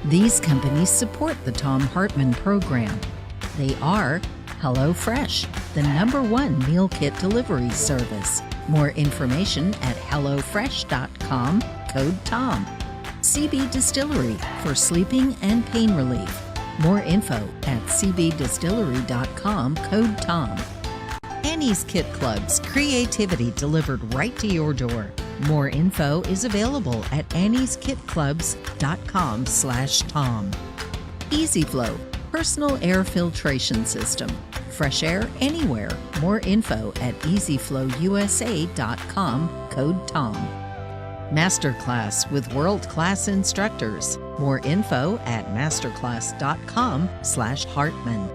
These companies support the Thom Hartmann Program. They are HelloFresh, the #1 meal kit delivery service. More information at hellofresh.com, code TOM. CB Distillery for sleeping and pain relief. More info at cbdistillery.com, code TOM. Annie's Kit Clubs, creativity delivered right to your door. More info is available at annieskitclubs.com/Tom. EasyFlow, personal air filtration system. Fresh air anywhere. More info at easyflowusa.com, code TOM. Masterclass with world-class instructors. More info at masterclass.com/Hartman.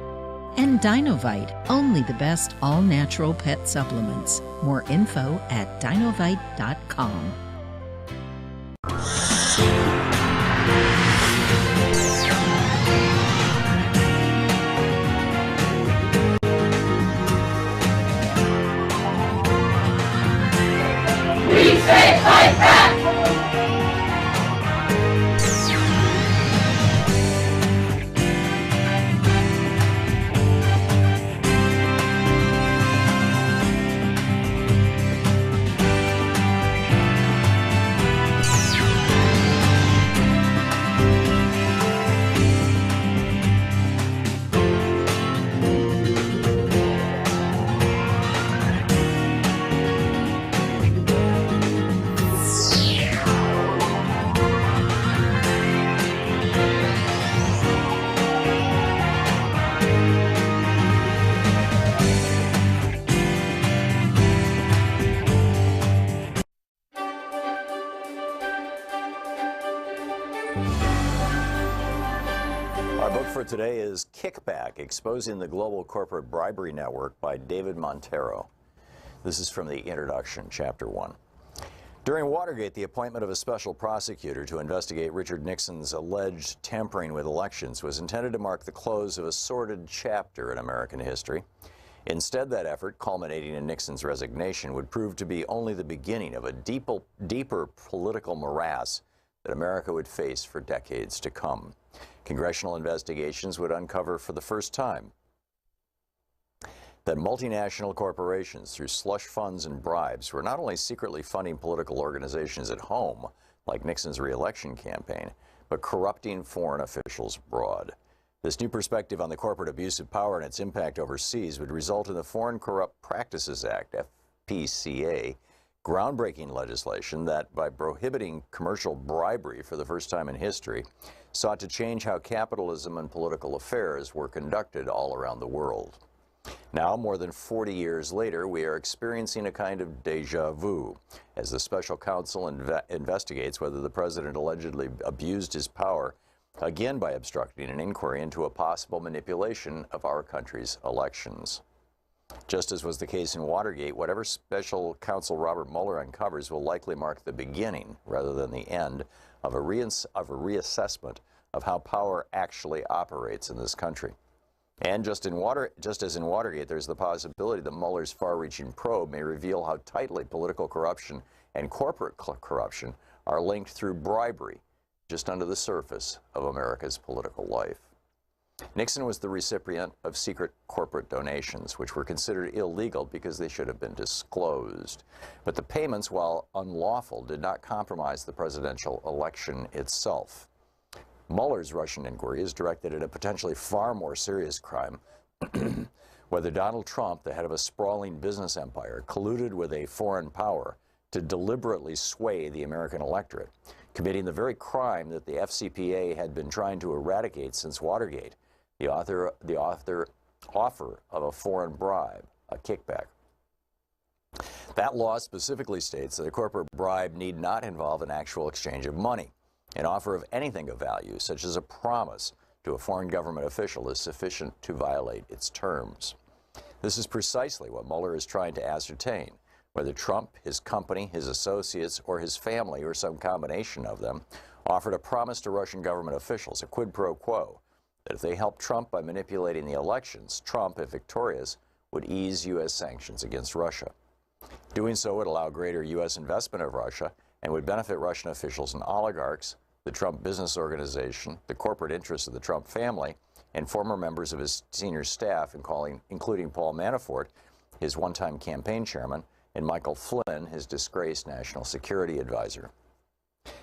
And Dinovite, only the best all-natural pet supplements. More info at dinovite.com. We say fight back! Our book for today is Kickback, Exposing the Global Corporate Bribery Network by David Montero. This is from the introduction, Chapter 1. During Watergate, the appointment of a special prosecutor to investigate Richard Nixon's alleged tampering with elections was intended to mark the close of a sordid chapter in American history. Instead, that effort, culminating in Nixon's resignation, would prove to be only the beginning of a deeper political morass that America would face for decades to come. Congressional investigations would uncover for the first time that multinational corporations, through slush funds and bribes, were not only secretly funding political organizations at home, like Nixon's re-election campaign, but corrupting foreign officials abroad. This new perspective on the corporate abuse of power and its impact overseas would result in the Foreign Corrupt Practices Act, FPCA, groundbreaking legislation that, by prohibiting commercial bribery for the first time in history, sought to change how capitalism and political affairs were conducted all around the world. Now, more than 40 years later, we are experiencing a kind of déjà vu as the special counsel investigates whether the president allegedly abused his power, again by obstructing an inquiry into a possible manipulation of our country's elections. Just as was the case in Watergate, whatever special counsel Robert Mueller uncovers will likely mark the beginning, rather than the end, of a reassessment of how power actually operates in this country. And just as in Watergate, there's the possibility that Mueller's far-reaching probe may reveal how tightly political corruption and corporate corruption are linked through bribery, just under the surface of America's political life. Nixon was the recipient of secret corporate donations, which were considered illegal because they should have been disclosed. But the payments, while unlawful, did not compromise the presidential election itself. Mueller's Russian inquiry is directed at a potentially far more serious crime, whether Donald Trump, the head of a sprawling business empire, colluded with a foreign power to deliberately sway the American electorate, committing the very crime that the FCPA had been trying to eradicate since Watergate, the offer of a foreign bribe, a kickback. That law specifically states that a corporate bribe need not involve an actual exchange of money. An offer of anything of value, such as a promise to a foreign government official, is sufficient to violate its terms. This is precisely what Mueller is trying to ascertain, whether Trump, his company, his associates, or his family, or some combination of them, offered a promise to Russian government officials, a quid pro quo, that if they helped Trump by manipulating the elections, Trump, if victorious, would ease U.S. sanctions against Russia. Doing so would allow greater U.S. investment of Russia and would benefit Russian officials and oligarchs, the Trump business organization, the corporate interests of the Trump family, and former members of his senior staff, including Paul Manafort, his one-time campaign chairman, and Michael Flynn, his disgraced national security advisor.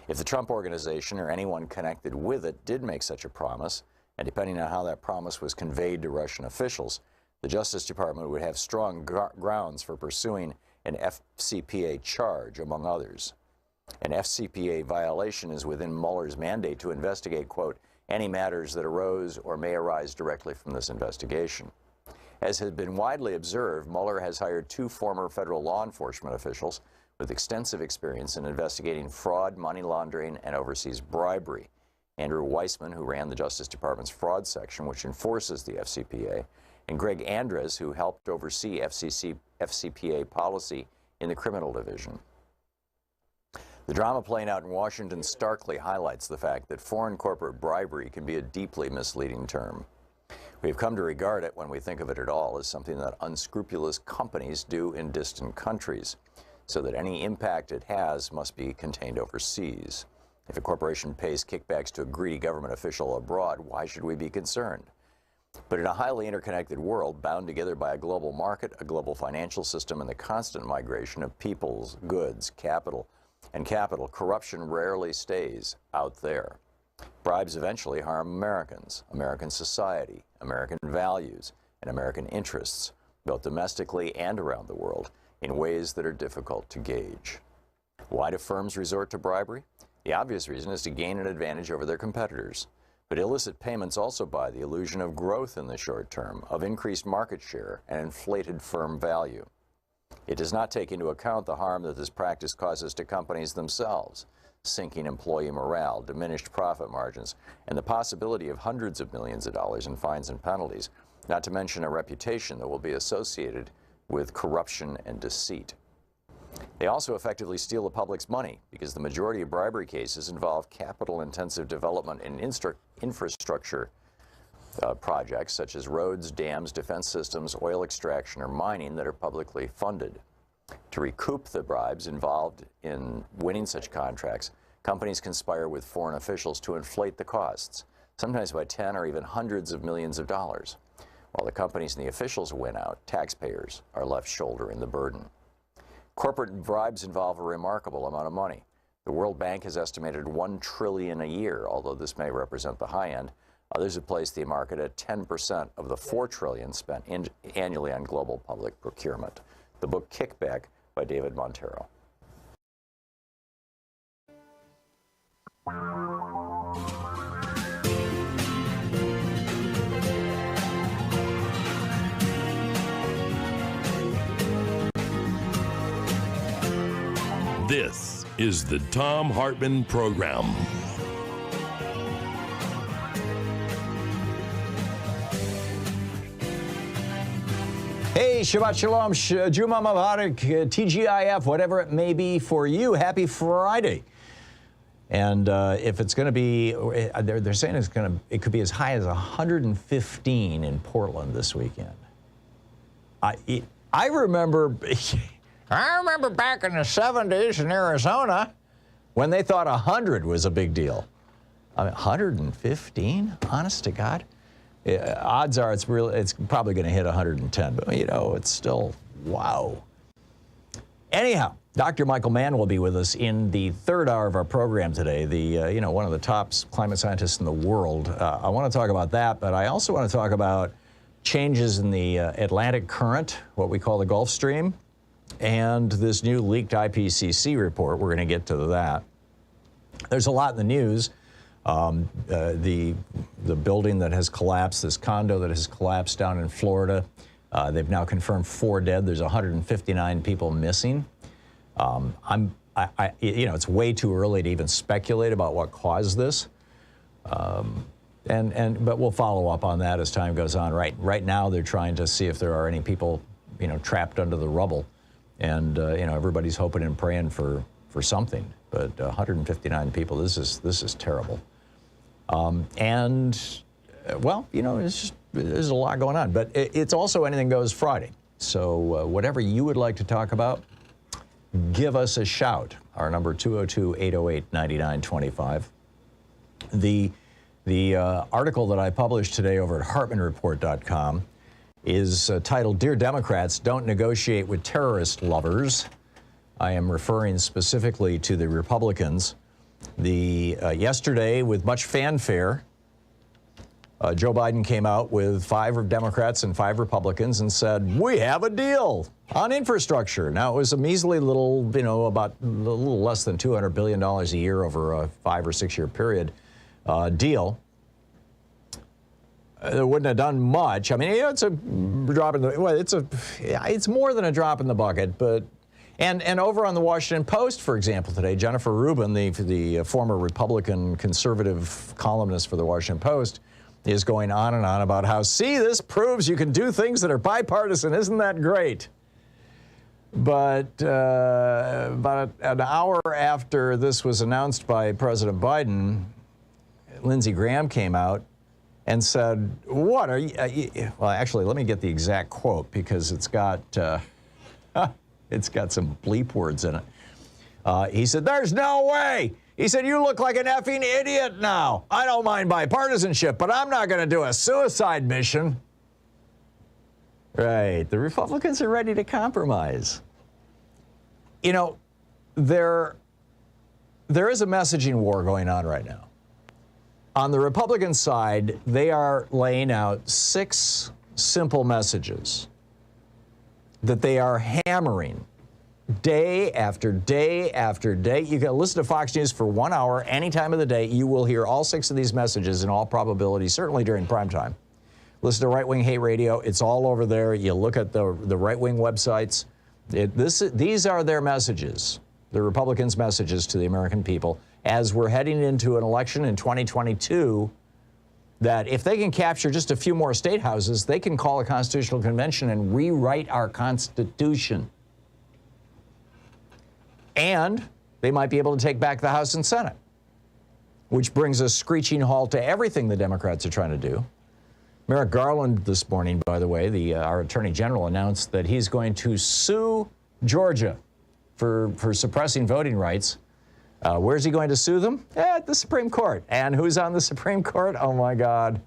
If the Trump organization or anyone connected with it did make such a promise, and depending on how that promise was conveyed to Russian officials, the Justice Department would have strong grounds for pursuing an FCPA charge, among others. An FCPA violation is within Mueller's mandate to investigate, quote, any matters that arose or may arise directly from this investigation. As has been widely observed, Mueller has hired two former federal law enforcement officials with extensive experience in investigating fraud, money laundering, and overseas bribery. Andrew Weissman, who ran the Justice Department's fraud section, which enforces the FCPA, and Greg Andres, who helped oversee FCPA policy in the criminal division. The drama playing out in Washington starkly highlights the fact that foreign corporate bribery can be a deeply misleading term. We have come to regard it, when we think of it at all, as something that unscrupulous companies do in distant countries, so that any impact it has must be contained overseas. If a corporation pays kickbacks to a greedy government official abroad, why should we be concerned? But in a highly interconnected world, bound together by a global market, a global financial system, and the constant migration of peoples, goods, capital, corruption rarely stays out there. Bribes eventually harm Americans, American society, American values, and American interests, both domestically and around the world, in ways that are difficult to gauge. Why do firms resort to bribery? The obvious reason is to gain an advantage over their competitors. But illicit payments also buy the illusion of growth in the short term, of increased market share and inflated firm value. It does not take into account the harm that this practice causes to companies themselves, sinking employee morale, diminished profit margins, and the possibility of hundreds of millions of dollars in fines and penalties, not to mention a reputation that will be associated with corruption and deceit. They also effectively steal the public's money because the majority of bribery cases involve capital-intensive development and infrastructure projects such as roads, dams, defense systems, oil extraction, or mining that are publicly funded. To recoup the bribes involved in winning such contracts, companies conspire with foreign officials to inflate the costs, sometimes by 10 or even hundreds of millions of dollars. While the companies and the officials win out, taxpayers are left shouldering the burden. Corporate bribes involve a remarkable amount of money. The World Bank has estimated $1 trillion a year, although this may represent the high end. Others have placed the market at 10% of the $4 trillion spent annually on global public procurement. The book Kickback by David Montero. This is the Thom Hartmann Program. Hey, Shabbat Shalom, Juma Mubarak, TGIF, whatever it may be for you. Happy Friday. And if it's going to be, they're saying it could be as high as 115 in Portland this weekend. I remember back in the 70s in Arizona when they thought 100 was a big deal. I mean, 115? Honest to God? Odds are it's probably going to hit 110, but you know, it's still, wow. Anyhow, Dr. Michael Mann will be with us in the third hour of our program today, one of the top climate scientists in the world. I want to talk about that, but I also want to talk about changes in the Atlantic current, what we call the Gulf Stream, and this new leaked IPCC report. We're going to get to that. There's a lot in the news. The building that has collapsed, this condo that has collapsed down in Florida, they've now confirmed 4 dead. There's 159 people missing. It's way too early to even speculate about what caused this. But we'll follow up on that as time goes on. Right now, they're trying to see if there are any people, trapped under the rubble, and everybody's hoping and praying for something. But 159 people, this is terrible. There's a lot going on. But it's also Anything Goes Friday. So whatever you would like to talk about, give us a shout. Our number 202-808-9925. The article that I published today over at HartmannReport.com is titled, Dear Democrats, Don't Negotiate with Terrorist Lovers. I am referring specifically to the Republicans. Yesterday, with much fanfare, Joe Biden came out with 5 Democrats and 5 Republicans and said, we have a deal on infrastructure. Now, it was a measly little, about a little less than $200 billion a year over a 5 or 6 year period deal. It wouldn't have done much. I mean, it's a drop in the, it's more than a drop in the bucket, but, and over on the Washington Post, for example, today, Jennifer Rubin, the former Republican conservative columnist for the Washington Post, is going on and on about how, see, this proves you can do things that are bipartisan. Isn't that great? But about an hour after this was announced by President Biden, Lindsey Graham came out and said, what are you, well, actually, let me get the exact quote because it's got some bleep words in it. He said, there's no way. He said, you look like an effing idiot now. I don't mind bipartisanship, but I'm not going to do a suicide mission. Right. The Republicans are ready to compromise. There is a messaging war going on right now. On the Republican side, they are laying out 6 simple messages that they are hammering day after day after day. You can listen to Fox News for 1 hour any time of the day. You will hear all 6 of these messages in all probability, certainly during prime time. Listen to Right-Wing Hate Radio. It's all over there. You look at the right-wing websites. These are their messages, the Republicans' messages to the American people. as we're heading into an election in 2022, that if they can capture just a few more state houses, they can call a constitutional convention and rewrite our Constitution. And they might be able to take back the House and Senate, which brings a screeching halt to everything the Democrats are trying to do. Merrick Garland this morning, by the way, our Attorney General announced that he's going to sue Georgia for suppressing voting rights. Where's he going to sue them? At the Supreme Court. And who's on the Supreme Court? Oh, my God.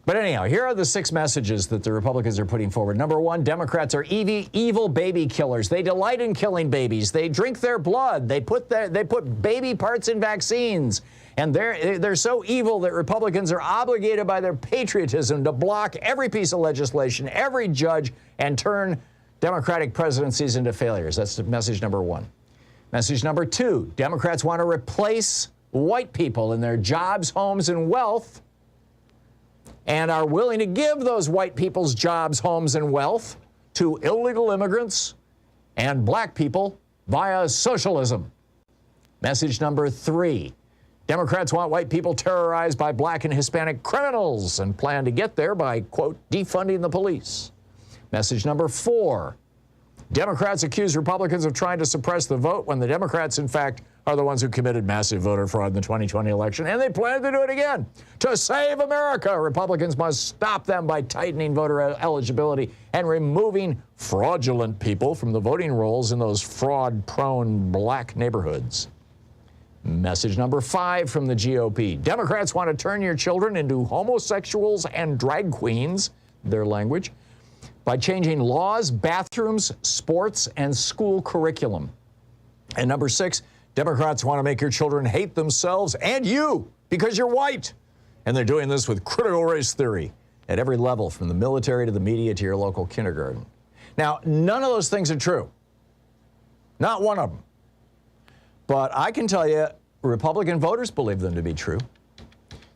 But anyhow, here are the 6 messages that the Republicans are putting forward. Number 1, Democrats are evil baby killers. They delight in killing babies. They drink their blood. They put baby parts in vaccines. And they're so evil that Republicans are obligated by their patriotism to block every piece of legislation, every judge, and turn Democratic presidencies into failures. That's message number 1. Message number 2, Democrats want to replace white people in their jobs, homes, and wealth, and are willing to give those white people's jobs, homes, and wealth to illegal immigrants and black people via socialism. Message number 3, Democrats want white people terrorized by black and Hispanic criminals and plan to get there by, quote, defunding the police. Message number 4, Democrats accuse Republicans of trying to suppress the vote when the Democrats, in fact, are the ones who committed massive voter fraud in the 2020 election, and they plan to do it again. To save America, Republicans must stop them by tightening voter eligibility and removing fraudulent people from the voting rolls in those fraud-prone black neighborhoods. Message number 5 from the GOP. Democrats want to turn your children into homosexuals and drag queens, their language, by changing laws, bathrooms, sports, and school curriculum. And number 6, Democrats want to make your children hate themselves and you because you're white. And they're doing this with critical race theory at every level, from the military to the media to your local kindergarten. Now, none of those things are true. Not one of them. But I can tell you, Republican voters believe them to be true.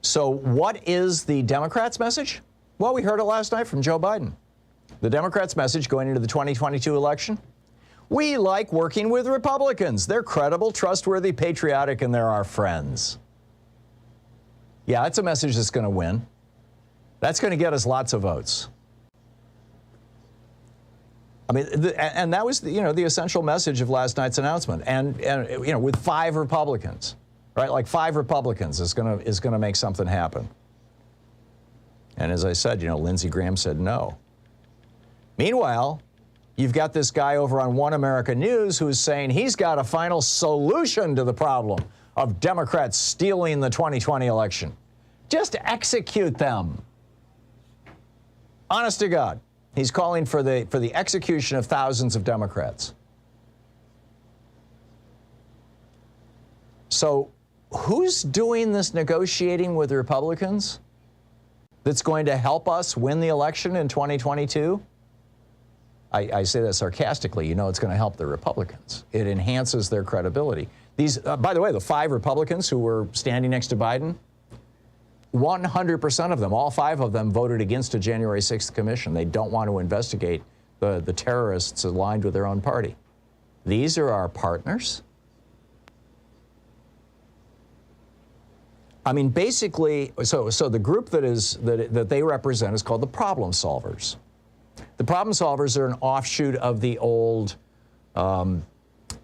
So what is the Democrats' message? Well, we heard it last night from Joe Biden. The Democrats' message going into the 2022 election: we like working with Republicans. They're credible, trustworthy, patriotic, and they're our friends. Yeah, that's a message that's going to win. That's going to get us lots of votes. I mean, and that was, the essential message of last night's announcement. And with 5 Republicans, right? Like 5 Republicans is going to make something happen. And as I said, Lindsey Graham said no. Meanwhile, you've got this guy over on One America News who's saying he's got a final solution to the problem of Democrats stealing the 2020 election. Just execute them. Honest to God. He's calling for the execution of thousands of Democrats. So who's doing this negotiating with the Republicans that's going to help us win the election in 2022? I say that sarcastically. It's going to help the Republicans. It enhances their credibility. These, by the way, the 5 Republicans who were standing next to Biden, 100% of them, all 5 of them, voted against a January 6th commission. They don't want to investigate the terrorists aligned with their own party. These are our partners. I mean, basically, so the group that they represent is called the Problem Solvers. The Problem Solvers are an offshoot of the old No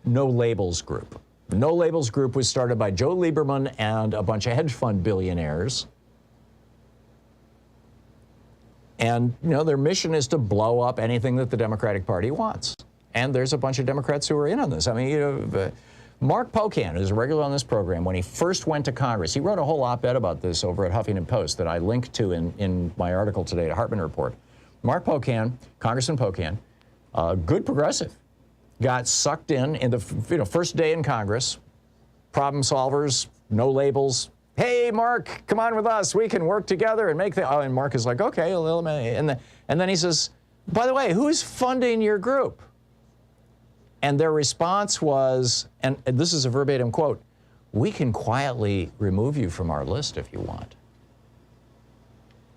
Labels group. The No Labels group was started by Joe Lieberman and a bunch of hedge fund billionaires. And, their mission is to blow up anything that the Democratic Party wants. And there's a bunch of Democrats who are in on this. I mean, Mark Pocan, who's a regular on this program, when he first went to Congress, he wrote a whole op-ed about this over at Huffington Post that I linked to in my article today, the Hartmann Report. Mark Pocan, Congressman Pocan, good progressive, got sucked in the first day in Congress. Problem solvers, no labels. Hey, Mark, come on with us. We can work together and make the. Oh, and Mark is like, okay. And then he says, by the way, who's funding your group? And their response was, and this is a verbatim quote, we can quietly remove you from our list if you want.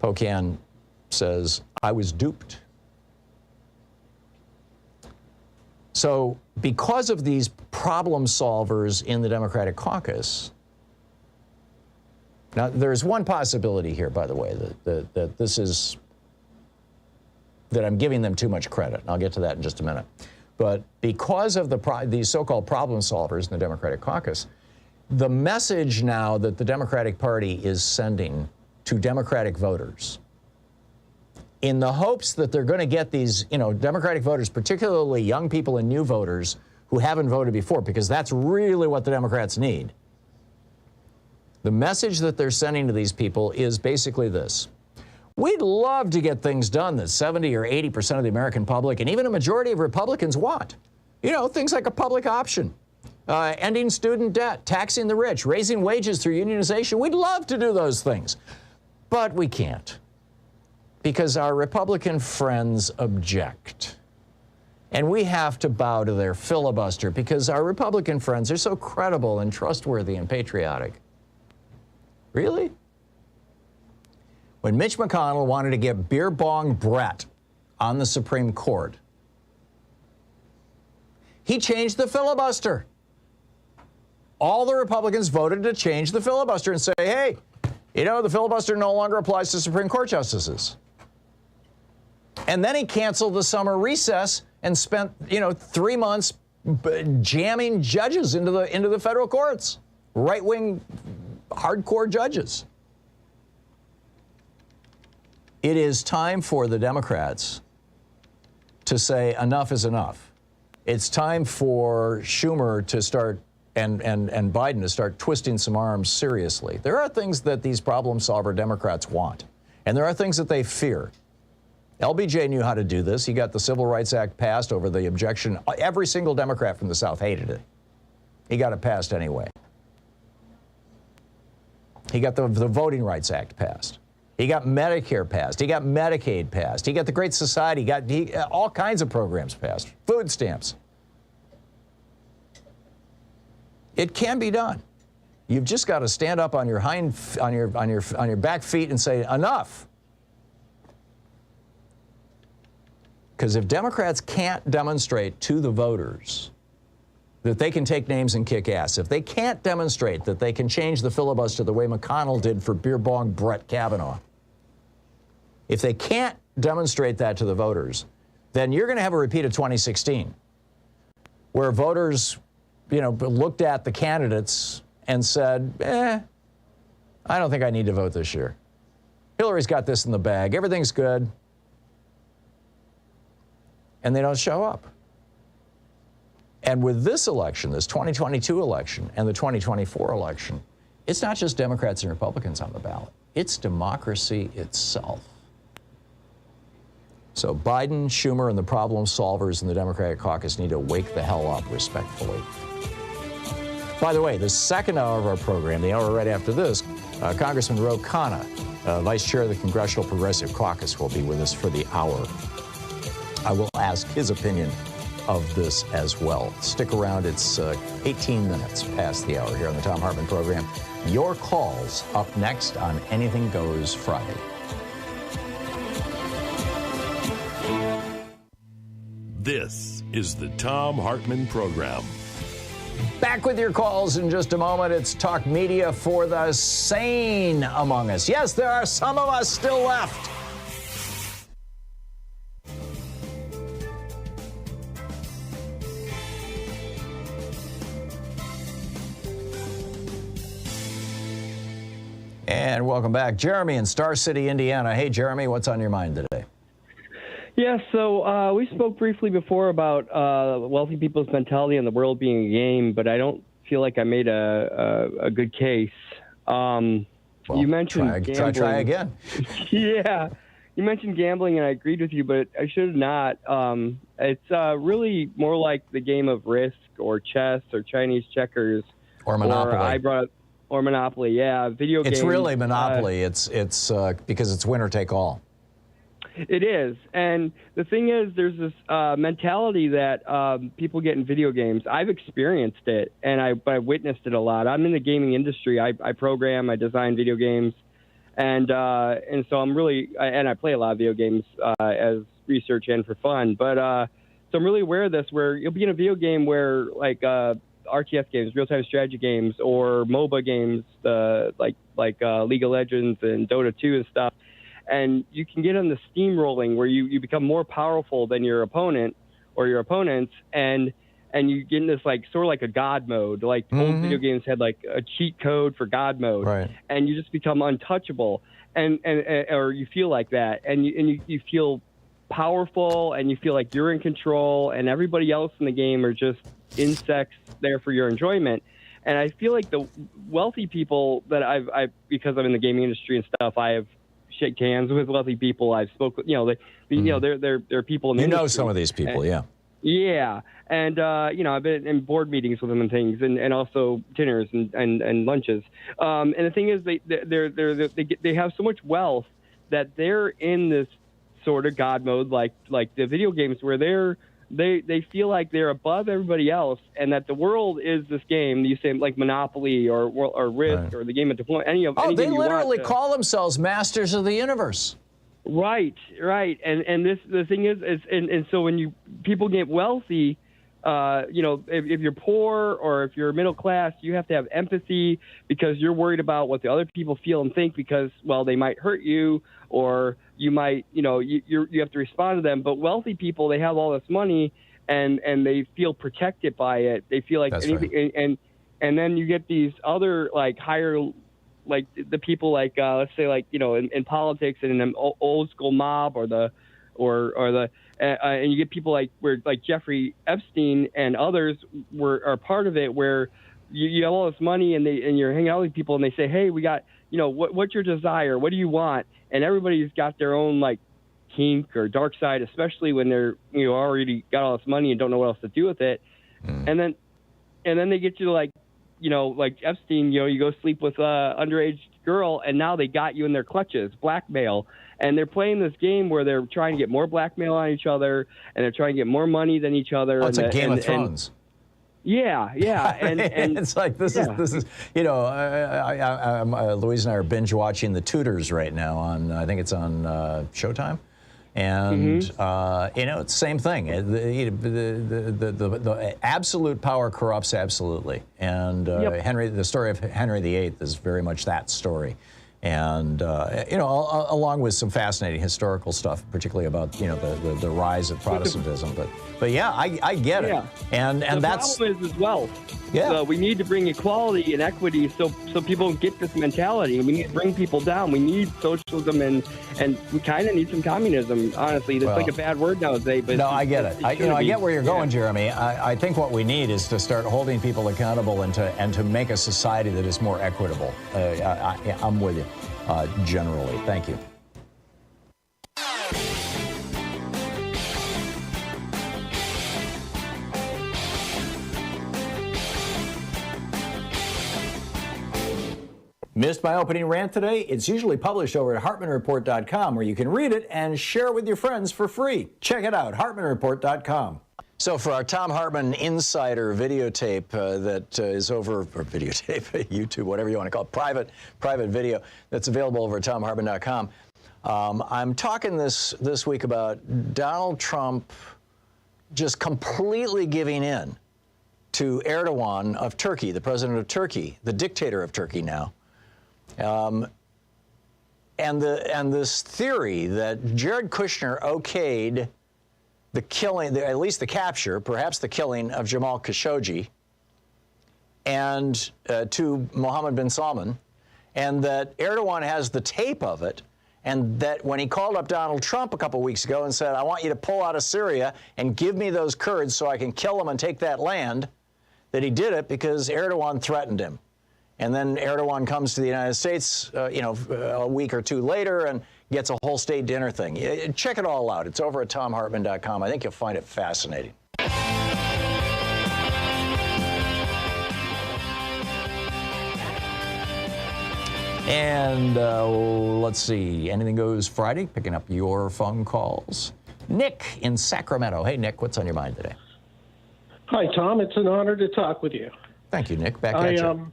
Pocan says, I was duped. So because of these problem solvers in the Democratic caucus, now there's one possibility here, by the way, that this is, that I'm giving them too much credit, and I'll get to that in just a minute. But because of these so-called problem solvers in the Democratic caucus, the message now that the Democratic Party is sending to Democratic voters, in the hopes that they're going to get these, Democratic voters, particularly young people and new voters who haven't voted before, because that's really what the Democrats need. The message that they're sending to these people is basically this: we'd love to get things done that 70 or 80% of the American public and even a majority of Republicans want. Things like a public option, ending student debt, taxing the rich, raising wages through unionization. We'd love to do those things, but we can't, because our Republican friends object. And we have to bow to their filibuster because our Republican friends are so credible and trustworthy and patriotic. Really? When Mitch McConnell wanted to get beer bong Brett on the Supreme Court, he changed the filibuster. All the Republicans voted to change the filibuster and say, hey, the filibuster no longer applies to Supreme Court justices. And then he canceled the summer recess and spent, 3 months jamming judges into the federal courts, right-wing, hardcore judges. It is time for the Democrats to say enough is enough. It's time for Schumer to start and Biden to start twisting some arms seriously. There are things that these problem solver Democrats want, and there are things that they fear. LBJ knew how to do this. He got the Civil Rights Act passed over the objection. Every single Democrat from the South hated it. He got it passed anyway. He got the Voting Rights Act passed. He got Medicare passed. He got Medicaid passed. He got the Great Society. He got all kinds of programs passed. Food stamps. It can be done. You've just got to stand up on your back feet and say enough. Because if Democrats can't demonstrate to the voters that they can take names and kick ass, if they can't demonstrate that they can change the filibuster the way McConnell did for beer bong Brett Kavanaugh, if they can't demonstrate that to the voters, then you're going to have a repeat of 2016, where voters, looked at the candidates and said, I don't think I need to vote this year. Hillary's got this in the bag. Everything's good. And they don't show up. And with this election, this 2022 election and the 2024 election, it's not just Democrats and Republicans on the ballot. It's democracy itself. So Biden, Schumer, and the problem solvers in the Democratic caucus need to wake the hell up, respectfully. By the way, the second hour of our program, the hour right after this, Congressman Khanna, Vice Chair of the Congressional Progressive Caucus, will be with us for the hour. I will ask his opinion of this as well. Stick around. It's 18 minutes past the hour here on the Thom Hartmann Program. Your calls up next on Anything Goes Friday. This is the Thom Hartmann Program. Back with your calls in just a moment. It's talk media for the sane among us. Yes, there are some of us still left. And welcome back. Jeremy in Star City, Indiana. Hey, Jeremy, what's on your mind today? Yeah, so we spoke briefly before about wealthy people's mentality and the world being a game, but I don't feel like I made a good case. You mentioned gambling. Try again. Yeah, you mentioned gambling, and I agreed with you, but I should have not. It's really more like the game of Risk or chess or Chinese checkers. Or Monopoly. Or Monopoly, yeah. Video games. It's really Monopoly. It's because it's winner take all. It is. And the thing is, there's this mentality that people get in video games. I've experienced it, and I witnessed it a lot. I'm in the gaming industry. I program, I design video games. And so I'm really, and I play a lot of video games as research and for fun. But I'm really aware of this, where you'll be in a video game where like RTS games, real-time strategy games, or MOBA games, like League of Legends and Dota 2 and stuff, and you can get on the steamrolling where you become more powerful than your opponent or your opponents, and you get in this like sort of like a God mode. Like old video games had like a cheat code for God mode, Right. and you just become untouchable, and or you feel like that, and you feel powerful, and you feel like you're in control, and everybody else in the game are just insects there for your enjoyment. And I feel like the wealthy people that I've because I'm in the gaming industry and stuff, I have shake hands with wealthy people. I've spoken, they're people in the industry. Some of these people, yeah. Yeah, and I've been in board meetings with them and things, and also dinners and lunches. And the thing is, they have so much wealth that they're in this sort of God mode, like the video games, where they feel like they're above everybody else, and that the world is this game. You say like Monopoly or Risk, right, or the game of deployment. They literally call themselves masters of the universe. Right. And the thing is so when people get wealthy, if you're poor or if you're middle class, you have to have empathy because you're worried about what the other people feel and think, because, well, they might hurt you, or you might, you have to respond to them. But wealthy people, they have all this money and they feel protected by it. They feel like anything, right. And then you get these other like higher, like the people like let's say like in politics and in an old school mob and you get people like Jeffrey Epstein and others are part of it, where you have all this money and you're hanging out with people and they say, hey, we got what's your desire, what do you want, and everybody's got their own like kink or dark side, especially when they're already got all this money and don't know what else to do with it. And then they get you like Epstein, you go sleep with a underage girl, and now they got you in their clutches, blackmail. And they're playing this game where they're trying to get more blackmail on each other, and they're trying to get more money than each other. Oh, it's like Game of Thrones. Yeah. And it's like this is Louise and I are binge watching The Tudors right now on, I think it's on Showtime. And, it's the same thing. The absolute power corrupts absolutely. And the story of Henry VIII is very much that story. And, along with some fascinating historical stuff, particularly about, the rise of Protestantism. But yeah, I get it. And that's... The problem is wealth. Yeah. So we need to bring equality and equity so people don't get this mentality. We need to bring people down. We need socialism and we kind of need some communism, honestly. It's like a bad word nowadays. But no, I get it. I get where you're going, Jeremy. I think what we need is to start holding people accountable and to make a society that is more equitable. I'm with you, generally. Thank you. Missed my opening rant today? It's usually published over at HartmannReport.com, where you can read it and share it with your friends for free. Check it out, HartmannReport.com. So for our Thom Hartmann Insider videotape that is over, or videotape, YouTube, whatever you want to call it, private video that's available over at ThomHartmann.com, I'm talking this week about Donald Trump just completely giving in to Erdogan of Turkey, the president of Turkey, the dictator of Turkey now. And this theory that Jared Kushner okayed the killing, at least the capture, perhaps the killing of Jamal Khashoggi, and to Mohammed bin Salman, and that Erdogan has the tape of it, and that when he called up Donald Trump a couple weeks ago and said, I want you to pull out of Syria and give me those Kurds so I can kill them and take that land, that he did it because Erdogan threatened him. And then Erdogan comes to the United States, a week or two later and gets a whole state dinner thing. Check it all out. It's over at ThomHartmann.com. I think you'll find it fascinating. And let's see. Anything Goes Friday, picking up your phone calls. Nick in Sacramento. Hey, Nick, what's on your mind today? Hi, Tom. It's an honor to talk with you. Thank you, Nick. Back at you.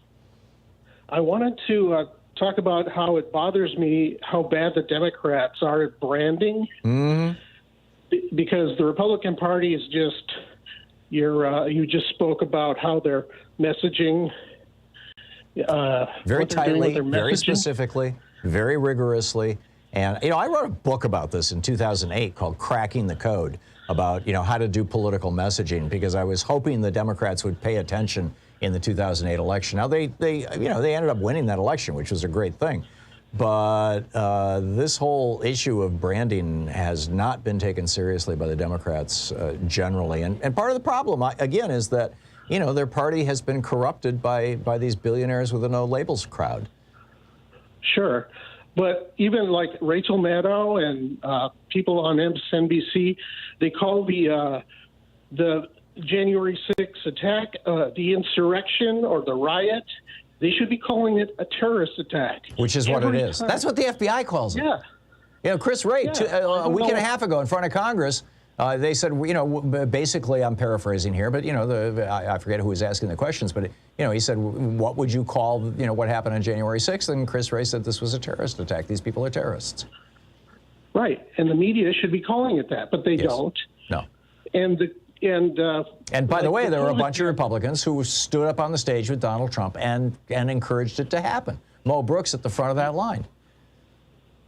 I wanted to talk about how it bothers me how bad the Democrats are at branding. Mm-hmm. because the Republican Party is just you just spoke about how they're messaging. Very tightly, very specifically, very rigorously. And, I wrote a book about this in 2008 called Cracking the Code, about, how to do political messaging, because I was hoping the Democrats would pay attention in the 2008 election. Now, they ended up winning that election, which was a great thing. But this whole issue of branding has not been taken seriously by the Democrats generally. And part of the problem, again, is that, their party has been corrupted by these billionaires with a no labels crowd. Sure. But even like Rachel Maddow and people on MSNBC, they call the January 6th attack the insurrection or the riot. They should be calling it a terrorist attack. Which is what it is. That's what the FBI calls it. Yeah. Chris Wray, a week and a half ago in front of Congress, they said, basically, I'm paraphrasing here, but, I forget who was asking the questions, but, he said, what would you call, what happened on January 6th? And Chris Wray said this was a terrorist attack. These people are terrorists. Right. And the media should be calling it that, but they don't. No. And by the way, there were a bunch of Republicans who stood up on the stage with Donald Trump and encouraged it to happen. Mo Brooks at the front of that line.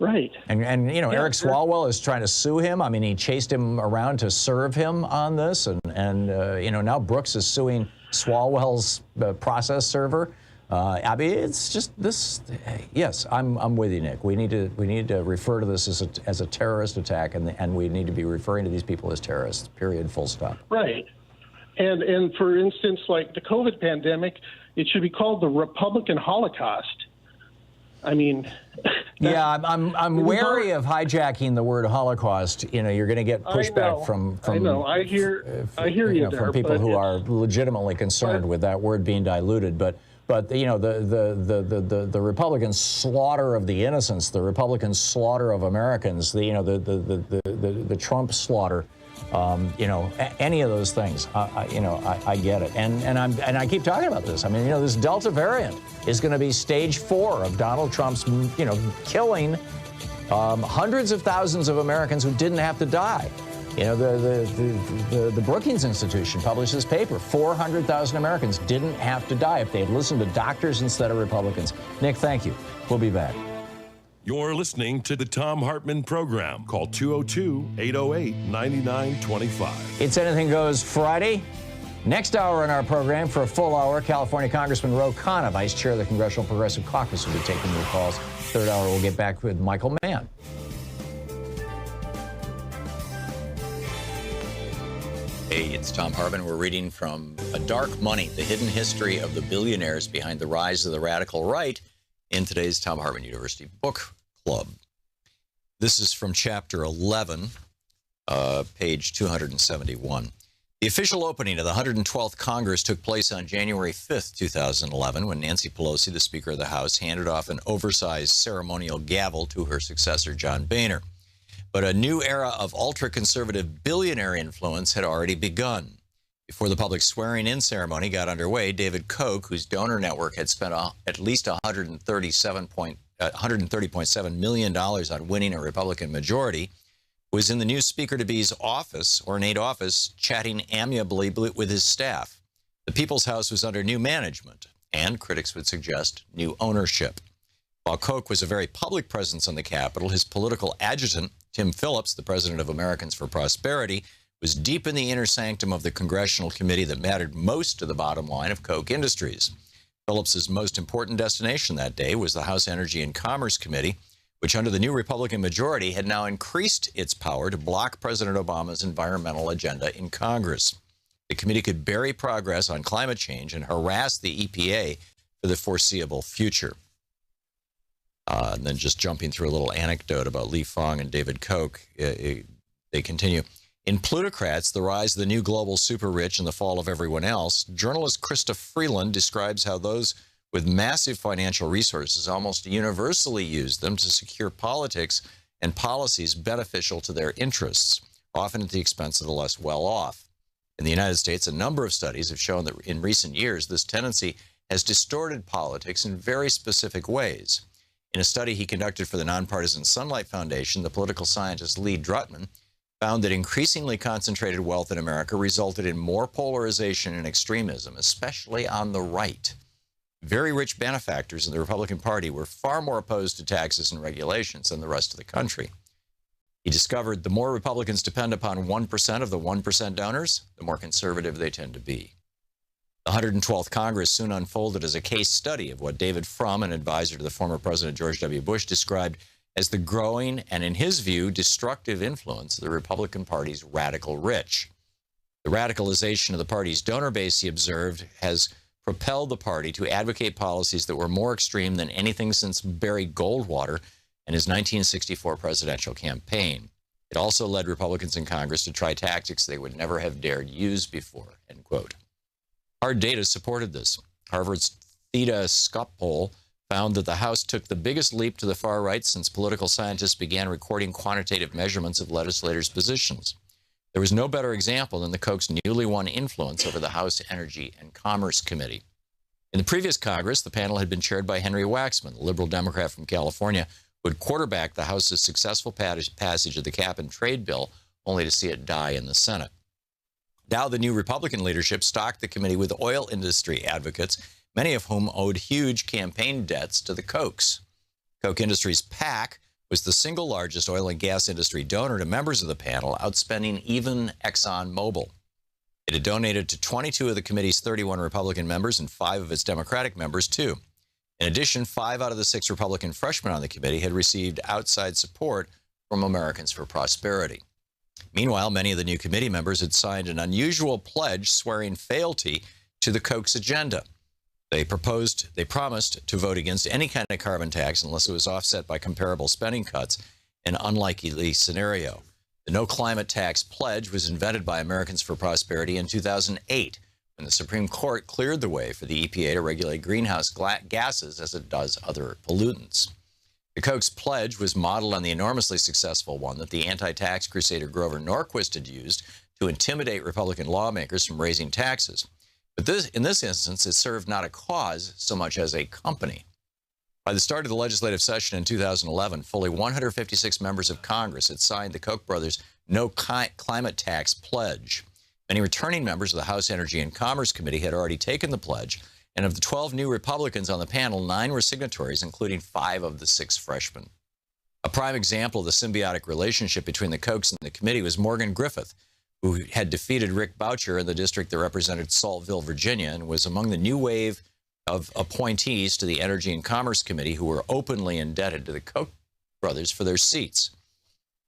Right. And Eric Swalwell is trying to sue him. I mean, he chased him around to serve him on this. And now Brooks is suing Swalwell's process server. I mean, it's just this. Yes, I'm with you, Nick. We need to refer to this as a terrorist attack, and we need to be referring to these people as terrorists. Period. Full stop. Right. And for instance, like the COVID pandemic, it should be called the Republican Holocaust. I mean, yeah, I'm wary of hijacking the word Holocaust. You're going to get pushback from I know. I hear you there, from people who are legitimately concerned with that word being diluted. But the Republican slaughter of the innocents, the Republican slaughter of Americans, the Trump slaughter. Any of those things, I get it, and I keep talking about this. I mean, this Delta variant is going to be stage 4 of Donald Trump's, killing hundreds of thousands of Americans who didn't have to die. The Brookings Institution published this paper. 400,000 Americans didn't have to die if they had listened to doctors instead of Republicans. Nick, thank you. We'll be back. You're listening to the Thom Hartmann Program. Call 202-808-9925. It's Anything Goes Friday. Next hour in our program, for a full hour, California Congressman Khanna, Vice Chair of the Congressional Progressive Caucus, will be taking your calls. Third hour, we'll get back with Michael Mann. Hey, it's Thom Hartmann. We're reading from A Dark Money, The Hidden History of the Billionaires Behind the Rise of the Radical Right, in today's Thom Hartmann University Book Club. This is from Chapter 11, page 271. The official opening of the 112th Congress took place on January 5th, 2011, when Nancy Pelosi, the Speaker of the House, handed off an oversized ceremonial gavel to her successor, John Boehner. But a new era of ultra-conservative billionaire influence had already begun. Before the public swearing-in ceremony got underway, David Koch, whose donor network had spent at least $130.7 million on winning a Republican majority, was in the new Speaker-to-be's office, ornate office, chatting amiably with his staff. The People's House was under new management, and critics would suggest new ownership. While Koch was a very public presence on the Capitol, his political adjutant, Tim Phillips, the president of Americans for Prosperity, was deep in the inner sanctum of the congressional committee that mattered most to the bottom line of Koch Industries. Phillips's most important destination that day was the House Energy and Commerce Committee, which under the new Republican majority had now increased its power to block President Obama's environmental agenda in Congress. The committee could bury progress on climate change and harass the EPA for the foreseeable future. And then just jumping through a little anecdote about Lee Fong and David Koch, they continue. In Plutocrats, the rise of the new global super-rich and the fall of everyone else, journalist Krista Freeland describes how those with massive financial resources almost universally use them to secure politics and policies beneficial to their interests, often at the expense of the less well-off. In the United States, a number of studies have shown that in recent years, this tendency has distorted politics in very specific ways. In a study he conducted for the nonpartisan Sunlight Foundation, the political scientist Lee Drutman found that increasingly concentrated wealth in America resulted in more polarization and extremism, especially on the right. Very rich benefactors in the Republican Party were far more opposed to taxes and regulations than the rest of the country. He discovered the more Republicans depend upon 1% of the 1% donors, the more conservative they tend to be. The 112th Congress soon unfolded as a case study of what David Frum, an advisor to the former President George W. Bush, described as the growing and, in his view, destructive influence of the Republican Party's radical rich. The radicalization of the party's donor base, he observed, has propelled the party to advocate policies that were more extreme than anything since Barry Goldwater and his 1964 presidential campaign. It also led Republicans in Congress to try tactics they would never have dared use before, end quote. Hard data supported this. Harvard's Theta Scott poll found that the House took the biggest leap to the far right since political scientists began recording quantitative measurements of legislators' positions. There was no better example than the Koch's newly won influence over the House Energy and Commerce Committee. In the previous Congress, the panel had been chaired by Henry Waxman, the liberal Democrat from California, who had quarterbacked the House's successful passage of the cap-and-trade bill, only to see it die in the Senate. Now the new Republican leadership stocked the committee with oil industry advocates, many of whom owed huge campaign debts to the Kochs. Koch Industries PAC was the single largest oil and gas industry donor to members of the panel, outspending even ExxonMobil. It had donated to 22 of the committee's 31 Republican members and 5 of its Democratic members, too. In addition, 5 out of the 6 Republican freshmen on the committee had received outside support from Americans for Prosperity. Meanwhile, many of the new committee members had signed an unusual pledge swearing fealty to the Koch's agenda. They promised to vote against any kind of carbon tax unless it was offset by comparable spending cuts, an unlikely scenario. The no climate tax pledge was invented by Americans for Prosperity in 2008, when the Supreme Court cleared the way for the EPA to regulate greenhouse gases as it does other pollutants. The Koch's pledge was modeled on the enormously successful one that the anti-tax crusader Grover Norquist had used to intimidate Republican lawmakers from raising taxes. But in this instance, it served not a cause so much as a company. By the start of the legislative session in 2011, fully 156 members of Congress had signed the Koch brothers' no climate tax pledge. Many returning members of the House Energy and Commerce Committee had already taken the pledge, and of the 12 new Republicans on the panel, 9 were signatories, including 5 of the 6 freshmen. A prime example of the symbiotic relationship between the Kochs and the committee was Morgan Griffith, who had defeated Rick Boucher in the district that represented Saltville, Virginia, and was among the new wave of appointees to the Energy and Commerce Committee who were openly indebted to the Koch brothers for their seats.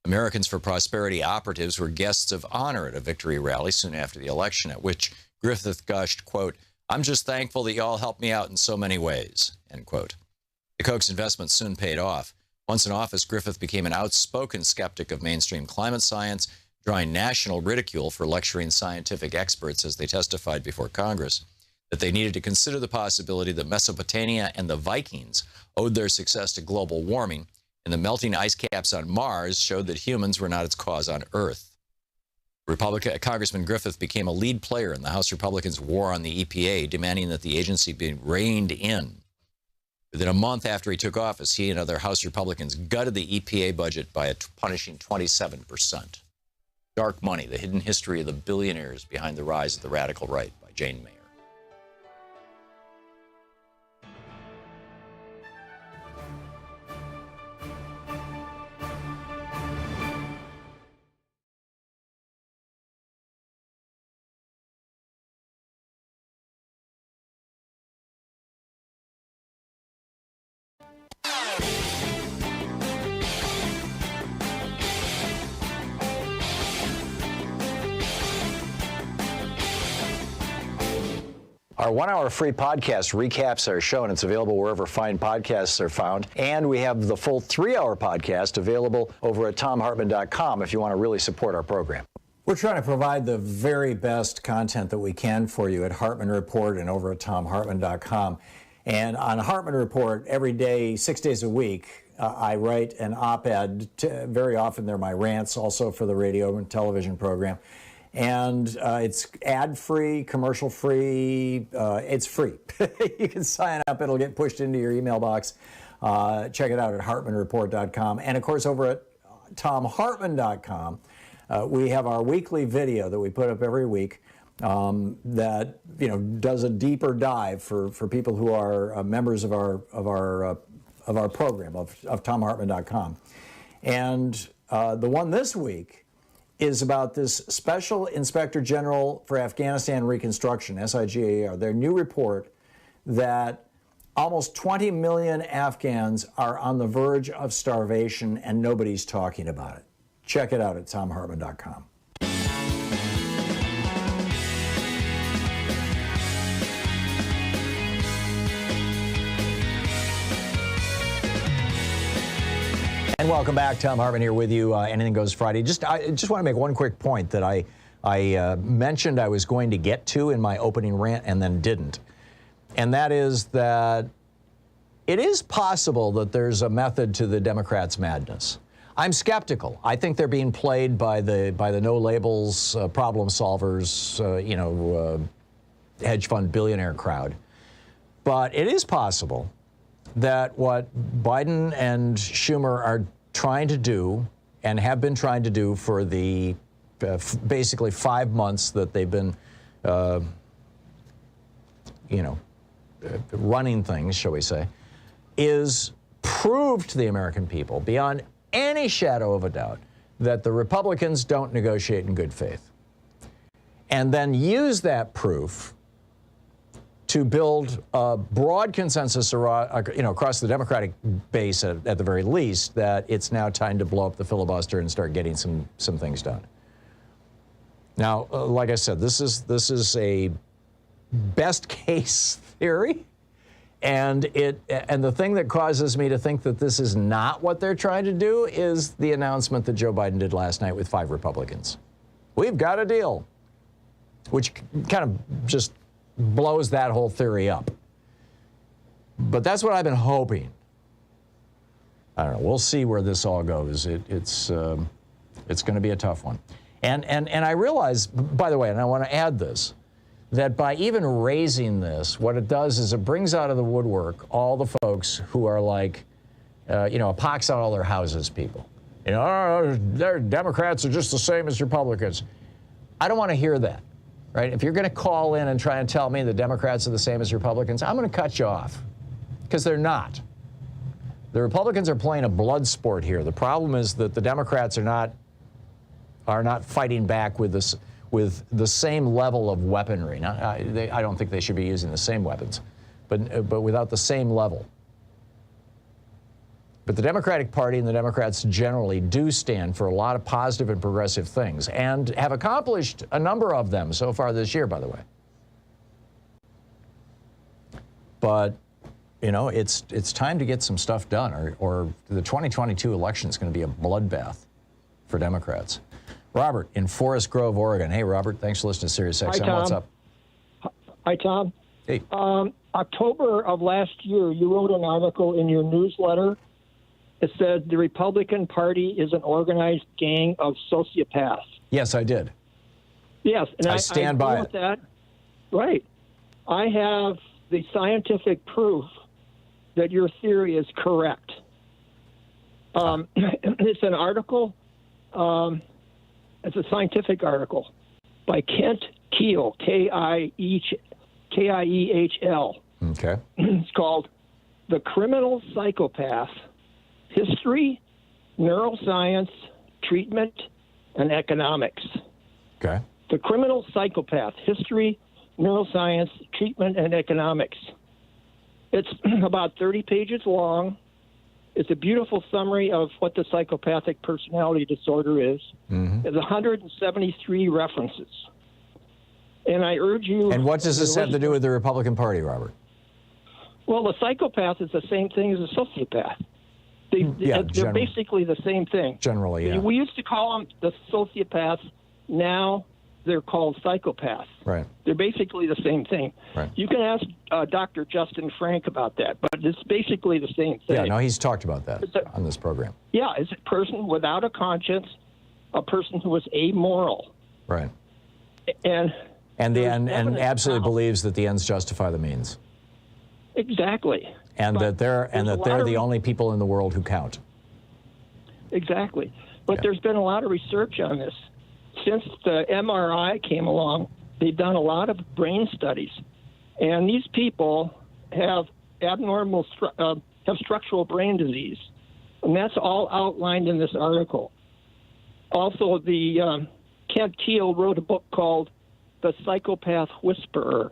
Americans for Prosperity operatives were guests of honor at a victory rally soon after the election, at which Griffith gushed, quote, "I'm just thankful that y'all helped me out in so many ways," end quote. The Koch's investment soon paid off. Once in office, Griffith became an outspoken skeptic of mainstream climate science, drawing national ridicule for lecturing scientific experts as they testified before Congress that they needed to consider the possibility that Mesopotamia and the Vikings owed their success to global warming, and the melting ice caps on Mars showed that humans were not its cause on Earth. Congressman Griffith became a lead player in the House Republicans' war on the EPA, demanding that the agency be reined in. Within a month after he took office, he and other House Republicans gutted the EPA budget by a punishing 27%. Dark Money, the hidden history of the billionaires behind the rise of the radical right, by Jane Mayer. Our 1-hour free podcast recaps our show, and it's available wherever fine podcasts are found. And we have the full 3-hour podcast available over at ThomHartmann.com if you want to really support our program. We're trying to provide the very best content that we can for you at Hartmann Report and over at ThomHartmann.com. And on Hartmann Report, every day, 6 days a week, I write an op-ed. Very often they're my rants, also for the radio and television program. And it's ad-free, commercial-free. It's free. You can sign up. It'll get pushed into your email box. Check it out at HartmannReport.com. And, of course, over at ThomHartmann.com, We have our weekly video that we put up every week that does a deeper dive for people who are members of our program of ThomHartmann.com. And the one this week is about this Special Inspector General for Afghanistan Reconstruction, SIGAR, their new report that almost 20 million Afghans are on the verge of starvation and nobody's talking about it. Check it out at ThomHartmann.com. And welcome back. Thom Hartmann here with you. Anything Goes Friday. I just want to make one quick point that I mentioned I was going to get to in my opening rant and then didn't. And that is that it is possible that there's a method to the Democrats' madness. I'm skeptical. I think they're being played by the no labels, problem solvers, hedge fund billionaire crowd. But it is possible that what Biden and Schumer are trying to do and have been trying to do for the basically 5 months that they've been, running things, shall we say, is prove to the American people beyond any shadow of a doubt that the Republicans don't negotiate in good faith. And then use that proof to build a broad consensus across the Democratic base, at the very least, that it's now time to blow up the filibuster and start getting some things done. Now, like I said, this is a best case theory, and the thing that causes me to think that this is not what they're trying to do is the announcement that Joe Biden did last night with 5 Republicans. We've got a deal, which kind of just blows that whole theory up. But that's what I've been hoping. I don't know. We'll see where this all goes. It's going to be a tough one. And I realize, by the way, and I want to add this, that by even raising this, what it does is it brings out of the woodwork all the folks who are like, a pox on all their houses people. Their Democrats are just the same as Republicans. I don't want to hear that. Right? If you're going to call in and try and tell me the Democrats are the same as Republicans, I'm going to cut you off, because they're not. The Republicans are playing a blood sport here. The problem is that the Democrats are not fighting back with the same level of weaponry. Now, I don't think they should be using the same weapons, but without the same level. But the Democratic Party and the Democrats generally do stand for a lot of positive and progressive things, and have accomplished a number of them so far this year, by the way. But, it's time to get some stuff done, or the 2022 election is going to be a bloodbath for Democrats. Robert in Forest Grove, Oregon. Hey, Robert, thanks for listening to Sirius XM. Hi, Tom. What's up? Hi, Tom. Hey. October of last year, you wrote an article in your newsletter. It said the Republican Party is an organized gang of sociopaths. Yes, I did. Yes, and I stand by it. That. Right. I have the scientific proof that your theory is correct. It's an article. It's a scientific article by Kent Kiehl, K-I-E-H-L. Okay. It's called The Criminal Psychopath: History, Neuroscience, Treatment, and Economics. Okay. The Criminal Psychopath: History, Neuroscience, Treatment, and Economics. It's about 30 pages long. It's a beautiful summary of what the psychopathic personality disorder is. Mm-hmm. There's 173 references. And I urge you... And what does this have to do with the Republican Party, Robert? Well, the psychopath is the same thing as a sociopath. They're basically the same thing. Generally, yeah. We used to call them the sociopaths. Now they're called psychopaths. Right. They're basically the same thing. Right. You can ask Dr. Justin Frank about that, but it's basically the same thing. Yeah, no, he's talked about that on this program. Yeah, it's a person without a conscience, a person who is amoral. Right. And absolutely believes that the ends justify the means. Exactly. And that they're the only people in the world who count. Exactly. But there's been a lot of research on this. since the MRI came along, they've done a lot of brain studies, and these people have have structural brain disease, and that's all outlined in this article. Also, the Kent Keel wrote a book called The Psychopath Whisperer,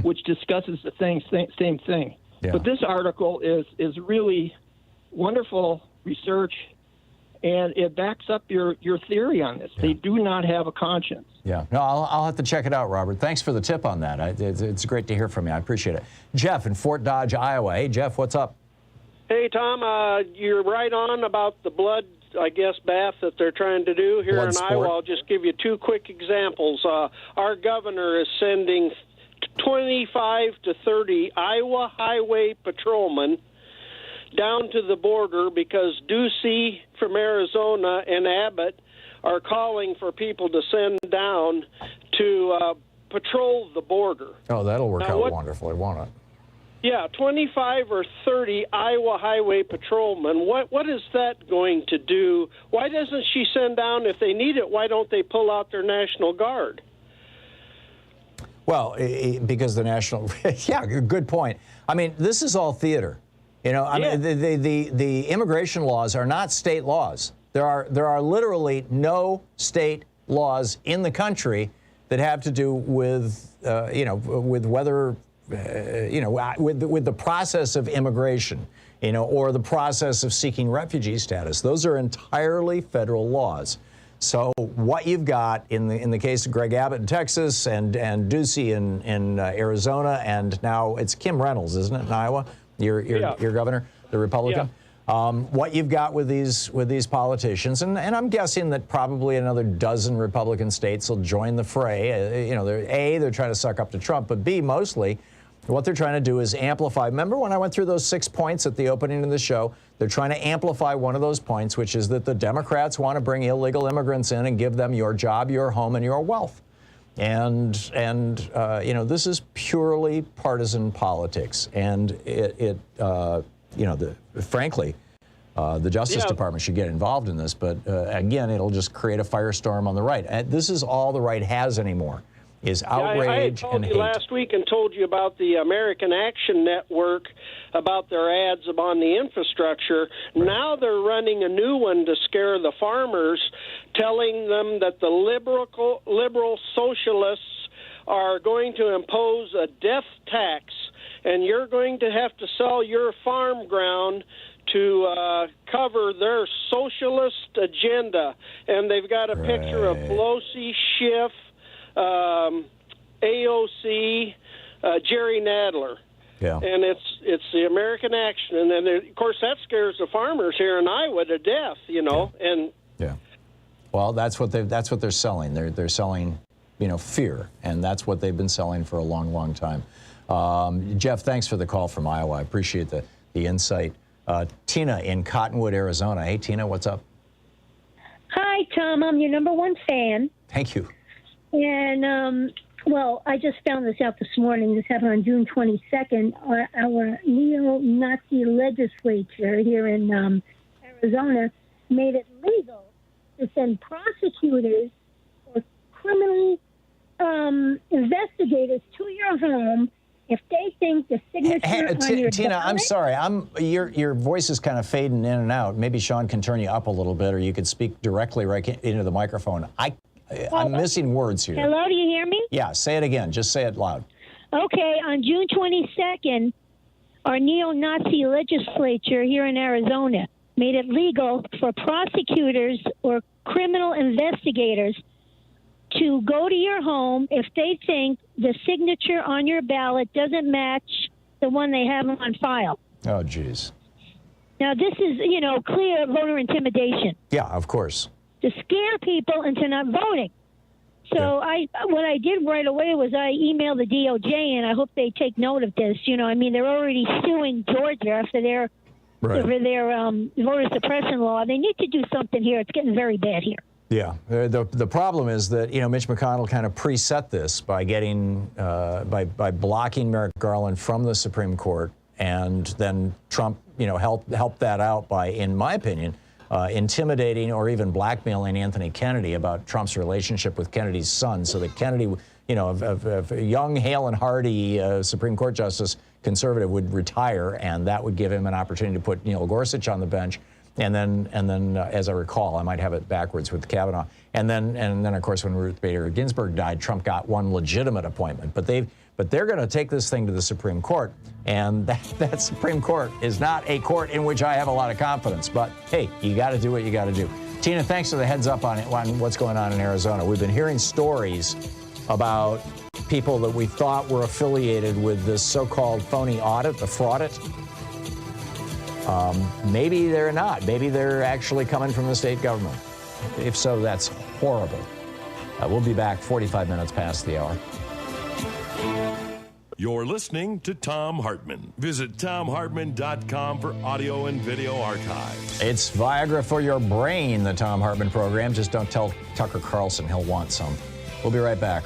which discusses the same thing. Yeah. But this article is really wonderful research, and it backs up your theory on this. Yeah. They do not have a conscience. Yeah. No, I'll have to check it out, Robert. Thanks for the tip on that. It's great to hear from you. I appreciate it. Jeff in Fort Dodge, Iowa. Hey, Jeff, what's up? Hey, Tom, you're right on about the blood, I guess, bath that they're trying to do here in Iowa. I'll just give you two quick examples. Our governor is sending 25 to 30 Iowa highway patrolmen down to the border because Ducey from Arizona and Abbott are calling for people to send down to patrol the border. Oh, that'll work out wonderfully, won't it? Yeah, 25 or 30 Iowa highway patrolmen. What is that going to do? Why doesn't she send down, if they need it, why don't they pull out their National Guard? Well, because the National, yeah, good point. I mean, this is all theater. You know, I mean, the immigration laws are not state laws. There are literally no state laws in the country that have to do with, with whether, with the process of immigration, or the process of seeking refugee status. Those are entirely federal laws. So what you've got in the case of Greg Abbott in Texas and Ducey in Arizona, and now it's Kim Reynolds, isn't it, in Iowa? Your governor, the Republican. Yeah. What you've got with these politicians, and I'm guessing that probably another dozen Republican states will join the fray. They're trying to suck up to Trump, but B, mostly what they're trying to do is amplify. Remember when I went through those 6 points at the opening of the show? They're trying to amplify one of those points, which is that the Democrats want to bring illegal immigrants in and give them your job, your home, and your wealth. And this is purely partisan politics. And frankly, the Justice Department should get involved in this. But again, it'll just create a firestorm on the right. And this is all the right has anymore, is outrage and hate. I told you last week and told you about the American Action Network, about their ads on the infrastructure. Right. Now they're running a new one to scare the farmers, telling them that the liberal socialists are going to impose a death tax, and you're going to have to sell your farm ground to cover their socialist agenda. And they've got a picture of Pelosi, Schiff, AOC, Jerry Nadler. Yeah. And it's the American Action. And then, of course, that scares the farmers here in Iowa to death, And well, that's what they're selling. They're selling, fear, and that's what they've been selling for a long, long time. Jeff, thanks for the call from Iowa. I appreciate the insight. Tina in Cottonwood, Arizona. Hey, Tina, what's up? Hi, Tom. I'm your #1 fan. Thank you. And, I just found this out this morning. This happened on June 22nd. Our neo-Nazi legislature here in Arizona made it legal to send prosecutors or criminal investigators to your home if they think the signature on your Tina, ballot. I'm sorry. Your voice is kind of fading in and out. Maybe Sean can turn you up a little bit, or you could speak directly right into the microphone. I'm missing words here. Hello, do you hear me? Yeah, say it again. Just say it loud. Okay, on June 22nd, our neo-Nazi legislature here in Arizona made it legal for prosecutors or criminal investigators to go to your home if they think the signature on your ballot doesn't match the one they have on file. Oh, geez. Now, this is, clear voter intimidation. Yeah, of course. To scare people into not voting. So what I did right away was I emailed the DOJ, and I hope they take note of this. They're already suing Georgia after their voter suppression law. They need to do something here. It's getting very bad here. Yeah, the problem is that Mitch McConnell kind of preset this by getting by blocking Merrick Garland from the Supreme Court, and then Trump helped that out by, in my opinion, intimidating or even blackmailing Anthony Kennedy about Trump's relationship with Kennedy's son, so that Kennedy, you know, a young, hale and hearty Supreme Court justice, conservative, would retire, and that would give him an opportunity to put Neil Gorsuch on the bench. And then, as I recall, I might have it backwards with Kavanaugh. And then, of course, when Ruth Bader Ginsburg died, Trump got one legitimate appointment. But they're going to take this thing to the Supreme Court, and that Supreme Court is not a court in which I have a lot of confidence. But hey, you got to do what you got to do. Tina, thanks for the heads up on what's going on in Arizona. We've been hearing stories about people that we thought were affiliated with this so-called phony audit, the fraudit. Maybe they're not. Maybe they're actually coming from the state government. If so, that's horrible. We'll be back 45 minutes past the hour. You're listening to Thom Hartmann. Visit ThomHartmann.com for audio and video archives. It's Viagra for your brain, the Thom Hartmann Program. Just don't tell Tucker Carlson he'll want some. We'll be right back.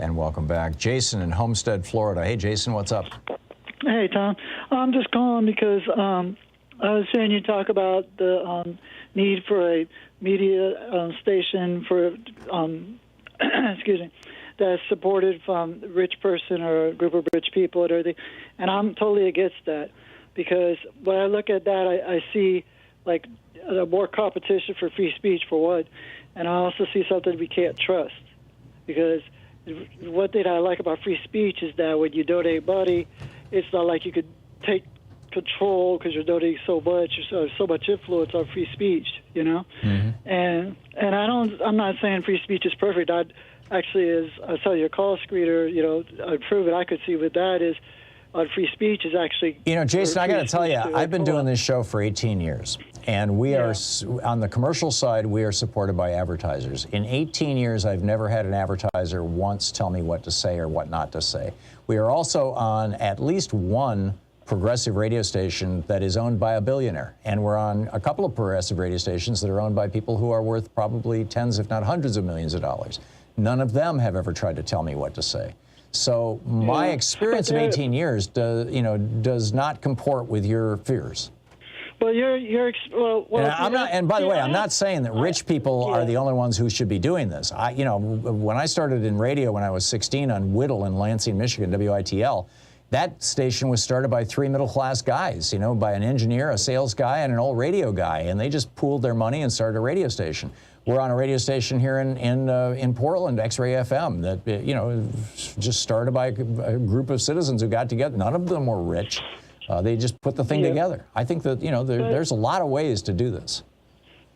And welcome back. Jason in Homestead, Florida. Hey, Jason, what's up? Hey, Tom. I'm just calling because I was hearing you talk about the need for a media station for, excuse me, that's supported from a rich person or a group of rich people and everything. And I'm totally against that, because when I look at that, I see like more competition for free speech, for one, and I also see something we can't trust. Because one thing I like about free speech is that when you donate money, it's not like you could take control because you're donating so much or so much influence on free speech, you know. Mm-hmm. And I'm not saying free speech is perfect. I'd actually, as I tell your call screener, you know, I'd prove it. I could see what that is on free speech is actually. You know, Jason, I got to tell you, I've been doing this show for 18 years. And we are, on the commercial side, we are supported by advertisers. In 18 years, I've never had an advertiser once tell me what to say or what not to say. We are also on at least one progressive radio station that is owned by a billionaire. And we're on a couple of progressive radio stations that are owned by people who are worth probably tens, if not hundreds of millions of dollars. None of them have ever tried to tell me what to say. So my experience of 18 years does not comport with your fears. Well, I'm not. And by the way, I'm not saying that rich people are the only ones who should be doing this. When I started in radio when I was 16 on Whittle in Lansing, Michigan, WITL, that station was started by three middle-class guys. You know, by an engineer, a sales guy, and an old radio guy, and they just pooled their money and started a radio station. We're on a radio station here in Portland, X-Ray FM, that just started by a group of citizens who got together. None of them were rich. They just put the thing together. I think that, there's a lot of ways to do this.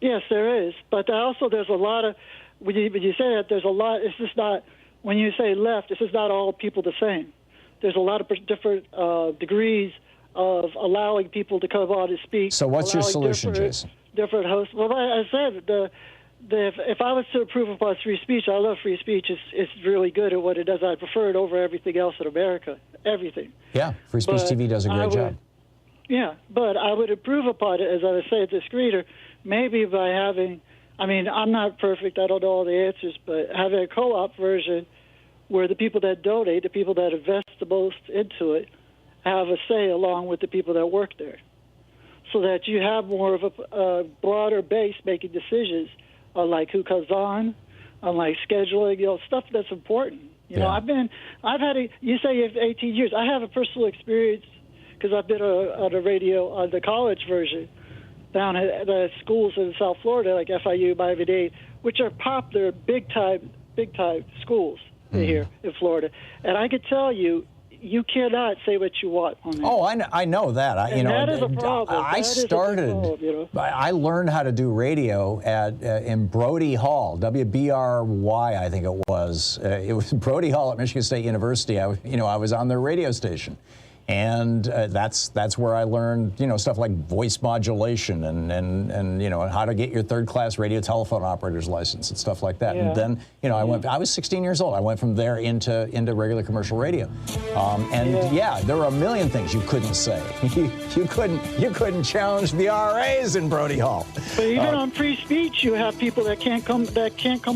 Yes, there is. But also there's a lot of, when you say that, there's a lot, it's just not, when you say left, it's just not all people the same. There's a lot of different degrees of allowing people to come on and speak. So what's your solution, Jason? Different hosts. Well, I said, if I was to approve upon free speech, I love free speech. It's really good at what it does. I prefer it over everything else in America, everything. Yeah, Free Speech TV does a great job. Yeah, but I would approve upon it, as I was saying to the screener, maybe by having, I'm not perfect, I don't know all the answers, but having a co-op version where the people that donate, the people that invest the most into it, have a say along with the people that work there, so that you have more of a broader base making decisions on like who comes on like scheduling, stuff that's important. You know, you say you have 18 years. I have a personal experience because I've been on a radio on the college version down at the schools in South Florida, like FIU, Miami-Dade, which are popular, big time schools here in Florida. And I could tell you, you cannot say what you want on that. Oh, I know that. That is a problem. I learned how to do radio in Brody Hall, WBRY, I think it was. It was Brody Hall at Michigan State University. I was on their radio station. And that's where I learned, stuff like voice modulation and how to get your third-class radio telephone operator's license and stuff like that. Yeah. And then, I was 16 years old. I went from there into regular commercial radio. There were a million things you couldn't say. you couldn't challenge the RAs in Brody Hall. But even on free speech, you have people that can't come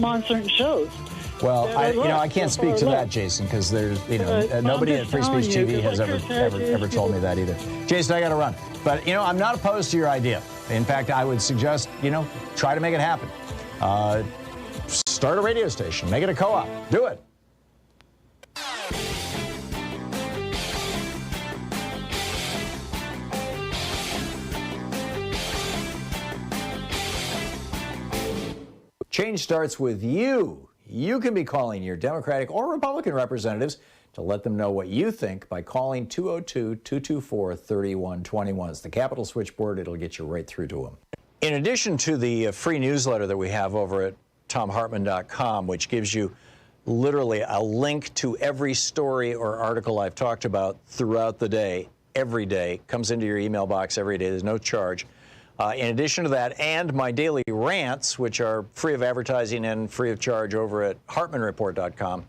on certain shows. Well, I can't speak to that, Jason, because there's, nobody at Free Speech TV has ever told me that either. Jason, I got to run. But, I'm not opposed to your idea. In fact, I would suggest, try to make it happen. Start a radio station. Make it a co-op. Do it. Change starts with you. You can be calling your Democratic or Republican representatives to let them know what you think by calling 202-224-3121. It's the Capitol switchboard. It'll get you right through to them. In addition to the free newsletter that we have over at ThomHartmann.com, which gives you literally a link to every story or article I've talked about throughout the day, every day, comes into your email box every day. There's no charge. In addition to that, and my daily rants, which are free of advertising and free of charge over at HartmannReport.com,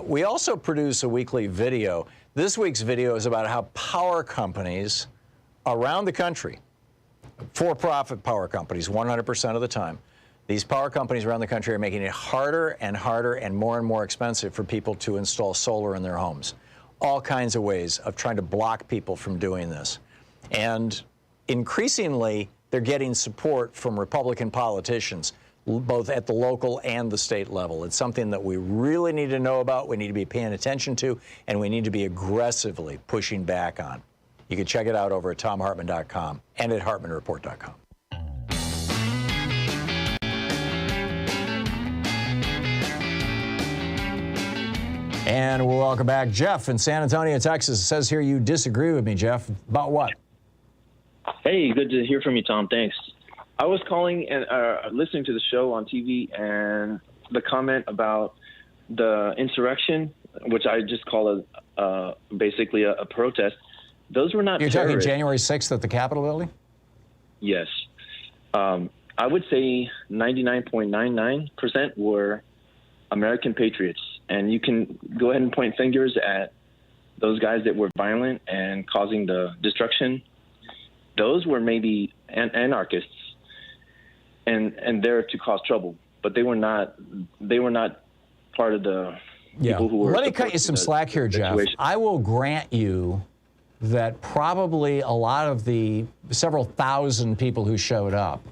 we also produce a weekly video. This week's video is about how power companies around the country, for-profit power companies 100% of the time, these power companies around the country are making it harder and harder and more expensive for people to install solar in their homes. All kinds of ways of trying to block people from doing this. And increasingly, they're getting support from Republican politicians, both at the local and the state level. It's something that we really need to know about, we need to be paying attention to, and we need to be aggressively pushing back on. You can check it out over at ThomHartmann.com and at HartmannReport.com. And we'll welcome back Jeff in San Antonio, Texas. It says here you disagree with me, Jeff. About what? Hey, good to hear from you, Tom. Thanks. I was calling and listening to the show on TV and the comment about the insurrection, which I just call basically a protest. Those were not You're terrorists. Talking January 6th at the Capitol building? Yes. I would say 99.99% were American patriots. And you can go ahead and point fingers at those guys that were violent and causing the destruction. Those were maybe anarchists and there to cause trouble, but they were not part of the people who were. Let me cut you some slack here, Jeff. I will grant you that probably a lot of the several thousand people who showed up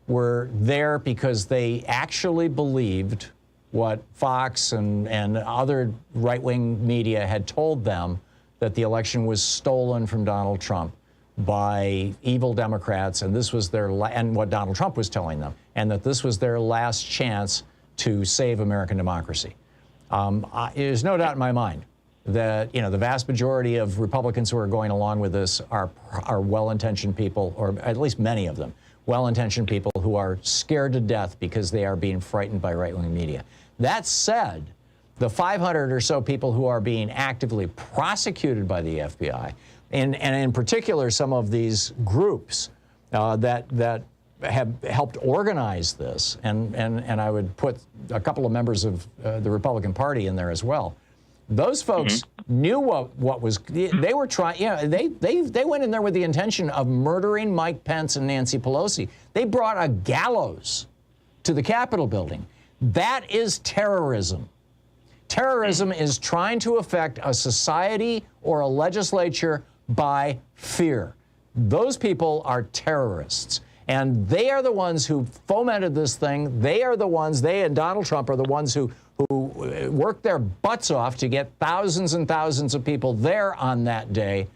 were there because they actually believed what Fox and other right-wing media had told them, that the election was stolen from Donald Trump by evil Democrats, and this was their and what Donald Trump was telling them, and that this was their last chance to save American democracy. There's no doubt in my mind that the vast majority of Republicans who are going along with this are well-intentioned people, or at least many of them, well-intentioned people who are scared to death because they are being frightened by right-wing media. That said, the 500 or so people who are being actively prosecuted by the FBI, and in particular some of these groups that have helped organize this, and I would put a couple of members of the Republican Party in there as well. Those folks knew what was they were trying. They went in there with the intention of murdering Mike Pence and Nancy Pelosi. They brought a gallows to the Capitol building. That is terrorism. Terrorism is trying to affect a society or a legislature by fear. Those people are terrorists. And they are the ones who fomented this thing. They are the ones, they and Donald Trump are the ones who worked their butts off to get thousands and thousands of people there on that day.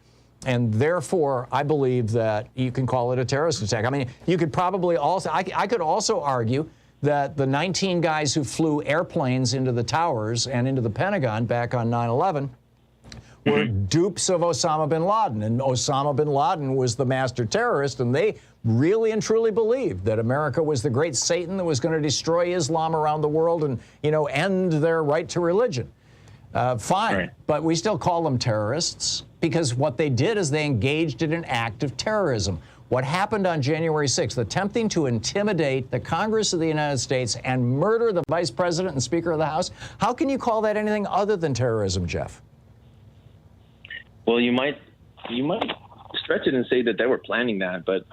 And therefore, I believe that you can call it a terrorist attack. I mean, you could probably also, I could also argue that the 19 guys who flew airplanes into the towers and into the Pentagon back on 9/11 were dupes of Osama bin Laden. And Osama bin Laden was the master terrorist, and they really and truly believed that America was the great Satan that was going to destroy Islam around the world and, end their right to religion. Fine, Right. but we still call them terrorists because what they did is they engaged in an act of terrorism. What happened on January 6th, attempting to intimidate the Congress of the United States and murder the Vice President and Speaker of the House, how can you call that anything other than terrorism, Jeff? Well, you might stretch it and say that they were planning that, but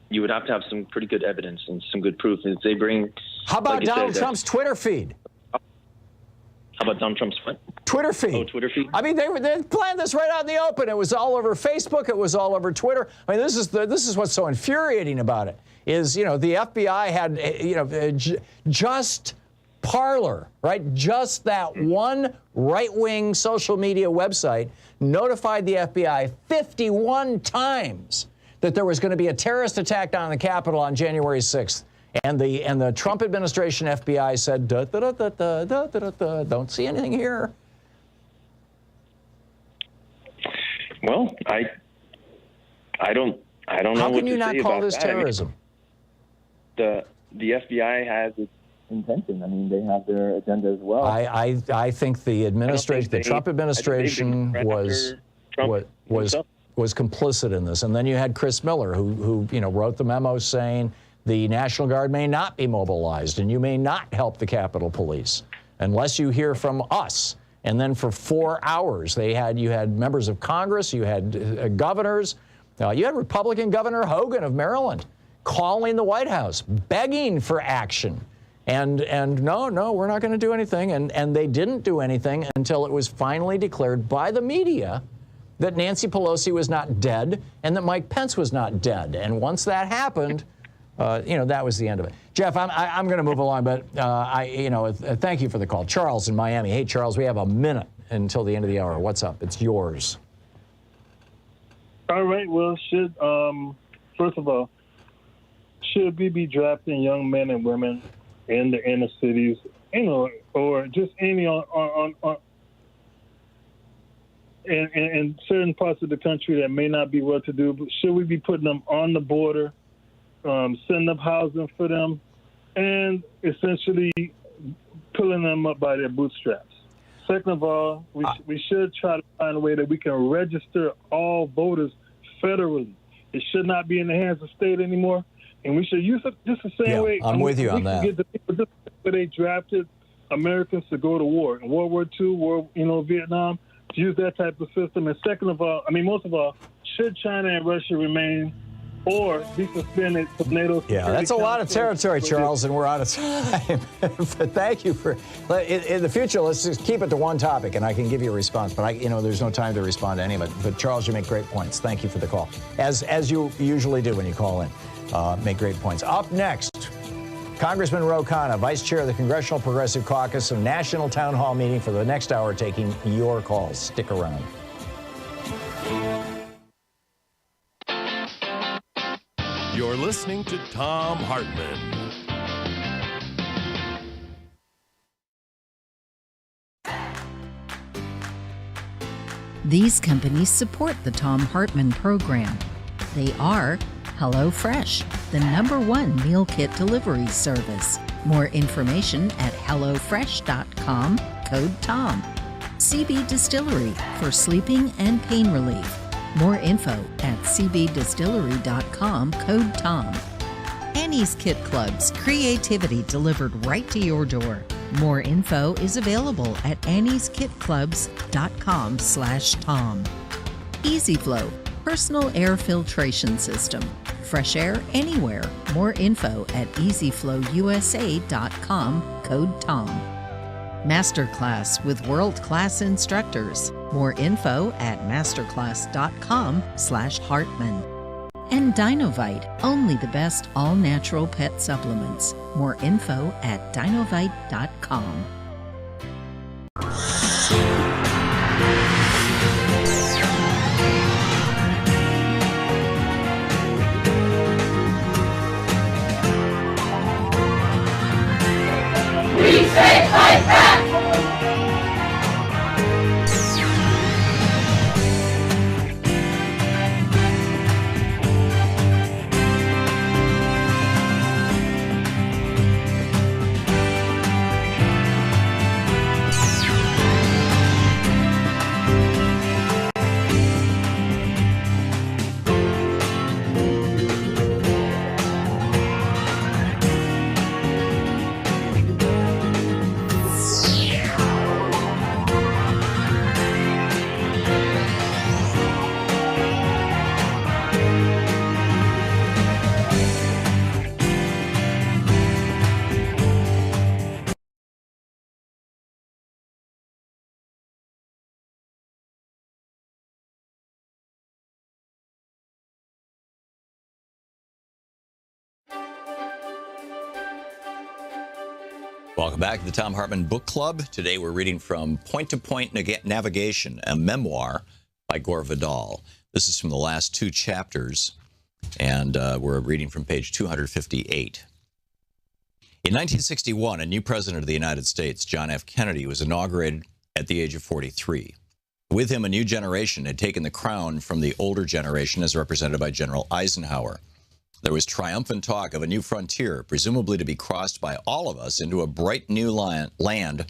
you would have to have some pretty good evidence and some good proof. And if they bring, how about Donald Trump's Twitter feed? How about Donald Trump's what? Twitter feed. Oh, Twitter feed. I mean, they planned this right out in the open. It was all over Facebook. It was all over Twitter. I mean, this is what's so infuriating about it is, the FBI had, just Parler, right? Just that one right-wing social media website notified the FBI 51 times that there was going to be a terrorist attack on the Capitol on January 6th. And the Trump administration FBI said, don't see anything here. Well, I don't know. How what can you to not say call about this that. terrorism? I mean, the FBI has its intention. I mean, they have their agenda as well. I think the administration, the Trump administration was complicit in this. And then you had Chris Miller, who wrote the memo saying the National Guard may not be mobilized and you may not help the Capitol Police unless you hear from us. And then for 4 hours, you had members of Congress, you had governors, you had Republican Governor Hogan of Maryland calling the White House, begging for action. And no, we're not going to do anything. And they didn't do anything until it was finally declared by the media that Nancy Pelosi was not dead and that Mike Pence was not dead. And once that happened, that was the end of it. Jeff, I'm going to move along, but thank you for the call. Charles in Miami. Hey, Charles, we have a minute until the end of the hour. What's up? It's yours. All right. Well, first of all, should we be drafting young men and women in the inner cities, or just any in certain parts of the country that may not be well to do? But should we be putting them on the border? Setting up housing for them, and essentially pulling them up by their bootstraps. Second of all, we should try to find a way that we can register all voters federally. It should not be in the hands of state anymore, and we should use it just the same way. I'm with you on that. Get the people just where they drafted Americans to go to war in World War II, Vietnam. To use that type of system. And second of all, most of all, should China and Russia remain or be suspended from NATO? Yeah, that's a lot of territory, Charles, and we're out of time. But thank you for. In the future, let's just keep it to one topic, and I can give you a response. But there's no time to respond to any of it. But Charles, you make great points. Thank you for the call, as you usually do when you call in. Make great points. Up next, Congressman Khanna, Vice Chair of the Congressional Progressive Caucus, a national town hall meeting for the next hour, taking your calls. Stick around. You're listening to Thom Hartmann. These companies support the Thom Hartmann Program. They are HelloFresh, the #1 meal kit delivery service. More information at HelloFresh.com, code TOM. CB Distillery for sleeping and pain relief. More info at cbdistillery.com, code TOM. Annie's Kit Clubs, creativity delivered right to your door. More info is available at annieskitclubs.com/Tom. EasyFlow, personal air filtration system. Fresh air anywhere. More info at easyflowusa.com, code TOM. Masterclass with world-class instructors. More info at masterclass.com/Hartman. And Dinovite, only the best all-natural pet supplements. More info at dinovite.com. We say fight back! Welcome back to the Thom Hartmann Book Club. Today we're reading from Point to Point Navigation, a memoir by Gore Vidal. This is from the last two chapters, and we're reading from page 258. In 1961, a new president of the United States, John F. Kennedy, was inaugurated at the age of 43. With him, a new generation had taken the crown from the older generation as represented by General Eisenhower. There was triumphant talk of a new frontier, presumably to be crossed by all of us into a bright new land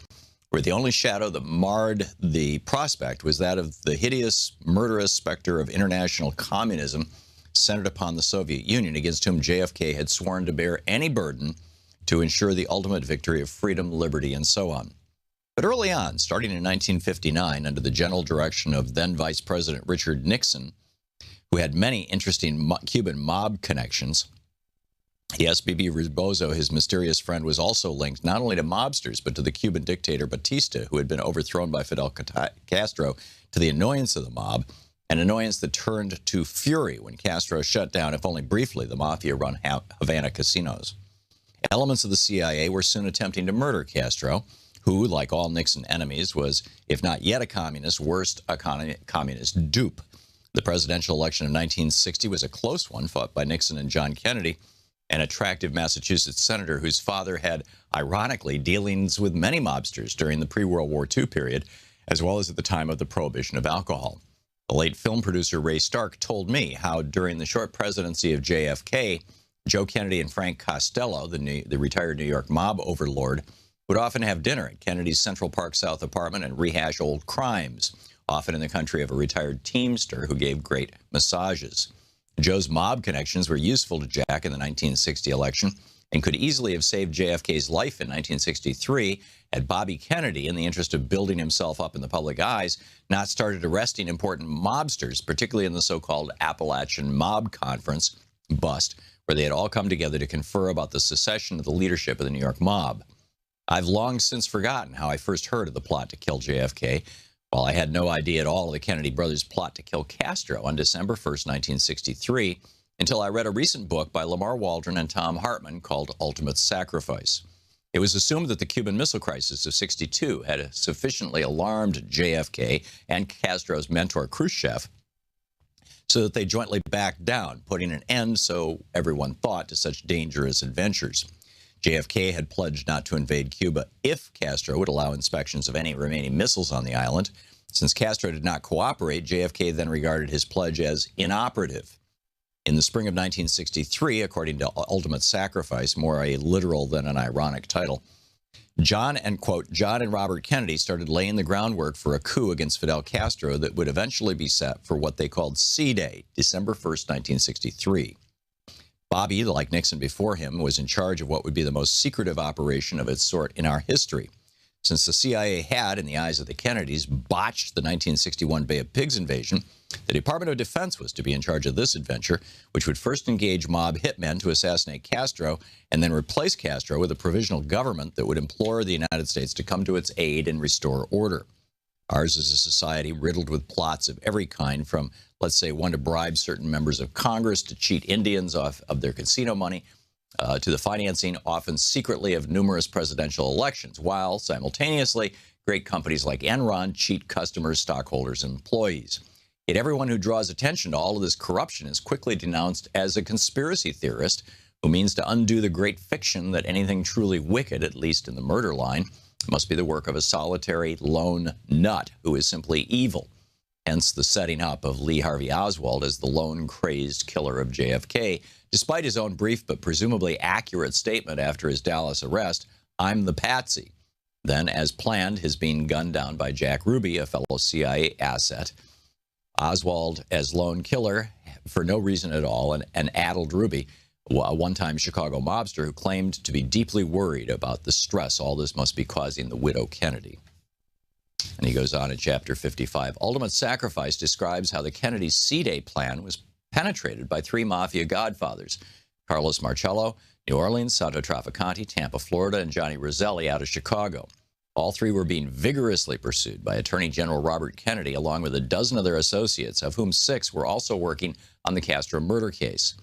where the only shadow that marred the prospect was that of the hideous, murderous specter of international communism centered upon the Soviet Union, against whom JFK had sworn to bear any burden to ensure the ultimate victory of freedom, liberty, and so on. But early on, starting in 1959, under the general direction of then Vice President Richard Nixon, who had many interesting Cuban mob connections. Yes, Bibi Rebozo, his mysterious friend, was also linked not only to mobsters, but to the Cuban dictator Batista, who had been overthrown by Fidel Castro, to the annoyance of the mob, an annoyance that turned to fury when Castro shut down, if only briefly, the mafia-run Havana casinos. Elements of the CIA were soon attempting to murder Castro, who, like all Nixon enemies, was, if not yet a communist, worst, a communist dupe. The presidential election of 1960 was a close one, fought by Nixon and John Kennedy, an attractive Massachusetts senator whose father had, ironically, dealings with many mobsters during the pre-World War II period, as well as at the time of the prohibition of alcohol. The late film producer Ray Stark told me how, during the short presidency of JFK, Joe Kennedy and Frank Costello, the retired New York mob overlord, would often have dinner at Kennedy's Central Park South apartment and rehash old crimes, often in the country of a retired teamster who gave great massages. Joe's mob connections were useful to Jack in the 1960 election and could easily have saved JFK's life in 1963 had Bobby Kennedy, in the interest of building himself up in the public eyes, not started arresting important mobsters, particularly in the so-called Appalachian Mob Conference, bust, where they had all come together to confer about the secession of the leadership of the New York mob. I've long since forgotten how I first heard of the plot to kill JFK, while I had no idea at all of the Kennedy brothers' plot to kill Castro on December 1st, 1963, until I read a recent book by Lamar Waldron and Thom Hartmann called Ultimate Sacrifice. It was assumed that the Cuban Missile Crisis of '62 had sufficiently alarmed JFK and Castro's mentor Khrushchev so that they jointly backed down, putting an end, so everyone thought, to such dangerous adventures. JFK had pledged not to invade Cuba if Castro would allow inspections of any remaining missiles on the island. Since Castro did not cooperate, JFK then regarded his pledge as inoperative. In the spring of 1963, according to Ultimate Sacrifice, more a literal than an ironic title, John and Robert Kennedy started laying the groundwork for a coup against Fidel Castro that would eventually be set for what they called C-Day, December 1st, 1963. Bobby, like Nixon before him, was in charge of what would be the most secretive operation of its sort in our history. Since the CIA had, in the eyes of the Kennedys, botched the 1961 Bay of Pigs invasion, the Department of Defense was to be in charge of this adventure, which would first engage mob hitmen to assassinate Castro and then replace Castro with a provisional government that would implore the United States to come to its aid and restore order. Ours is a society riddled with plots of every kind, from, let's say, one to bribe certain members of Congress to cheat Indians off of their casino money, to the financing, often secretly, of numerous presidential elections, while simultaneously great companies like Enron cheat customers, stockholders, and employees. Yet everyone who draws attention to all of this corruption is quickly denounced as a conspiracy theorist who means to undo the great fiction that anything truly wicked, at least in the murder line, must be the work of a solitary lone nut who is simply evil. Hence the setting up of Lee Harvey Oswald as the lone crazed killer of JFK, despite his own brief but presumably accurate statement after his Dallas arrest, "I'm the patsy." Then, as planned, his being gunned down by Jack Ruby, a fellow CIA asset. Oswald as lone killer for no reason at all, and addled Ruby, a one-time Chicago mobster who claimed to be deeply worried about the stress all this must be causing the widow Kennedy. And he goes on in chapter 55. Ultimate Sacrifice describes how the Kennedy C-Day plan was penetrated by three mafia godfathers: Carlos Marcello, New Orleans; Santo Trafficante, Tampa, Florida; and Johnny Roselli out of Chicago. All three were being vigorously pursued by Attorney General Robert Kennedy, along with a dozen of their associates, of whom 6 were also working on the Castro murder case.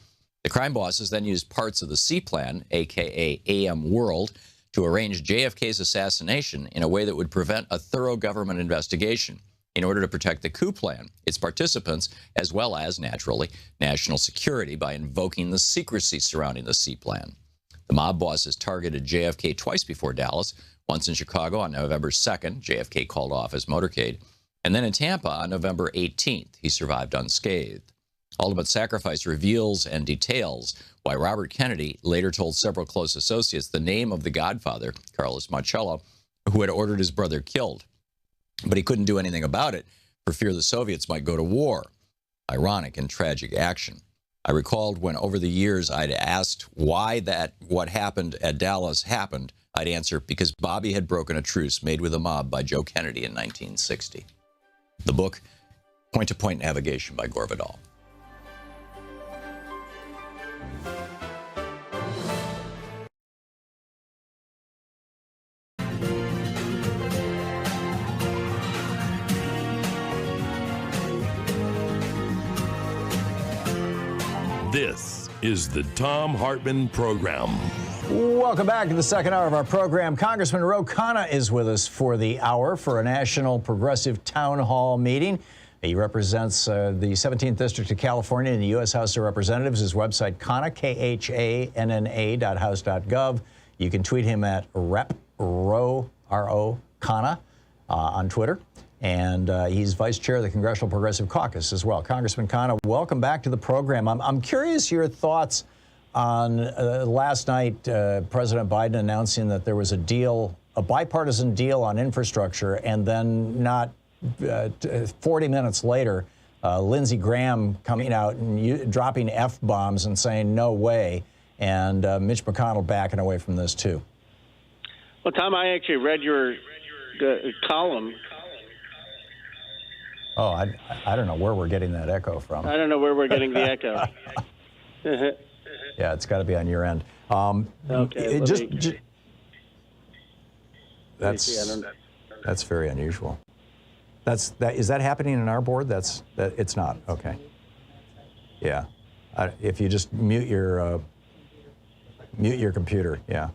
The crime bosses then used parts of the C plan, a.k.a. AM World, to arrange JFK's assassination in a way that would prevent a thorough government investigation in order to protect the coup plan, its participants, as well as, naturally, national security by invoking the secrecy surrounding the C plan. The mob bosses targeted JFK twice before Dallas, once in Chicago on November 2nd, JFK called off his motorcade, and then in Tampa on November 18th. He survived unscathed. Ultimate Sacrifice reveals and details why Robert Kennedy later told several close associates the name of the godfather, Carlos Marcello, who had ordered his brother killed. But he couldn't do anything about it for fear the Soviets might go to war. Ironic and tragic action. I recalled when over the years I'd asked why what happened at Dallas happened, I'd answer because Bobby had broken a truce made with the mob by Joe Kennedy in 1960. The book, Point-to-Point Navigation by Gore Vidal. This is the Thom Hartmann Program. Welcome back to the second hour of our program. Congressman Khanna is with us for the hour for a national progressive town hall meeting. He represents the 17th District of California in the U.S. House of Representatives. His website, Khanna, KHANNA.house.gov. You can tweet him at Rep.Ro, R-O, Khanna on Twitter. And he's vice chair of the Congressional Progressive Caucus as well. Congressman Khanna, welcome back to the program. I'm curious your thoughts on last night, President Biden announcing that there was a deal, a bipartisan deal on infrastructure, and then not 40 minutes later, Lindsey Graham coming out and dropping F-bombs and saying no way, and Mitch McConnell backing away from this too. Well, Tom, I actually read your column. Oh, I don't know where we're getting that echo from. I don't know where we're getting the echo. Yeah, it's got to be on your end. Okay. That's very unusual. Is that happening in our board? It's not. Okay. Yeah. If you just mute your computer. Yeah.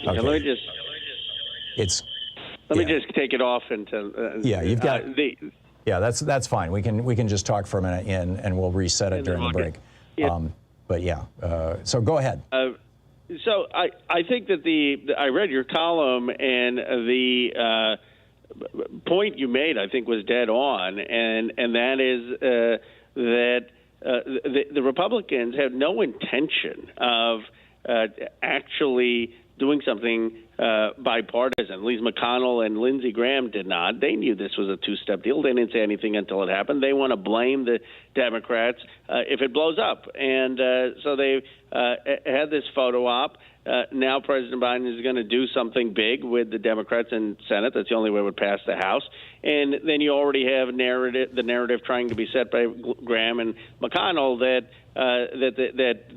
Okay. Let me just take it off until. Yeah, you've got. Yeah, that's fine. We can just talk for a minute and we'll reset it during the break. Yeah. But yeah, so go ahead. So I think that I read your column, and the point you made I think was dead on, and that is that the Republicans have no intention of actually doing something bipartisan. At least McConnell and Lindsey Graham did not. They knew this was a two-step deal. They didn't say anything until it happened. They want to blame the Democrats if it blows up. And so they had this photo op. Now President Biden is going to do something big with the Democrats in Senate. That's the only way it would pass the House. And then you already have the narrative trying to be set by Graham and McConnell that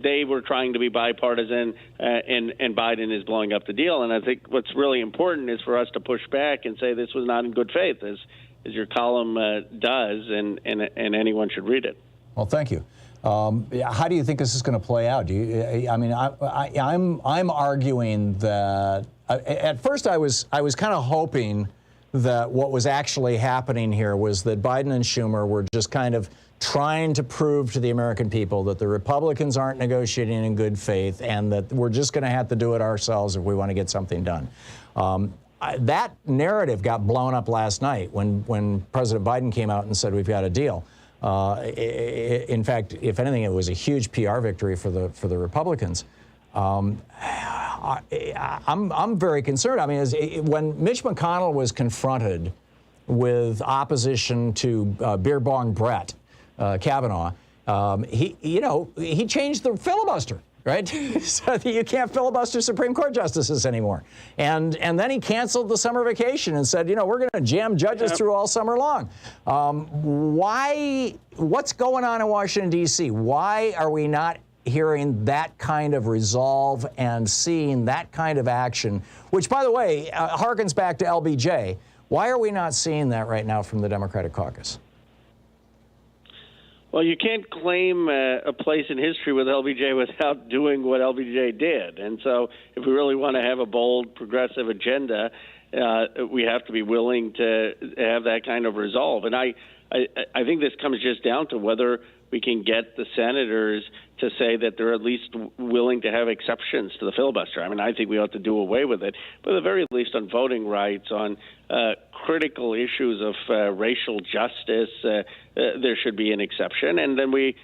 they were trying to be bipartisan, and Biden is blowing up the deal. And I think what's really important is for us to push back and say this was not in good faith, as your column does, and anyone should read it. Well, thank you. How do you think this is going to play out? I'm arguing that at first I was kind of hoping that what was actually happening here was that Biden and Schumer were just kind of trying to prove to the American people that the Republicans aren't negotiating in good faith and that we're just going to have to do it ourselves if we want to get something done. That narrative got blown up last night when President Biden came out and said we've got a deal. In fact, if anything, it was a huge PR victory for the Republicans. I'm very concerned. I mean, when Mitch McConnell was confronted with opposition to Beer Bong Brett Kavanaugh, he changed the filibuster, right? So that you can't filibuster Supreme Court justices anymore. And then he canceled the summer vacation and said, we're going to jam judges through all summer long. What's going on in Washington, D.C.? Why are we not hearing that kind of resolve and seeing that kind of action, which, by the way, harkens back to LBJ? Why are we not seeing that right now from the Democratic caucus? Well, you can't claim a place in history with LBJ without doing what LBJ did. And so if we really want to have a bold, progressive agenda, we have to be willing to have that kind of resolve. And I think this comes just down to whether we can get the senators to say that they're at least willing to have exceptions to the filibuster. I mean, I think we ought to do away with it, but at the very least on voting rights, on critical issues of racial justice, there should be an exception. And then we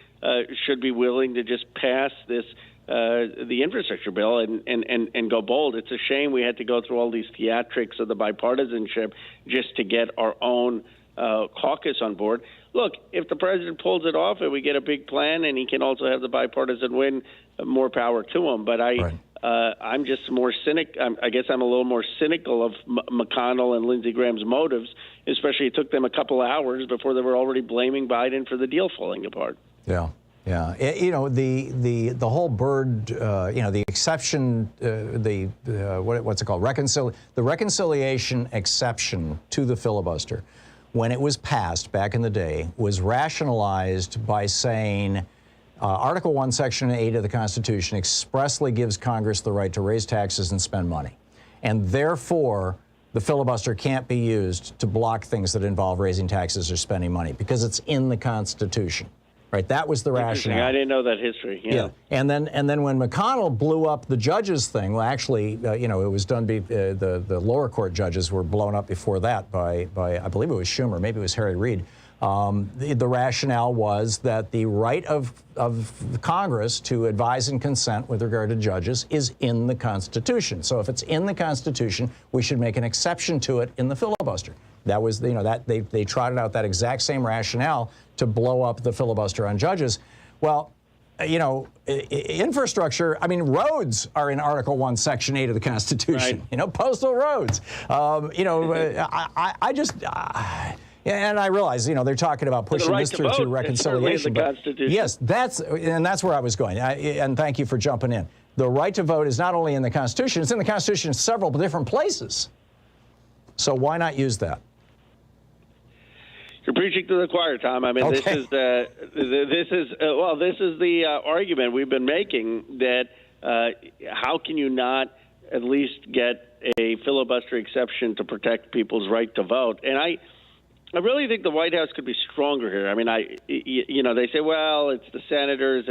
should be willing to just pass this the infrastructure bill and go bold. It's a shame we had to go through all these theatrics of the bipartisanship just to get our own caucus on board. Look, if the president pulls it off and we get a big plan and he can also have the bipartisan win, more power to him. But I'm just more cynic. I guess I'm a little more cynical of McConnell and Lindsey Graham's motives, especially it took them a couple hours before they were already blaming Biden for the deal falling apart. Yeah. Yeah, the whole Byrd, the exception, what's it called? The reconciliation exception to the filibuster, when it was passed back in the day, was rationalized by saying Article 1, Section 8 of the Constitution expressly gives Congress the right to raise taxes and spend money, and therefore the filibuster can't be used to block things that involve raising taxes or spending money because it's in the Constitution. Right, that was the rationale. I didn't know that history. Yeah. And then when McConnell blew up the judges thing, well, actually, it was done. The lower court judges were blown up before that by I believe it was Schumer, maybe it was Harry Reid. The rationale was that the right of Congress to advise and consent with regard to judges is in the Constitution. So if it's in the Constitution, we should make an exception to it in the filibuster. That was, that they trotted out that exact same rationale to blow up the filibuster on judges. Well, infrastructure, I mean, roads are in Article 1, Section 8 of the Constitution, right. Postal roads. And I realize, they're talking about pushing this through reconciliation. Yes, that's where I was going. And thank you for jumping in. The right to vote is not only in the Constitution, it's in the Constitution in several different places. So why not use that? You're preaching to the choir, Tom. I mean, okay. This is the argument we've been making that how can you not at least get a filibuster exception to protect people's right to vote? And I really think the White House could be stronger here. I mean, they say, well, it's the senators,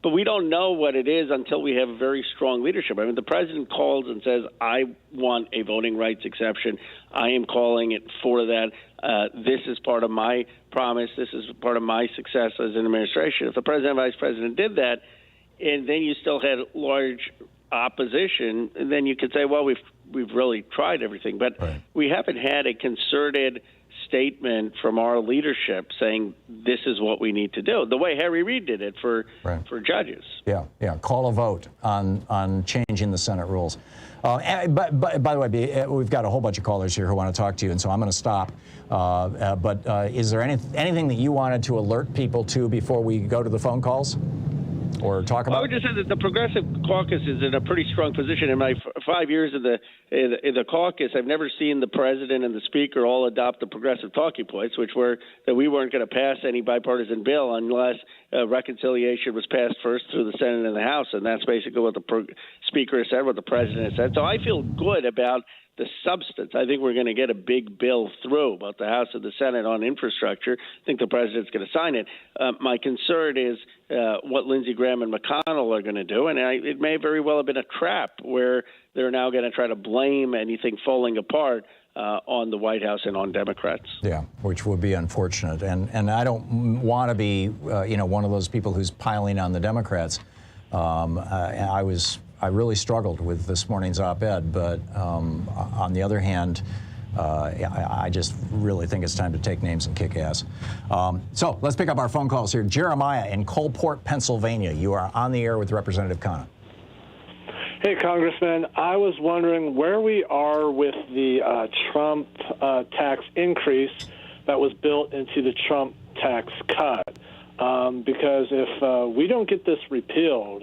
but we don't know what it is until we have very strong leadership. I mean, the president calls and says, I want a voting rights exception. I am calling it for that. This is part of my promise. This is part of my success as an administration. If the president and vice president did that, and then you still had large opposition, then you could say, well, we've really tried everything. But we haven't had a concerted statement from our leadership saying this is what we need to do, the way Harry Reid did it for judges. Yeah, call a vote on changing the Senate rules. But by the way, we've got a whole bunch of callers here who want to talk to you, and so I'm going to stop. But is there anything that you wanted to alert people to before we go to the phone calls? Or talk about? I would just say that the Progressive Caucus is in a pretty strong position. In my 5 years in the caucus, I've never seen the president and the speaker all adopt the progressive talking points, which were that we weren't going to pass any bipartisan bill unless reconciliation was passed first through the Senate and the House, and that's basically what the speaker said, what the president said. So I feel good about the substance. I think we're going to get a big bill through both the House and the Senate on infrastructure. I think the president's going to sign it. My concern is what Lindsey Graham and McConnell are going to do, and it may very well have been a trap where they're now going to try to blame anything falling apart on the White House and on Democrats. Yeah, which would be unfortunate. And I don't want to be, one of those people who's piling on the Democrats. I really struggled with this morning's op-ed, but on the other hand, I just really think it's time to take names and kick ass. So let's pick up our phone calls here. Jeremiah in Coalport, Pennsylvania. You are on the air with Representative Khanna. Hey, Congressman. I was wondering where we are with the Trump tax increase that was built into the Trump tax cut. Because if we don't get this repealed,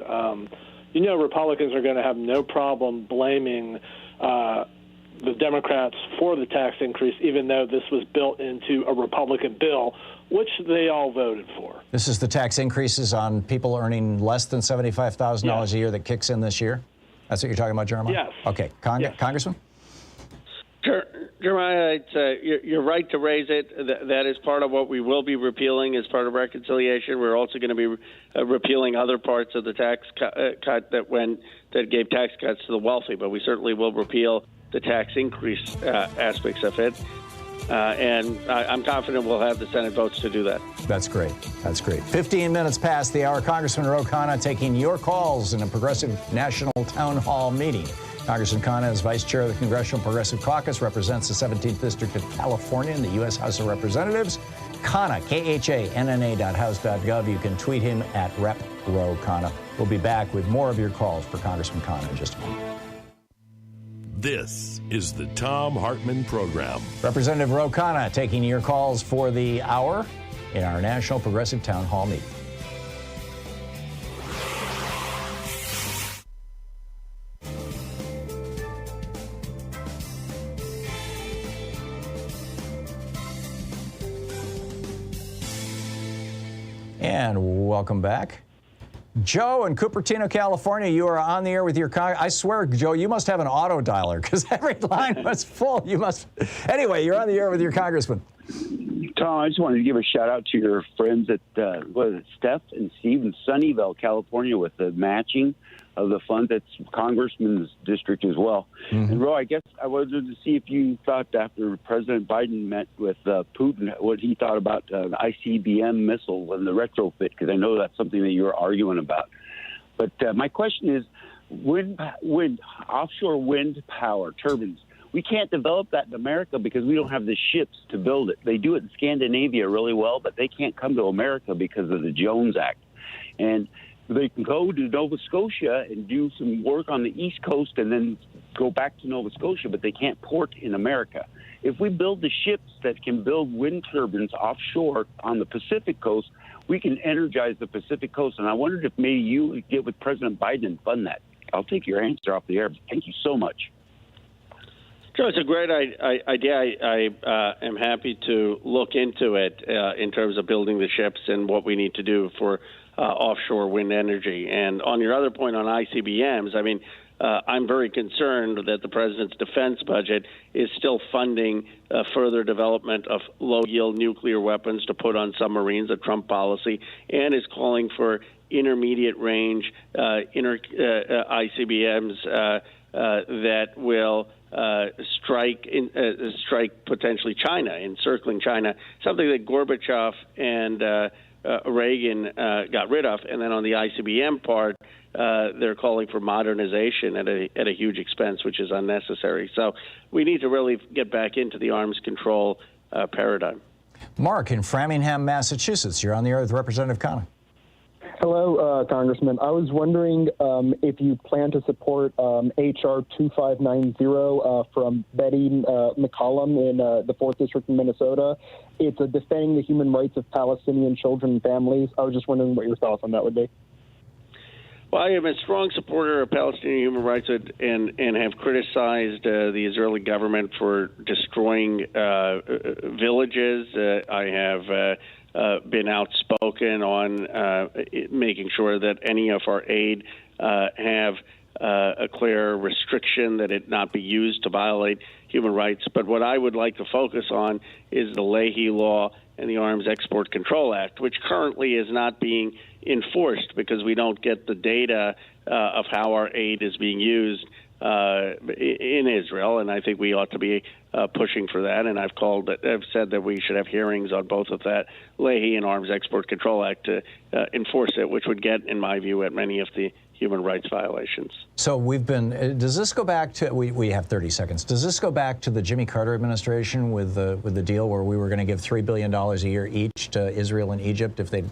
Republicans are going to have no problem blaming the Democrats for the tax increase, even though this was built into a Republican bill which they all voted for. This is the tax increases on people earning less than $75,000 a year that kicks in this year? That's what you're talking about, Jeremiah? Yes. Okay. Congressman? Jeremiah, you're right to raise it. That is part of what we will be repealing as part of reconciliation. We're also going to be repealing other parts of the tax cut that gave tax cuts to the wealthy, but we certainly will repeal the tax increase aspects of it. And I'm confident we'll have the Senate votes to do that. That's great. That's great. 15 minutes past the hour. Congressman Khanna taking your calls in a Progressive National Town Hall meeting. Congressman Khanna is vice chair of the Congressional Progressive Caucus, represents the 17th District of California in the U.S. House of Representatives. Khanna, KHANNA.house.gov. You can tweet him at @RepRowKhanna. We'll be back with more of your calls for Congressman Khanna in just a moment. This is the Thom Hartmann Program. Representative Khanna taking your calls for the hour in our National Progressive Town Hall meeting. And welcome back. Joe in Cupertino, California, you are on the air with your I swear, Joe, you must have an auto dialer because every line was full. You must. Anyway, you're on the air with your congressman. Tom, I just wanted to give a shout out to your friends at Steph and Steve in Sunnyvale, California, with the matching of the fund. That's Congressman's district as well. Mm-hmm. And Ro, I guess I wanted to see if you thought after President Biden met with Putin, what he thought about the ICBM missile and the retrofit, because I know that's something that you were arguing about. But my question is, offshore wind power turbines. We can't develop that in America because we don't have the ships to build it. They do it in Scandinavia really well, but they can't come to America because of the Jones Act. And they can go to Nova Scotia and do some work on the East Coast and then go back to Nova Scotia, but they can't port in America. If we build the ships that can build wind turbines offshore on the Pacific coast, we can energize the Pacific coast. And I wondered if maybe you would get with President Biden and fund that. I'll take your answer off the air. Thank you so much. Sure, it's a great idea. I am happy to look into it in terms of building the ships and what we need to do for offshore wind energy. And on your other point on ICBMs, I mean, I'm very concerned that the president's defense budget is still funding further development of low-yield nuclear weapons to put on submarines, a Trump policy, and is calling for intermediate-range ICBMs that will strike potentially China, encircling China, something that Gorbachev and Reagan got rid of. And then on the ICBM part, they're calling for modernization at a huge expense, which is unnecessary. So we need to really get back into the arms control paradigm. Mark in Framingham, Massachusetts. You're on the air with Representative Khanna. Hello, Congressman. I was wondering if you plan to support H.R. 2590 from Betty McCollum in the 4th District in Minnesota. It's defending the human rights of Palestinian children and families. I was just wondering what your thoughts on that would be. Well, I am a strong supporter of Palestinian human rights and have criticized the Israeli government for destroying villages. I have been outspoken on making sure that any of our aid have a clear restriction that it not be used to violate human rights. But what I would like to focus on is the Leahy Law and the Arms Export Control Act, which currently is not being enforced because we don't get the data of how our aid is being used in Israel, and I think we ought to be pushing for that. And I've said that we should have hearings on both of that Leahy and Arms Export Control Act to enforce it, which would get, in my view, at many of the human rights violations. So we've been. Does this go back to? We have 30 seconds. Does this go back to the Jimmy Carter administration with the deal where we were going to give $3 billion a year each to Israel and Egypt if they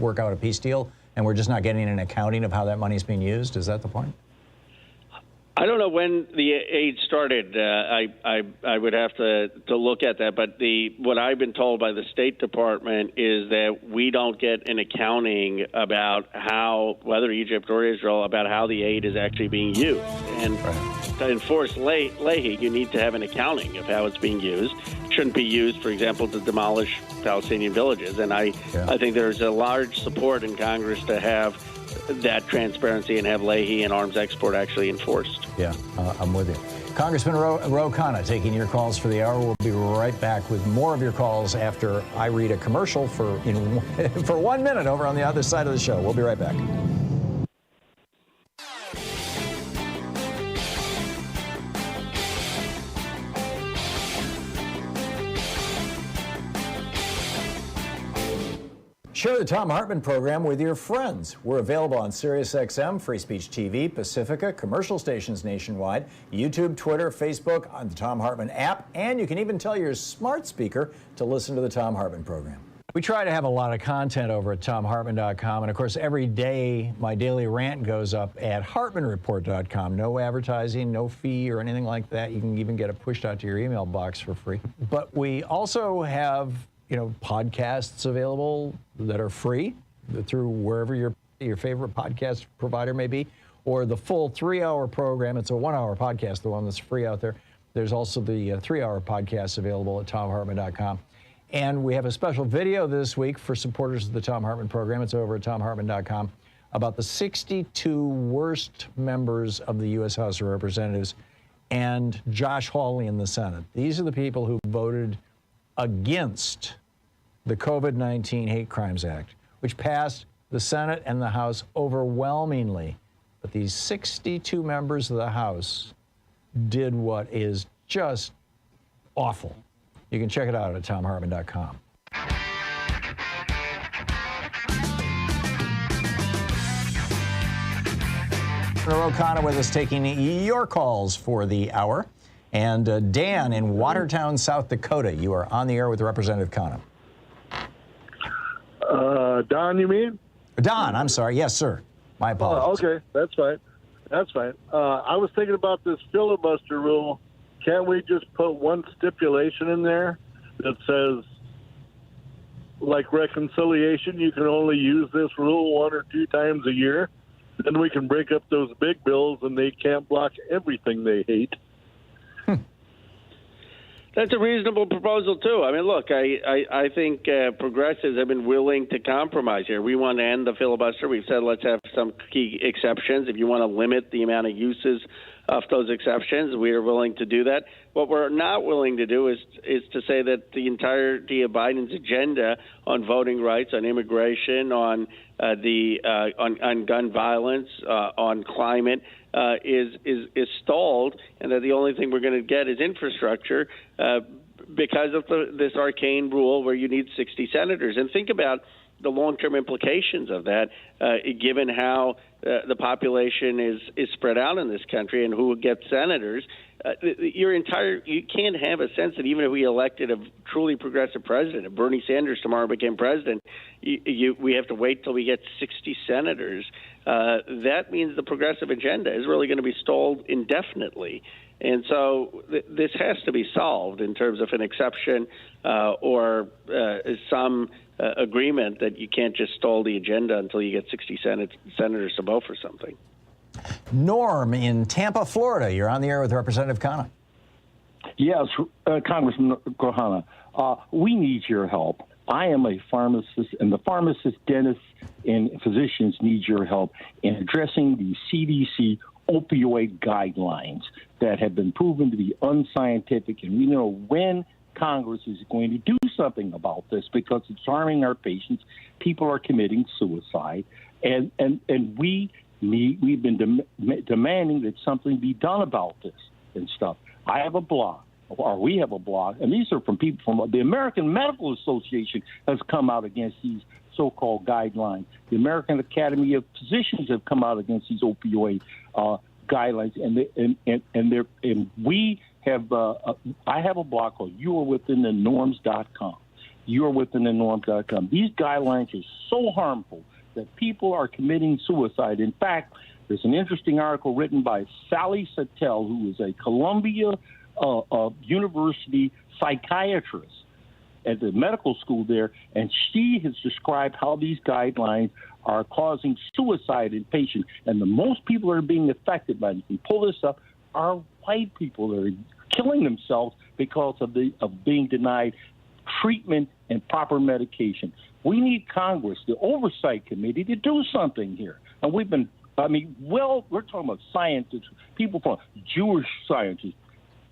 work out a peace deal, and we're just not getting an accounting of how that money is being used? Is that the point? I don't know when the aid started. I would have to look at that. But what I've been told by the State Department is that we don't get an accounting about how, whether Egypt or Israel, about how the aid is actually being used. And to enforce Leahy, you need to have an accounting of how it's being used. It shouldn't be used, for example, to demolish Palestinian villages. And I think there's a large support in Congress to have that transparency and have Leahy and arms export actually enforced. Yeah, I'm with you. Congressman Ro Khanna taking your calls for the hour. We'll be right back with more of your calls after I read a commercial for 1 minute over on the other side of the show. We'll be right back. Share the Thom Hartmann Program with your friends. We're available on SiriusXM, Free Speech TV, Pacifica, commercial stations nationwide, YouTube, Twitter, Facebook, on the Thom Hartmann app, and you can even tell your smart speaker to listen to the Thom Hartmann Program. We try to have a lot of content over at ThomHartmann.com, and of course, every day my daily rant goes up at HartmannReport.com. No advertising, no fee or anything like that. You can even get it pushed out to your email box for free. But we also have podcasts available that are free through wherever your favorite podcast provider may be, or the full 3-hour program. It's a 1-hour podcast, the one that's free out there. There's also the 3-hour podcast available at ThomHartmann.com. And we have a special video this week for supporters of the Thom Hartmann Program. It's over at ThomHartmann.com about the 62 worst members of the U.S. House of Representatives and Josh Hawley in the Senate. These are the people who voted against the COVID-19 Hate Crimes Act, which passed the Senate and the House overwhelmingly. But these 62 members of the House did what is just awful. You can check it out at ThomHartmann.com. Ro Khanna with us taking your calls for the hour. And Dan in Watertown, South Dakota, you are on the air with Representative Khanna. Don, you mean? Don, I'm sorry. Yes, sir. My apologies. Okay, that's fine. That's fine. I was thinking about this filibuster rule. Can't we just put one stipulation in there that says, like reconciliation, you can only use this rule 1 or 2 times a year? Then we can break up those big bills and they can't block everything they hate. That's a reasonable proposal, too. I mean, look, I think progressives have been willing to compromise here. We want to end the filibuster. We've said let's have some key exceptions. If you want to limit the amount of uses of those exceptions, we are willing to do that. What we're not willing to do is to say that the entirety of Biden's agenda on voting rights, on immigration, on on gun violence, on climate, is stalled, and that the only thing we're going to get is infrastructure because of this arcane rule where you need 60 senators. And think about the long-term implications of that, given how the population is spread out in this country and who gets senators. You can't have a sense that even if we elected a truly progressive president, if Bernie Sanders tomorrow became president, we have to wait till we get 60 senators. That means the progressive agenda is really going to be stalled indefinitely. And so this has to be solved in terms of an exception or some agreement that you can't just stall the agenda until you get 60 senators to vote for something. Norm in Tampa, Florida. You're on the air with Representative Khanna. Yes, Congressman Khanna, we need your help. I am a pharmacist, and the pharmacists, dentists, and physicians need your help in addressing the CDC opioid guidelines that have been proven to be unscientific. And we know when Congress is going to do something about this because it's harming our patients. People are committing suicide, and we've been demanding that something be done about this and stuff. I have a blog, or we have a blog, and these are from people from the American Medical Association has come out against these so-called guidelines. The American Academy of Physicians have come out against these opioid guidelines, and we have. I have a blog called YouAreWithinTheNorms.com. YouAreWithinTheNorms.com. These guidelines are so harmful that people are committing suicide. In fact, There's an interesting article written by Sally Sattel, who is a Columbia University psychiatrist at the medical school there, and she has described how these guidelines are causing suicide in patients. And the most people that are being affected by this, you pull this up, are white people that are killing themselves because of being denied treatment and proper medication. We need Congress, the Oversight Committee, to do something here. And we're talking about scientists, people from Jewish scientists,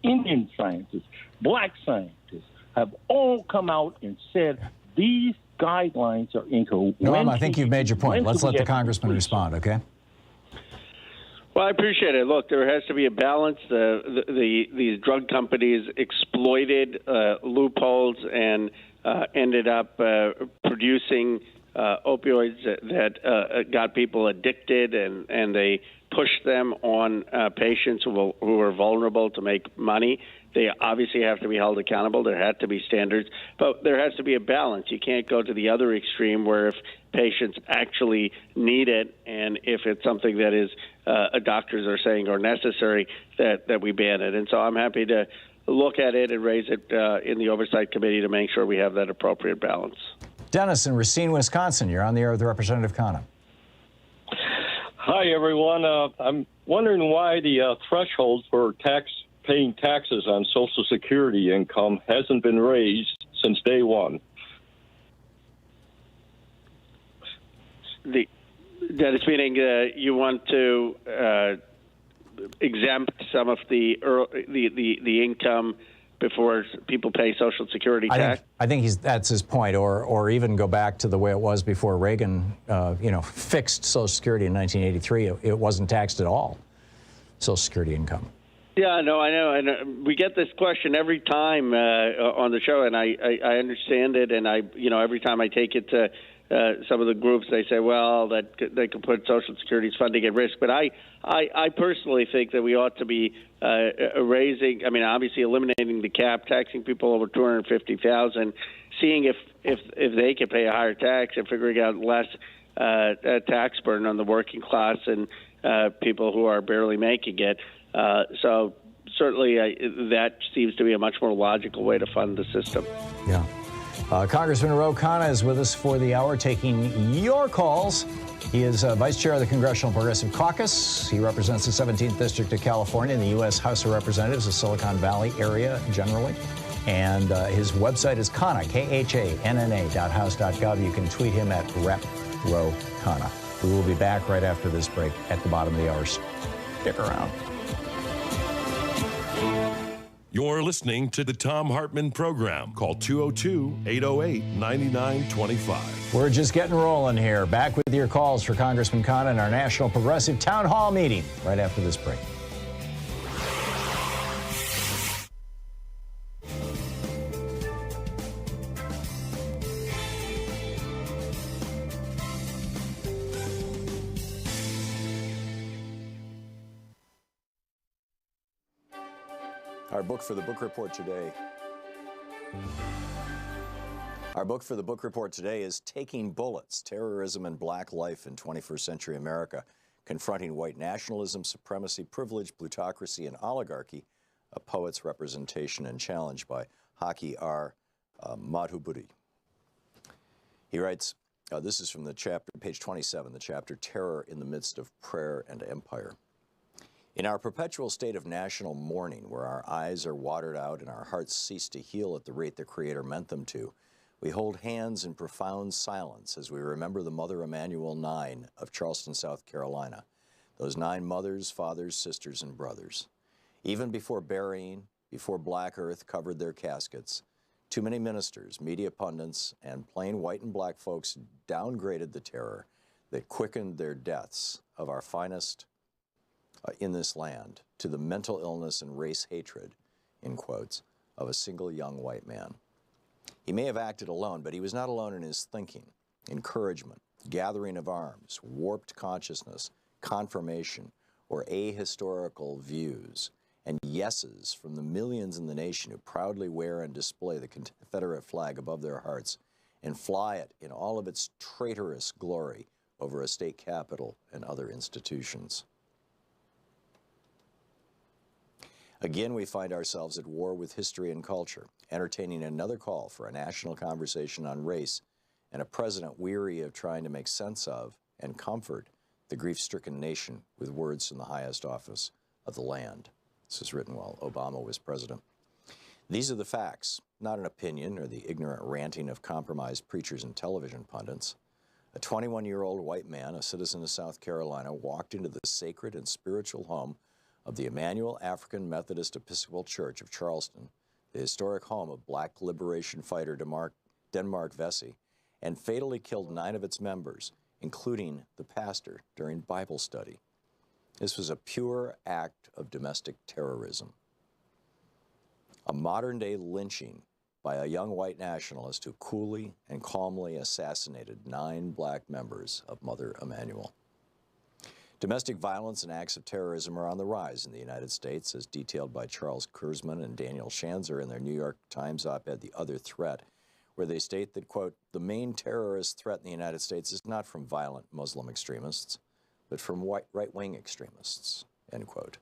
Indian scientists, black scientists, have all come out and said these guidelines are incorrect. Norm, I think you've made your point. Let's let the congressman respond, okay? Well, I appreciate it. Look, there has to be a balance. These drug companies exploited loopholes and ended up producing opioids that got people addicted, and they pushed them on patients who are vulnerable to make money. They obviously have to be held accountable. There have to be standards, but there has to be a balance. You can't go to the other extreme where if patients actually need it and if it's something that is doctors are saying are necessary, that we ban it. And so I'm happy to look at it and raise it in the Oversight Committee to make sure we have that appropriate balance. Dennis in Racine, Wisconsin. You're on the air with Representative Khanna. Hi, everyone. I'm wondering why the threshold for paying taxes on Social Security income hasn't been raised since day one. That is meaning you want to exempt some of the income before people pay Social Security tax? I think that's his point, or even go back to the way it was before Reagan, fixed Social Security in 1983. It wasn't taxed at all, Social Security income. Yeah, no, I know, and we get this question every time on the show, and I understand it, and every time I take it to some of the groups, they say, well, that they could put Social Security's funding at risk. But I personally think that we ought to be raising, obviously eliminating the cap, taxing people over $250,000, seeing if they can pay a higher tax and figuring out less tax burden on the working class and people who are barely making it. So certainly that seems to be a much more logical way to fund the system. Yeah. Congressman Khanna is with us for the hour, taking your calls. He is Vice Chair of the Congressional Progressive Caucus. He represents the 17th District of California in the U.S. House of Representatives, the Silicon Valley area generally. And his website is Khanna, KHANNA.house.gov. You can tweet him at @RepRoKhanna. We will be back right after this break at the bottom of the hour. Stick around. You're listening to the Thom Hartmann Program. Call 202-808-9925. We're just getting rolling here. Back with your calls for Congressman Khanna in our National Progressive Town Hall meeting right after this break. Our book for the book report today. Is Taking Bullets, Terrorism and Black Life in 21st Century America, Confronting White Nationalism, Supremacy, Privilege, Plutocracy, and Oligarchy, a Poet's Representation and Challenge by Haki R. Madhubuti. He writes, this is from the chapter, page 27, the chapter Terror in the Midst of Prayer and Empire. In our perpetual state of national mourning, where our eyes are watered out and our hearts cease to heal at the rate the Creator meant them to, we hold hands in profound silence as we remember the Mother Emanuel 9 of Charleston, South Carolina, those 9 mothers, fathers, sisters, and brothers. Even before burying, before black earth covered their caskets, too many ministers, media pundits, and plain white and black folks downgraded the terror that quickened their deaths of our finest in this land to the mental illness and race hatred, in quotes, of a single young white man. He may have acted alone, but he was not alone in his thinking, encouragement, gathering of arms, warped consciousness, confirmation, or ahistorical views, and yeses from the millions in the nation who proudly wear and display the Confederate flag above their hearts and fly it in all of its traitorous glory over a state capitol and other institutions. Again, we find ourselves at war with history and culture, entertaining another call for a national conversation on race and a president weary of trying to make sense of and comfort the grief-stricken nation with words from the highest office of the land. This was written while Obama was president. These are the facts, not an opinion or the ignorant ranting of compromised preachers and television pundits. A 21-year-old white man, a citizen of South Carolina, walked into the sacred and spiritual home of the Emmanuel African Methodist Episcopal Church of Charleston, the historic home of black liberation fighter Denmark Vesey, and fatally killed 9 of its members, including the pastor, during Bible study. This was a pure act of domestic terrorism. A modern-day lynching by a young white nationalist who coolly and calmly assassinated 9 black members of Mother Emanuel. Domestic violence and acts of terrorism are on the rise in the United States, as detailed by Charles Kurzman and Daniel Schanzer in their New York Times op-ed, The Other Threat, where they state that, quote, the main terrorist threat in the United States is not from violent Muslim extremists, but from right-wing extremists, end quote.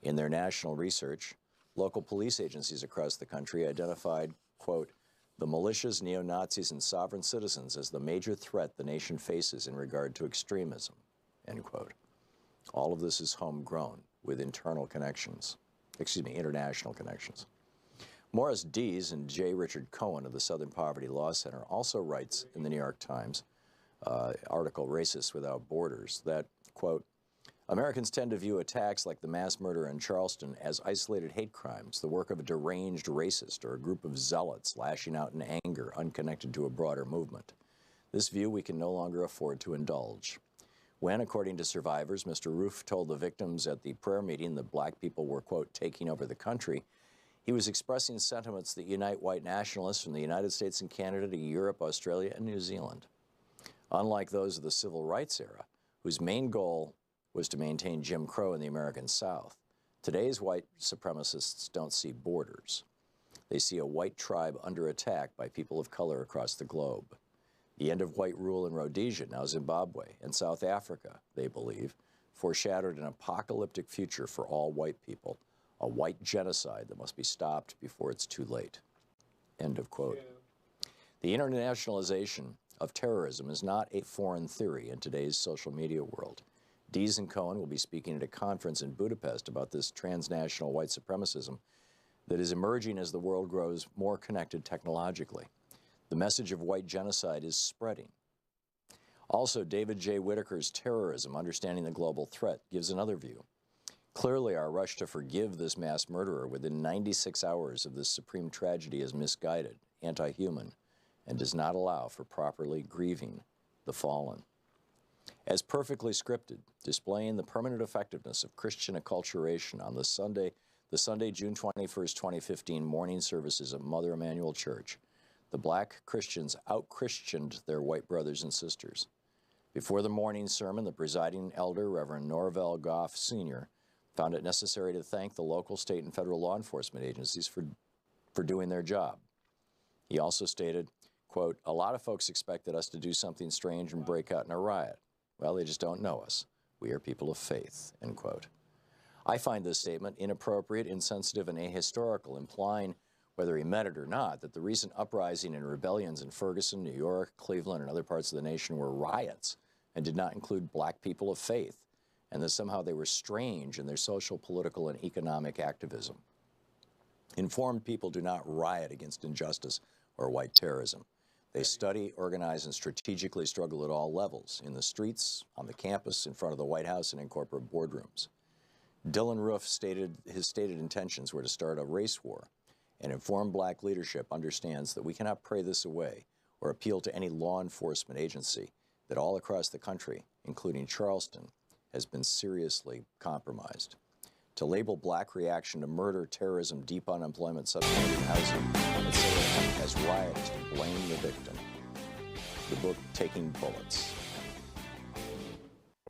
In their national research, local police agencies across the country identified, quote, the militias, neo-Nazis, and sovereign citizens as the major threat the nation faces in regard to extremism, end quote. All of this is homegrown with international connections. Morris Dees and J. Richard Cohen of the Southern Poverty Law Center also writes in the New York Times article, Racists Without Borders, that, quote, Americans tend to view attacks like the mass murder in Charleston as isolated hate crimes, the work of a deranged racist or a group of zealots lashing out in anger unconnected to a broader movement. This view we can no longer afford to indulge. When, according to survivors, Mr. Roof told the victims at the prayer meeting that black people were, quote, taking over the country, he was expressing sentiments that unite white nationalists from the United States and Canada to Europe, Australia, and New Zealand. Unlike those of the civil rights era, whose main goal was to maintain Jim Crow in the American South, today's white supremacists don't see borders. They see a white tribe under attack by people of color across the globe. The end of white rule in Rhodesia, now Zimbabwe, and South Africa, they believe, foreshadowed an apocalyptic future for all white people, a white genocide that must be stopped before it's too late. End of quote. The internationalization of terrorism is not a foreign theory in today's social media world. Dees and Cohen will be speaking at a conference in Budapest about this transnational white supremacism that is emerging as the world grows more connected technologically. The message of white genocide is spreading. Also, David J. Whitaker's Terrorism, Understanding the Global Threat, gives another view. Clearly, our rush to forgive this mass murderer within 96 hours of this supreme tragedy is misguided, anti-human, and does not allow for properly grieving the fallen. As perfectly scripted, displaying the permanent effectiveness of Christian acculturation on the Sunday, June 21st, 2015 morning services at Mother Emanuel Church, the black Christians out-Christianed their white brothers and sisters. Before the morning sermon, the presiding elder, Reverend Norvell Goff Sr., found it necessary to thank the local, state, and federal law enforcement agencies for doing their job. He also stated, quote, a lot of folks expected us to do something strange and break out in a riot. Well, they just don't know us. We are people of faith, end quote. I find this statement inappropriate, insensitive, and ahistorical, implying, whether he meant it or not, that the recent uprising and rebellions in Ferguson, New York, Cleveland, and other parts of the nation were riots and did not include black people of faith, and that somehow they were strange in their social, political, and economic activism. Informed people do not riot against injustice or white terrorism. They study, organize, and strategically struggle at all levels, in the streets, on the campus, in front of the White House, and in corporate boardrooms. Dylan Roof stated his stated intentions were to start a race war, and informed black leadership understands that we cannot pray this away or appeal to any law enforcement agency that all across the country, including Charleston, has been seriously compromised. To label black reaction to murder, terrorism, deep unemployment, substandard housing, etc. as riots to blame the victim. The book, Taking Bullets.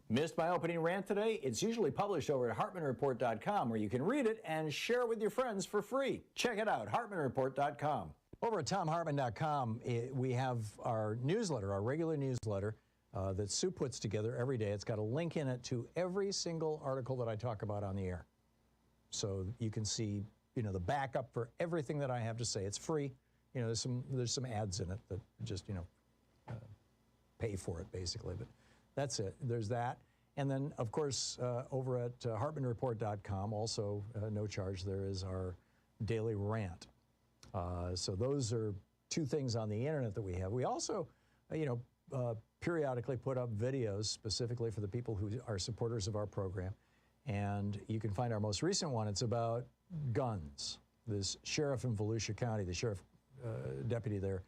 Missed my opening rant today? It's usually published over at HartmannReport.com, where you can read it and share it with your friends for free. Check it out, HartmannReport.com. Over at ThomHartmann.com, we have our newsletter, our regular newsletter, that Sue puts together every day. It's got a link in it to every single article that I talk about on the air. So you can see, the backup for everything that I have to say. It's free. There's some ads in it that just, pay for it, basically. But that's it. There's that. And then, of course, over at HartmannReport.com, also no charge, there is our daily rant. So those are two things on the internet that we have. We also, periodically put up videos specifically for the people who are supporters of our program. And you can find our most recent one. It's about guns. This sheriff in Volusia County, the sheriff deputy there,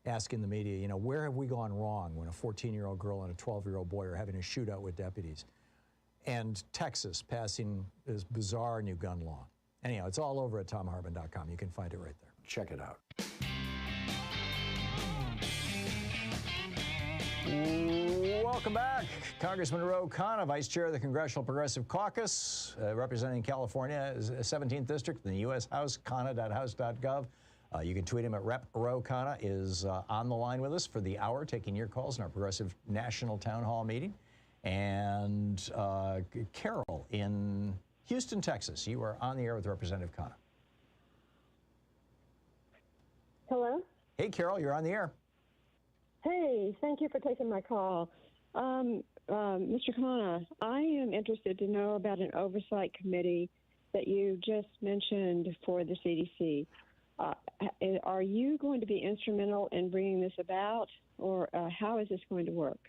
asking the media, where have we gone wrong when a 14-year-old girl and a 12-year-old boy are having a shootout with deputies? And Texas passing this bizarre new gun law. Anyhow, it's all over at ThomHartmann.com. You can find it right there. Check it out. Welcome back. Congressman Khanna, Vice Chair of the Congressional Progressive Caucus, representing California's 17th District in the U.S. House, Khanna.house.gov. You can tweet him at Rep. Khanna is on the line with us for the hour, taking your calls in our Progressive National Town Hall meeting. And Carol in Houston, Texas, you are on the air with Representative Khanna. Hello? Hey, Carol, you're on the air. Hey, thank you for taking my call. Mr. Khanna, I am interested to know about an oversight committee that you just mentioned for the CDC. Are you going to be instrumental in bringing this about, or how is this going to work?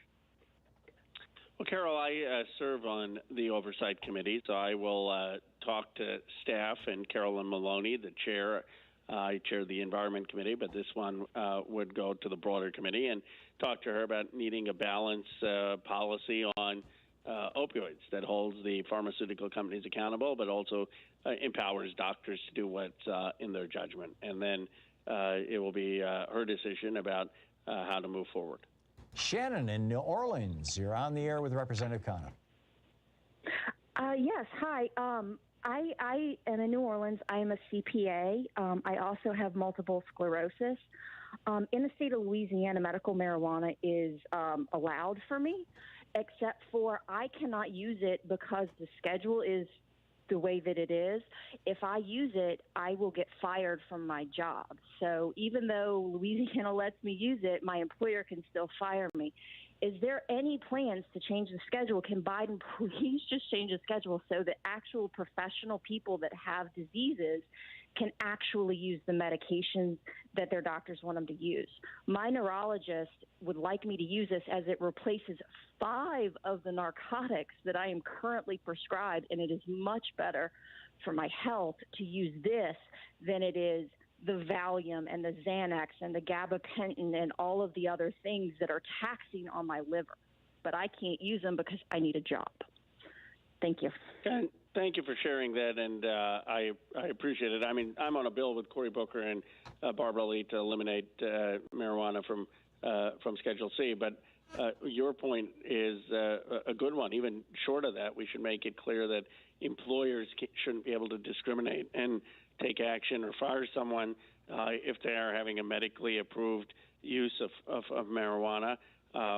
Well, Carol, I serve on the Oversight Committee, so I will talk to staff and Carolyn Maloney, the chair. I chair the Environment Committee, but this one would go to the broader committee, and talk to her about needing a balanced policy on opioids that holds the pharmaceutical companies accountable, but also empowers doctors to do what's in their judgment. And then it will be her decision about how to move forward. Shannon in New Orleans, you're on the air with Representative Khanna. Yes, hi. I am in New Orleans. I am a CPA. I also have multiple sclerosis. In the state of Louisiana, medical marijuana is allowed for me, except for I cannot use it because the schedule is the way that it is. If I use it, I will get fired from my job. So even though Louisiana lets me use it, my employer can still fire me. Is there any plans to change the schedule? Can Biden please just change the schedule so that actual professional people that have diseases can actually use the medications that their doctors want them to use? My neurologist would like me to use this as it replaces 5 of the narcotics that I am currently prescribed, and it is much better for my health to use this than it is the Valium and the Xanax and the gabapentin and all of the other things that are taxing on my liver. But I can't use them because I need a job. Thank you. And thank you for sharing that, and I appreciate it. I mean, I'm on a bill with Cory Booker and Barbara Lee to eliminate marijuana from Schedule C, but your point is a good one. Even short of that, we should make it clear that employers shouldn't be able to discriminate and take action or fire someone if they are having a medically approved use of marijuana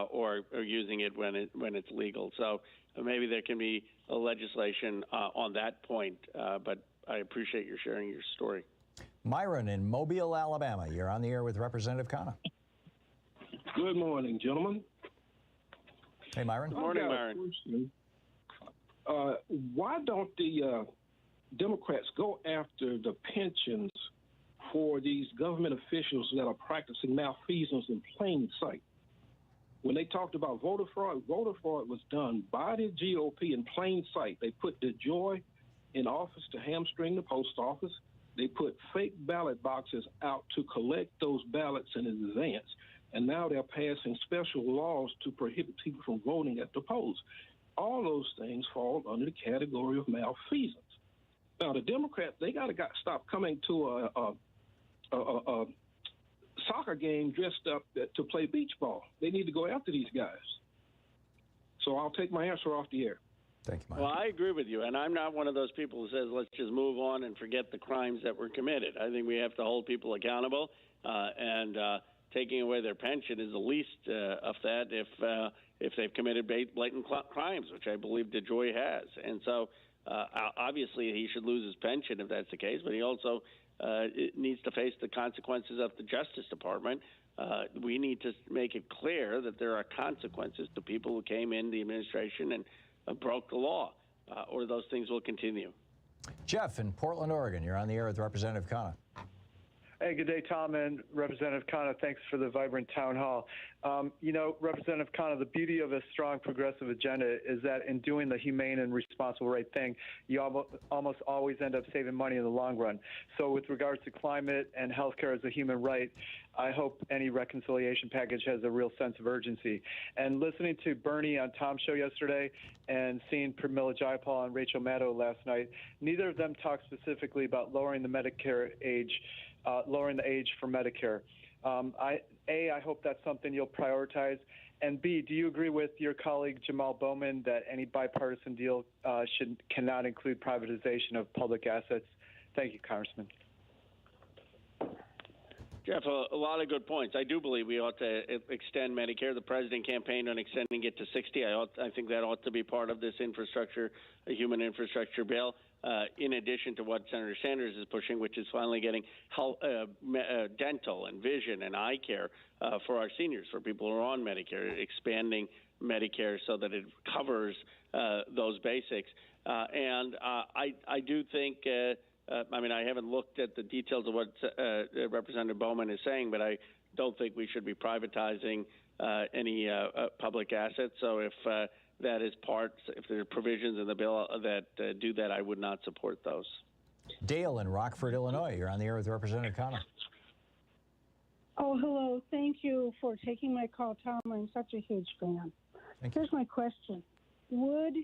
or using it when it's legal. So maybe there can be a legislation on that point, but I appreciate your sharing your story. Myron in Mobile, Alabama, you're on the air with Representative Khanna. Good morning, gentlemen. Hey, Myron. Good morning, Myron. Why don't the Democrats go after the pensions for these government officials that are practicing malfeasance in plain sight? When they talked about voter fraud was done by the GOP in plain sight. They put DeJoy in office to hamstring the post office. They put fake ballot boxes out to collect those ballots in advance. And now they're passing special laws to prohibit people from voting at the polls. All those things fall under the category of malfeasance. Now, the Democrats, they got to stop coming to a soccer game dressed up to play beach ball. They need to go after these guys. So I'll take my answer off the air. Thank you, Mike. Well, I agree with you, and I'm not one of those people who says let's just move on and forget the crimes that were committed. I think we have to hold people accountable, and taking away their pension is the least of that if they've committed blatant crimes, which I believe DeJoy has. And so obviously he should lose his pension if that's the case, but he also needs to face the consequences of the Justice Department. We need to make it clear that there are consequences to people who came in the administration and broke the law, or those things will continue. Jeff in Portland, Oregon, you're on the air with Representative Khanna. Hey, good day, Tom and Representative Khanna. Thanks for the vibrant town hall. You know, Representative Khanna, the beauty of a strong progressive agenda is that in doing the humane and responsible right thing, you almost always end up saving money in the long run. So with regards to climate and healthcare as a human right, I hope any reconciliation package has a real sense of urgency. And listening to Bernie on Tom's show yesterday and seeing Pramila Jayapal and Rachel Maddow last night, neither of them talked specifically about lowering the Medicare age, lowering the age for Medicare. I hope that's something you'll prioritize. And B, do you agree with your colleague Jamal Bowman that any bipartisan deal cannot include privatization of public assets? Thank you, Congressman. Jeff, a lot of good points. I do believe we ought to extend Medicare. The president campaigned on extending it to 60. I think that ought to be part of this infrastructure, a human infrastructure bill, in addition to what Senator Sanders is pushing, which is finally getting health, dental and vision and eye care for our seniors, for people who are on Medicare, expanding Medicare so that it covers those basics. And I do think I mean, I haven't looked at the details of what Representative Bowman is saying, but I don't think we should be privatizing any public assets. So if that is if there are provisions in the bill that do that, I would not support those. Dale in Rockford, Illinois. You're on the air with Representative Khanna. Oh, hello. Thank you for taking my call, Tom. I'm such a huge fan. Here's my question. Would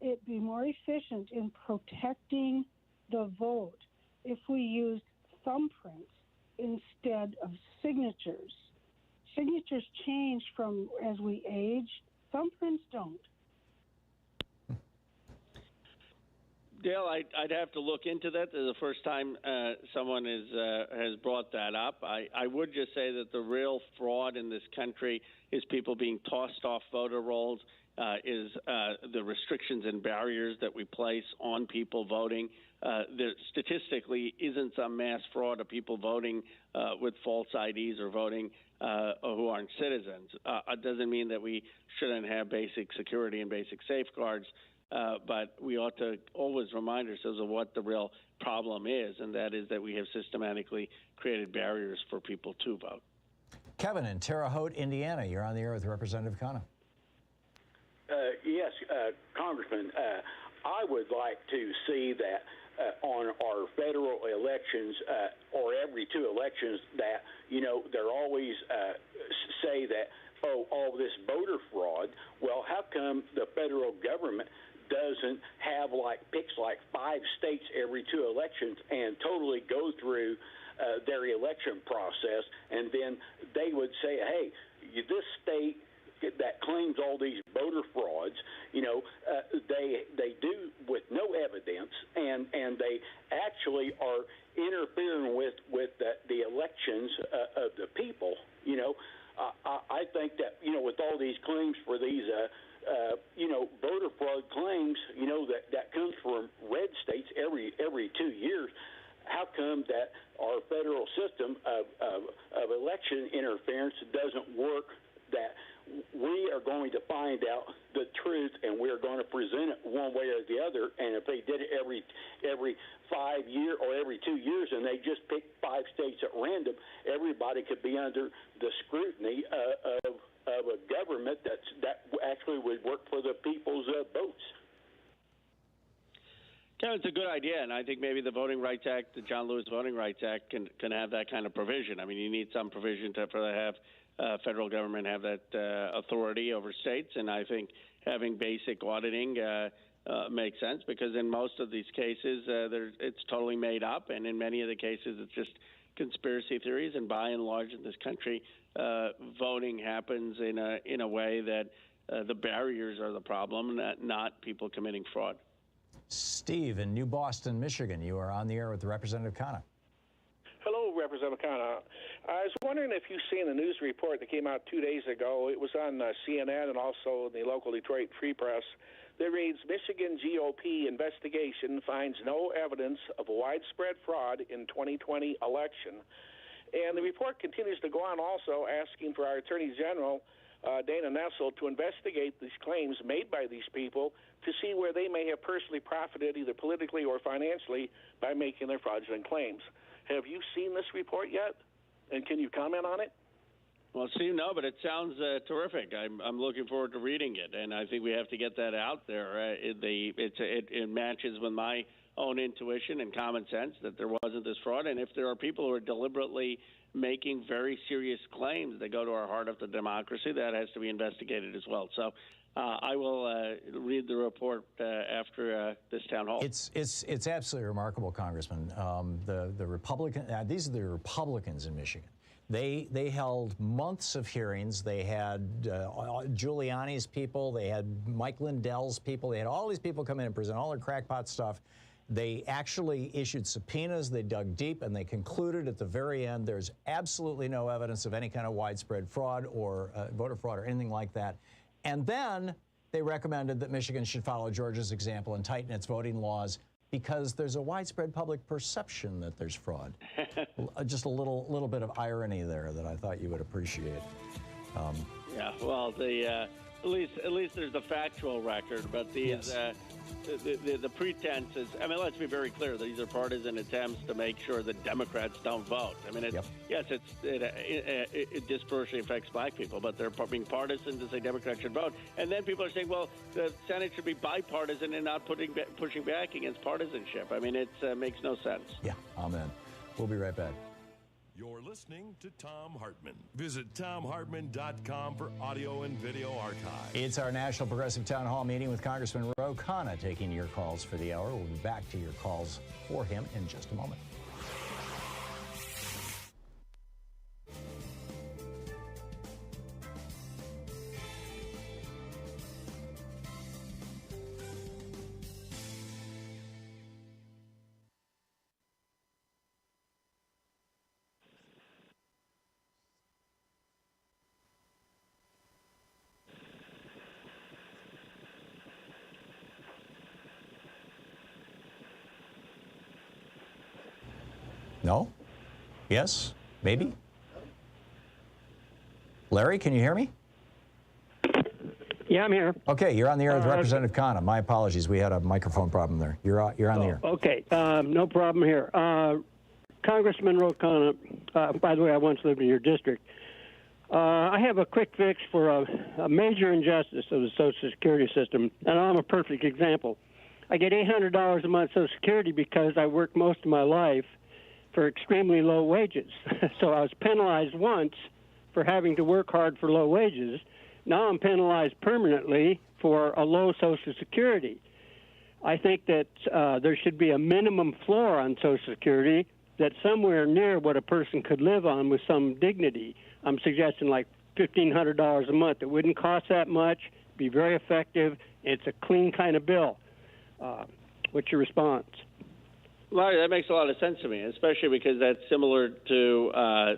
it be more efficient in protecting the vote if we used thumbprints instead of signatures? Signatures change as we age. Thumbprints don't. Dale, I'd have to look into that. This is the first time someone has brought that up. I would just say that the real fraud in this country is people being tossed off voter rolls, is the restrictions and barriers that we place on people voting. There statistically isn't some mass fraud of people voting with false IDs or voting who aren't citizens. It doesn't mean that we shouldn't have basic security and basic safeguards, but we ought to always remind ourselves of what the real problem is, and that is that we have systematically created barriers for people to vote. Kevin in Terre Haute, Indiana. You're on the air with Representative Khanna. Yes, Congressman, I would like to see that on our federal elections or every two elections that, you know, they're always say that, oh, all this voter fraud. Well, how come the federal government doesn't have picks 5 states every 2 elections and totally go through their election process, and then they would say, hey, this state that claims all these voter frauds, you know, they do with no evidence, and they actually are interfering with the elections of the people. You know, I think that, you know, with all these claims for these you know, voter fraud claims, you know, that comes from red states every 2 years. How come that our federal system of election interference doesn't work, that we are going to find out the truth and we're going to present it one way or the other? And if they did it every 5 years or every 2 years and they just picked 5 states at random, everybody could be under the scrutiny of a government that actually would work for the people's votes. Yeah, it's a good idea, and I think maybe the Voting Rights Act, the John Lewis Voting Rights Act, can have that kind of provision. I mean, you need some provision to have federal government have that authority over states, and I think having basic auditing makes sense, because in most of these cases it's totally made up, and in many of the cases it's just conspiracy theories, and by and large in this country voting happens in a way that the barriers are the problem, not people committing fraud. Steve in New Boston, Michigan. You are on the air with Representative Khanna. Hello, Representative Khanna. I was wondering if you've seen the news report that came out 2 days ago. It was on CNN and also the local Detroit Free Press. That reads, Michigan GOP investigation finds no evidence of widespread fraud in 2020 election. And the report continues to go on also asking for our Attorney General, Dana Nessel, to investigate these claims made by these people to see where they may have personally profited either politically or financially by making their fraudulent claims. Have you seen this report yet? And can you comment on it? Well, Steve, no, but it sounds terrific. I'm looking forward to reading it, and I think we have to get that out there. It matches with my own intuition and common sense that there wasn't this fraud, and if there are people who are deliberately making very serious claims that go to our heart of the democracy, that has to be investigated as well. So I will read the report after this town hall. It's absolutely remarkable, Congressman. The Republican these are the Republicans in Michigan. They held months of hearings. They had Giuliani's people. They had Mike Lindell's people. They had all these people come in and present all their crackpot stuff. They actually issued subpoenas. They dug deep, and they concluded at the very end there's absolutely no evidence of any kind of widespread fraud or voter fraud or anything like that. And then they recommended that Michigan should follow Georgia's example and tighten its voting laws because there's a widespread public perception that there's fraud. Just a little bit of irony there that I thought you would appreciate. Yeah, well, at least there's the factual record, but the pretense is, I mean, let's be very clear. These are partisan attempts to make sure that Democrats don't vote. I mean, yes, it disproportionately affects black people, but they're being partisan to say Democrats should vote. And then people are saying, well, the Senate should be bipartisan and not pushing back against partisanship. I mean, it makes no sense. Yeah, amen. We'll be right back. You're listening to Thom Hartmann. Visit ThomHartmann.com for audio and video archives. It's our National Progressive Town Hall meeting with Congressman Khanna taking your calls for the hour. We'll be back to your calls for him in just a moment. No? Yes? Maybe? Larry, can you hear me? Yeah, I'm here. Okay, you're on the air with Representative Khanna. My apologies. We had a microphone problem there. You're on the air. Okay, no problem here. Congressman Khanna, by the way, I once lived in your district. I have a quick fix for a major injustice of the Social Security system, and I'm a perfect example. I get $800 a month Social Security because I worked most of my life for extremely low wages. So I was penalized once for having to work hard for low wages. Now I'm penalized permanently for a low Social Security. I think that there should be a minimum floor on Social Security that's somewhere near what a person could live on with some dignity. I'm suggesting like $1,500 a month. It wouldn't cost that much, be very effective. It's a clean kind of bill. What's your response? Larry, that makes a lot of sense to me, especially because that's similar to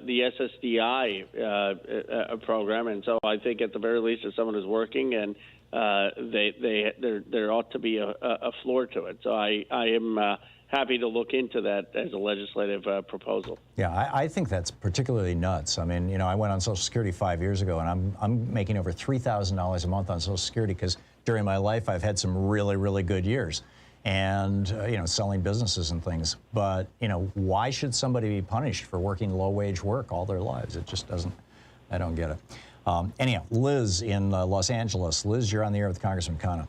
the SSDI program, and so I think at the very least, if someone is working, and there ought to be a floor to it. So I am happy to look into that as a legislative proposal. Yeah, I think that's particularly nuts. I mean, you know, I went on Social Security 5 years ago, and I'm making over $3,000 a month on Social Security because during my life I've had some really, really good years. And, you know, selling businesses and things. But, you know, why should somebody be punished for working low-wage work all their lives? It just doesn't, I don't get it. Anyhow, Liz in Los Angeles. Liz, you're on the air with Congressman Khanna.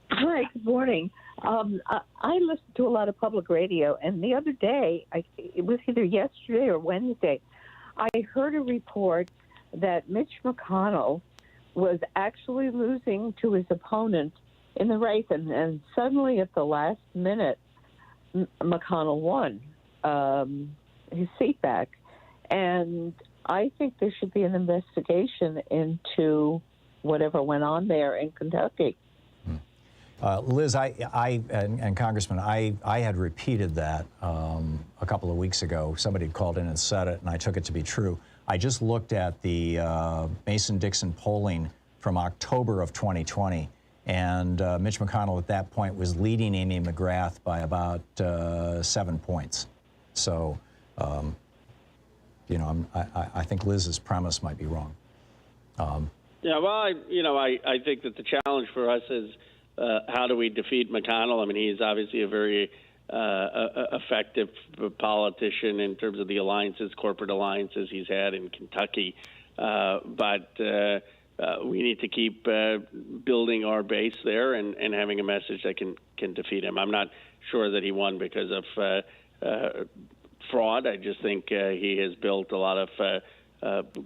Hi, good morning. I listen to a lot of public radio, and the other day, it was either yesterday or Wednesday, I heard a report that Mitch McConnell was actually losing to his opponent in the race, and suddenly at the last minute, McConnell won his seat back. And I think there should be an investigation into whatever went on there in Kentucky. Liz, and Congressman, I had repeated that a couple of weeks ago. Somebody had called in and said it, and I took it to be true. I just looked at the Mason-Dixon polling from October of 2020, and Mitch McConnell at that point was leading Amy McGrath by about 7 points. So, you know, I think Liz's premise might be wrong. Yeah, well, I think that the challenge for us is how do we defeat McConnell? I mean, he's obviously a very effective politician in terms of the alliances, corporate alliances he's had in Kentucky. But we need to keep building our base there and having a message that can defeat him. I'm not sure that he won because of fraud. I just think he has built a lot of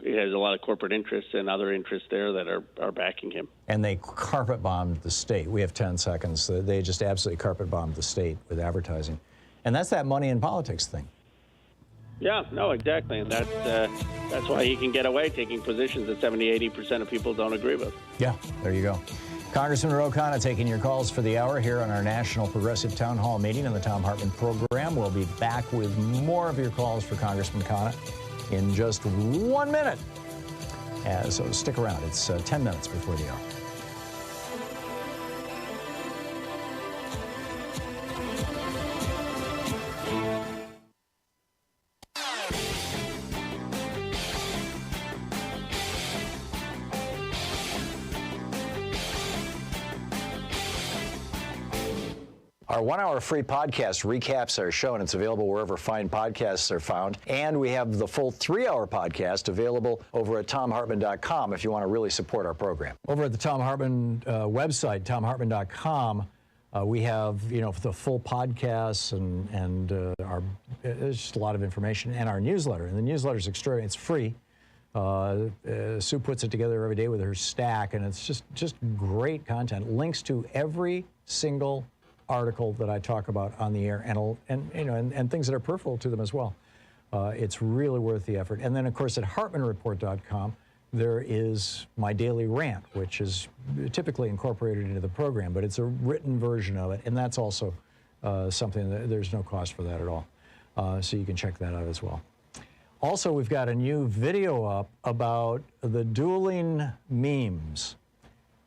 he has a lot of corporate interests and other interests there that are backing him. And they carpet bombed the state. We have 10 seconds. They just absolutely carpet bombed the state with advertising. And that's that money in politics thing. Yeah, no, exactly. And that's why he can get away taking positions that 70-80% of people don't agree with. Yeah, there you go. Congressman Ro Khanna taking your calls for the hour here on our National Progressive Town Hall meeting in the Thom Hartmann Program. We'll be back with more of your calls for Congressman Khanna in just 1 minute. So stick around. It's 10 minutes before the hour. Our 1 hour free podcast recaps our show, and it's available wherever fine podcasts are found. And we have the full 3 hour podcast available over at ThomHartmann.com if you want to really support our program. Over at the Thom Hartmann website, ThomHartmann.com, we have, you know, the full podcasts and there's just a lot of information, and our newsletter. And the newsletter is extraordinary. It's free. Sue puts it together every day with her stack, and it's just great content. Links to every single article that I talk about on the air, and things that are peripheral to them as well. It's really worth the effort. And then, of course, at HartmannReport.com, there is my daily rant, which is typically incorporated into the program, but it's a written version of it, and that's also something that there's no cost for that at all. So you can check that out as well. Also, we've got a new video up about the dueling memes.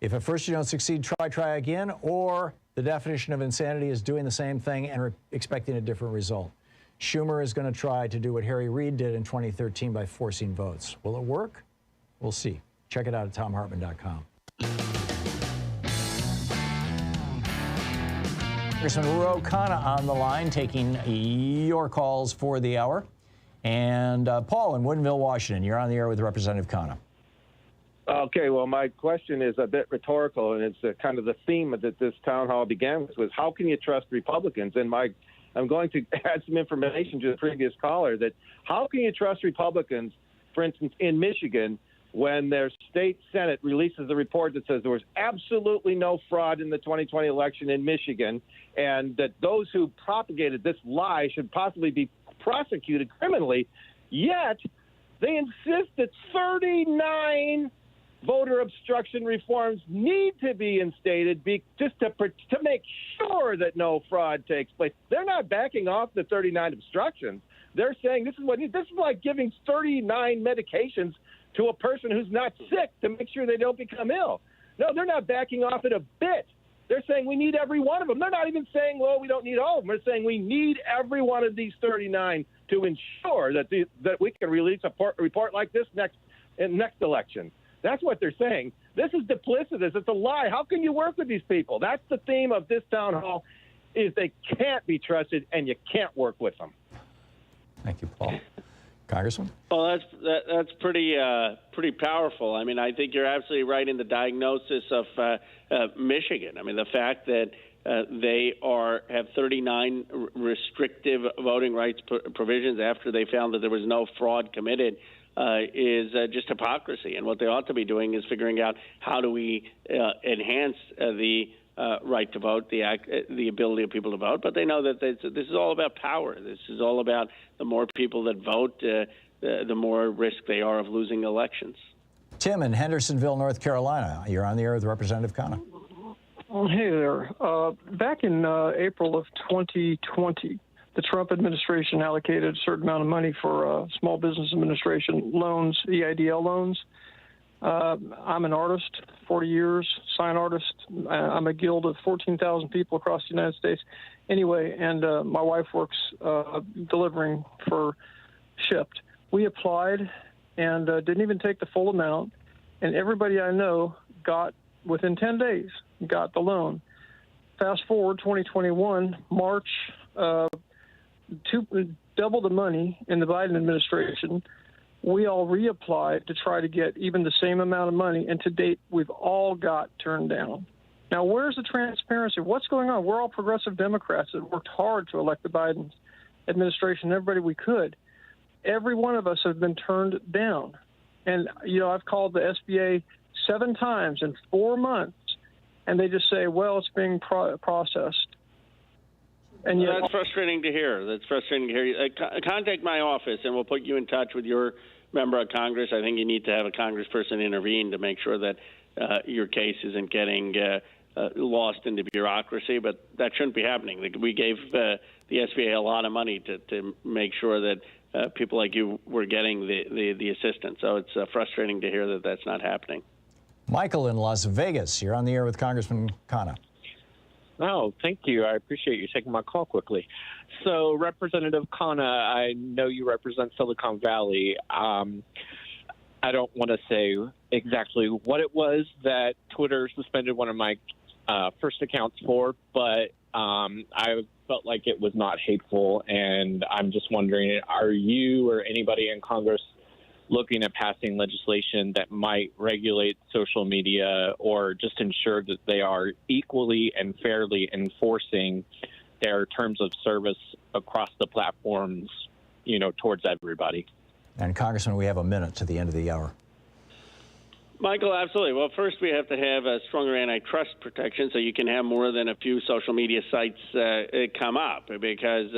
If at first you don't succeed, try again, or the definition of insanity is doing the same thing and expecting a different result. Schumer is going to try to do what Harry Reid did in 2013 by forcing votes. Will it work? We'll see. Check it out at ThomHartmann.com. Congressman Ro Khanna on the line, taking your calls for the hour. And Paul in Woodinville, Washington, you're on the air with Representative Khanna. Okay, well, my question is a bit rhetorical, and it's kind of the theme that this town hall began with, was how can you trust Republicans? And I'm going to add some information to the previous caller that how can you trust Republicans, for instance, in Michigan, when their state Senate releases a report that says there was absolutely no fraud in the 2020 election in Michigan, and that those who propagated this lie should possibly be prosecuted criminally, yet they insist that 39 voter obstruction reforms need to be instated just to make sure that no fraud takes place. They're not backing off the 39 obstructions. They're saying this is like giving 39 medications to a person who's not sick to make sure they don't become ill. No, they're not backing off it a bit. They're saying we need every one of them. They're not even saying, well, we don't need all of them. They're saying we need every one of these 39 to ensure that we can release a report like this next election. That's what they're saying. This is duplicitous. It's a lie. How can you work with these people? That's the theme of this town hall, is they can't be trusted and you can't work with them. Thank you, Paul. Congressman? Well, that's pretty powerful. I mean, I think you're absolutely right in the diagnosis of Michigan. I mean, the fact that they have 39 restrictive voting rights provisions after they found that there was no fraud committed is just hypocrisy. And what they ought to be doing is figuring out how do we enhance the right to vote, the ability of people to vote. But they know that this is all about power. This is all about the more people that vote, the more risk they are of losing elections. Tim in Hendersonville, North Carolina. You're on the air with Representative Khanna. Oh, hey there. Back in April of 2020, the Trump administration allocated a certain amount of money for Small Business Administration loans, EIDL loans. I'm an artist, 40 years, sign artist. I'm a guild of 14,000 people across the United States. Anyway, and my wife works delivering for Shipped. We applied and didn't even take the full amount, and everybody I know got, within 10 days, got the loan. Fast forward 2021, March, double the money in the Biden administration. We all reapplied to try to get even the same amount of money, and to date, we've all got turned down. Now, where's the transparency? What's going on? We're all progressive Democrats that worked hard to elect the Biden administration, everybody we could. Every one of us have been turned down. And, I've called the SBA 7 times in 4 months, and they just say, well, it's being processed. And that's frustrating to hear. That's frustrating to hear. Contact my office, and we'll put you in touch with your member of Congress. I think you need to have a congressperson intervene to make sure that your case isn't getting lost into bureaucracy, but that shouldn't be happening. We gave the SBA a lot of money to make sure that people like you were getting the assistance. So it's frustrating to hear that that's not happening. Michael in Las Vegas, you're on the air with Congressman Khanna. Oh, thank you. I appreciate you taking my call quickly. So, Representative Khanna, I know you represent Silicon Valley. I don't want to say exactly what it was that Twitter suspended one of my first accounts for, but I felt like it was not hateful, and I'm just wondering, are you or anybody in Congress looking at passing legislation that might regulate social media or just ensure that they are equally and fairly enforcing their terms of service across the platforms, towards everybody? And Congressman, we have a minute to the end of the hour. Michael, absolutely. Well, first we have to have a stronger antitrust protection so you can have more than a few social media sites come up, because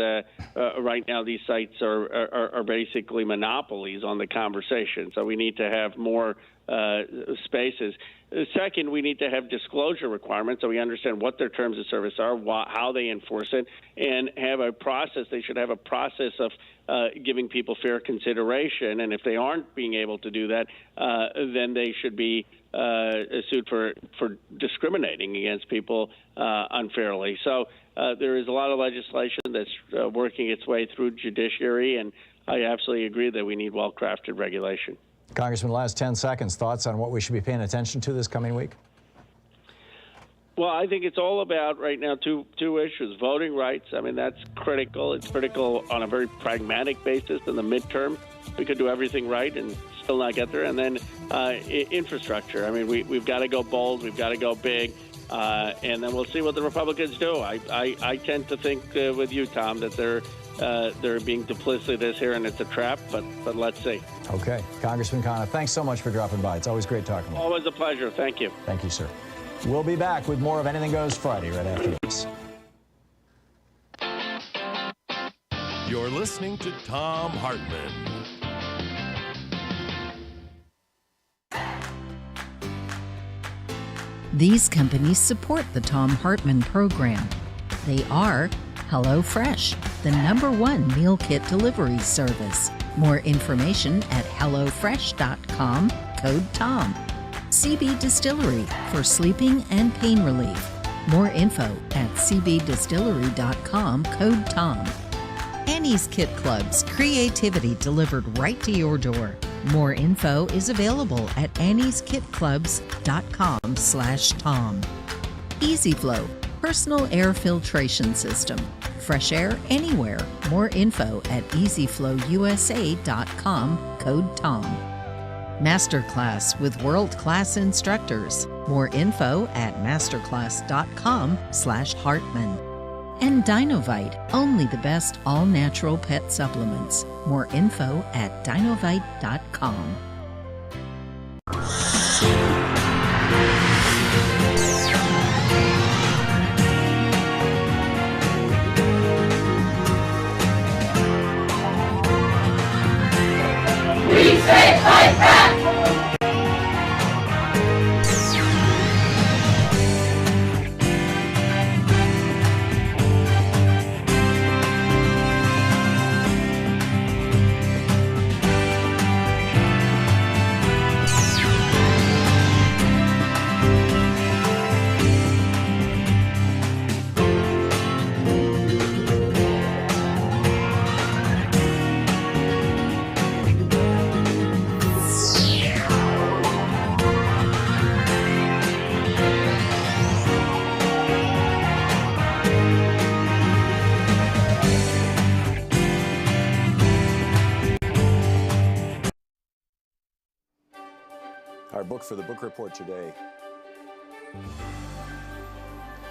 right now these sites are basically monopolies on the conversation. So we need to have more spaces. Second, we need to have disclosure requirements so we understand what their terms of service are, how they enforce it, and have a process. They should have a process of giving people fair consideration. And if they aren't being able to do that, then they should be sued for discriminating against people unfairly. So there is a lot of legislation that's working its way through judiciary, and I absolutely agree that we need well-crafted regulation. Congressman, last 10 seconds, thoughts on what we should be paying attention to this coming week? Well, I think it's all about right now two issues. Voting rights, I mean, that's critical. It's critical on a very pragmatic basis. In the midterm, we could do everything right and still not get there. And then infrastructure. I mean, we've got to go bold. We've got to go big. And then we'll see what the Republicans do. I tend to think with you, Tom, that they're being duplicitous here, and it's a trap, but let's see. Okay. Congressman Khanna, thanks so much for dropping by. It's always great talking to you. Always a pleasure. Thank you. Thank you, sir. We'll be back with more of Anything Goes Friday right after this. You're listening to Thom Hartmann. These companies support the Thom Hartmann Program. They are HelloFresh, the #1 meal kit delivery service. More information at HelloFresh.com, code TOM. CB Distillery for sleeping and pain relief. More info at cbdistillery.com, code TOM. Annie's Kit Clubs, creativity delivered right to your door. More info is available at annieskitclubs.com/Tom. EasyFlow, personal air filtration system. Fresh air anywhere. More info at easyflowusa.com, code TOM. Masterclass with world-class instructors. More info at masterclass.com/Hartman. And Dinovite, only the best all-natural pet supplements. More info at dinovite.com. We say fight back! book for the book report today.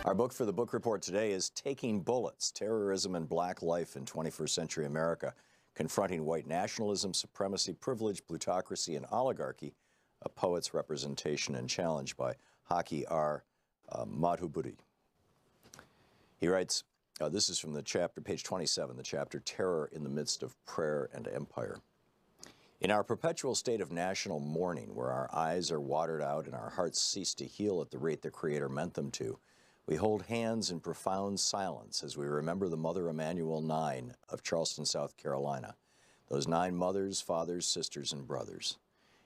Our book for the book report today is Taking Bullets, Terrorism and Black Life in 21st Century America, Confronting White Nationalism, Supremacy, Privilege, Plutocracy, and Oligarchy, a Poet's Representation and Challenge by Haki R. Madhubuti. He writes, this is from the chapter, page 27, the chapter Terror in the Midst of Prayer and Empire. In our perpetual state of national mourning, where our eyes are watered out and our hearts cease to heal at the rate the Creator meant them to, we hold hands in profound silence as we remember the Mother Emanuel 9 of Charleston, South Carolina, those 9 mothers, fathers, sisters, and brothers.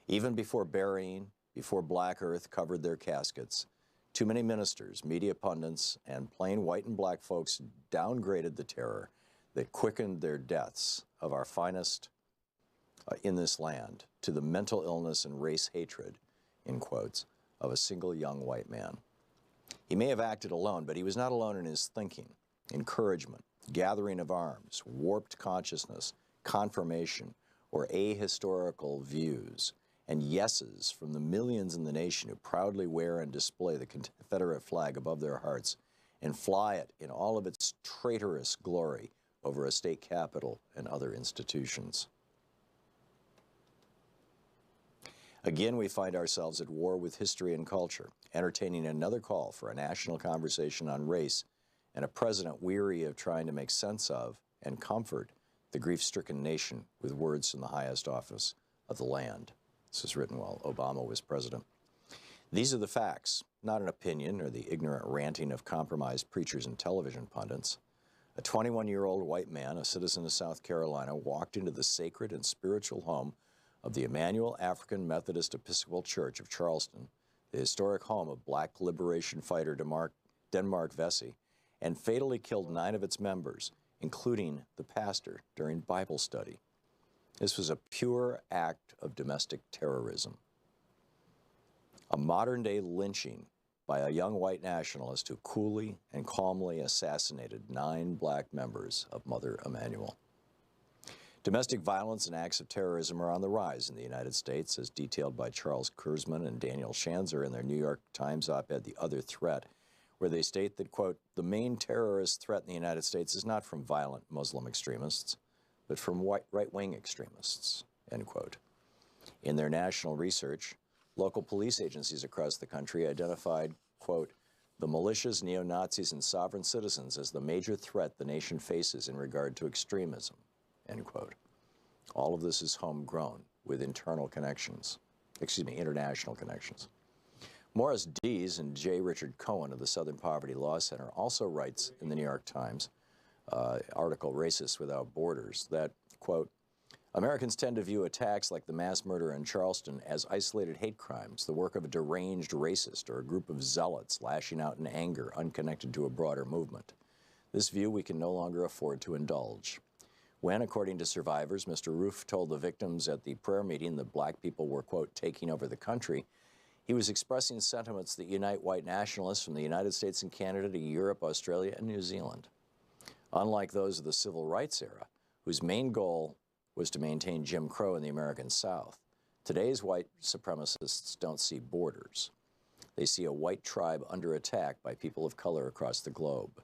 Even before burying, before black earth covered their caskets, too many ministers, media pundits, and plain white and black folks downgraded the terror that quickened their deaths of our finest in this land to the mental illness and race hatred, in quotes, of a single young white man. He may have acted alone, but he was not alone in his thinking, encouragement, gathering of arms, warped consciousness, confirmation, or ahistorical views, and yeses from the millions in the nation who proudly wear and display the Confederate flag above their hearts and fly it in all of its traitorous glory over a state capitol and other institutions. Again, we find ourselves at war with history and culture, entertaining another call for a national conversation on race and a president weary of trying to make sense of and comfort the grief-stricken nation with words from the highest office of the land. This was written while Obama was president. These are the facts, not an opinion or the ignorant ranting of compromised preachers and television pundits. A 21-year-old white man, a citizen of South Carolina, walked into the sacred and spiritual home of the Emmanuel African Methodist Episcopal Church of Charleston, the historic home of black liberation fighter Denmark Vesey, and fatally killed 9 of its members, including the pastor, during Bible study. This was a pure act of domestic terrorism. A modern-day lynching by a young white nationalist who coolly and calmly assassinated 9 black members of Mother Emanuel. Domestic violence and acts of terrorism are on the rise in the United States, as detailed by Charles Kurzman and Daniel Schanzer in their New York Times op-ed, The Other Threat, where they state that, quote, the main terrorist threat in the United States is not from violent Muslim extremists, but from right-wing extremists, end quote. In their national research, local police agencies across the country identified, quote, the militias, neo-Nazis, and sovereign citizens as the major threat the nation faces in regard to extremism, end quote. All of this is homegrown with international connections. Morris Dees and J. Richard Cohen of the Southern Poverty Law Center also writes in the New York Times article, Racists Without Borders, that, quote, Americans tend to view attacks like the mass murder in Charleston as isolated hate crimes, the work of a deranged racist or a group of zealots lashing out in anger unconnected to a broader movement. This view we can no longer afford to indulge. When, according to survivors, Mr. Roof told the victims at the prayer meeting that black people were, quote, taking over the country, he was expressing sentiments that unite white nationalists from the United States and Canada to Europe, Australia, and New Zealand. Unlike those of the civil rights era, whose main goal was to maintain Jim Crow in the American South, today's white supremacists don't see borders. They see a white tribe under attack by people of color across the globe.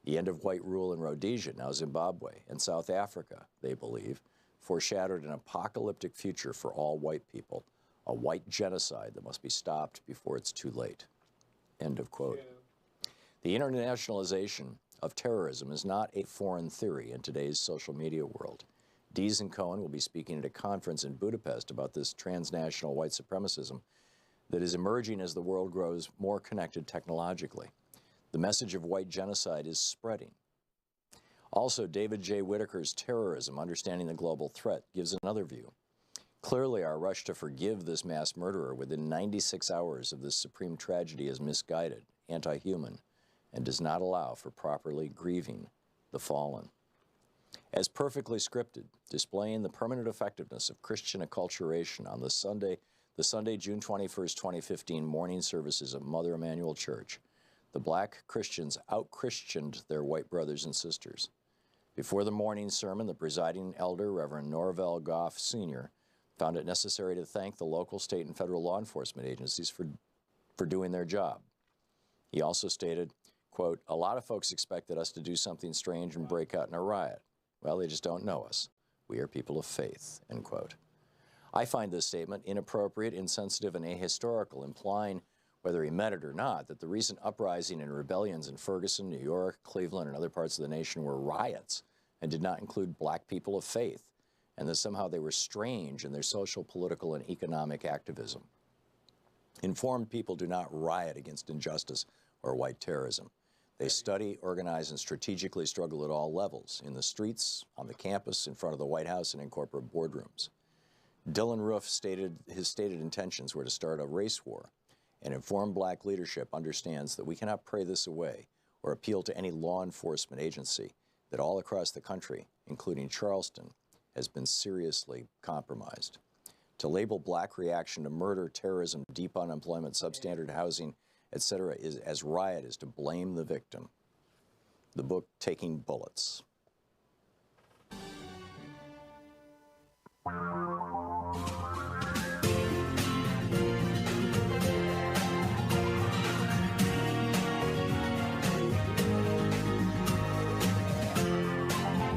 The end of white rule in Rhodesia, now Zimbabwe, and South Africa, they believe, foreshadowed an apocalyptic future for all white people, a white genocide that must be stopped before it's too late. End of quote. The internationalization of terrorism is not a foreign theory in today's social media world. Dees and Cohen will be speaking at a conference in Budapest about this transnational white supremacism that is emerging as the world grows more connected technologically. The message of white genocide is spreading. Also, David J. Whitaker's Terrorism, Understanding the Global Threat, gives another view. Clearly, our rush to forgive this mass murderer within 96 hours of this supreme tragedy is misguided, anti-human, and does not allow for properly grieving the fallen. As perfectly scripted, displaying the permanent effectiveness of Christian acculturation on the Sunday, June 21st, 2015 morning services of Mother Emanuel Church, the black Christians out-Christianed their white brothers and sisters. Before the morning sermon, the presiding elder, Reverend Norvell Goff Sr., found it necessary to thank the local, state, and federal law enforcement agencies for doing their job. He also stated, quote, "A lot of folks expected us to do something strange and break out in a riot. Well, they just don't know us. We are people of faith," end quote. I find this statement inappropriate, insensitive, and ahistorical, implying, whether he meant it or not, that the recent uprising and rebellions in Ferguson, New York, Cleveland, and other parts of the nation were riots and did not include black people of faith, and that somehow they were strange in their social, political, and economic activism. Informed people do not riot against injustice or white terrorism. They study, organize, and strategically struggle at all levels, in the streets, on the campus, in front of the White House, and in corporate boardrooms. Dylan Roof stated his stated intentions were to start a race war, and informed black leadership understands that we cannot pray this away or appeal to any law enforcement agency that all across the country, including Charleston, has been seriously compromised. To label black reaction to murder, terrorism, deep unemployment, substandard housing, etc., as riot is to blame the victim. The book, Taking Bullets.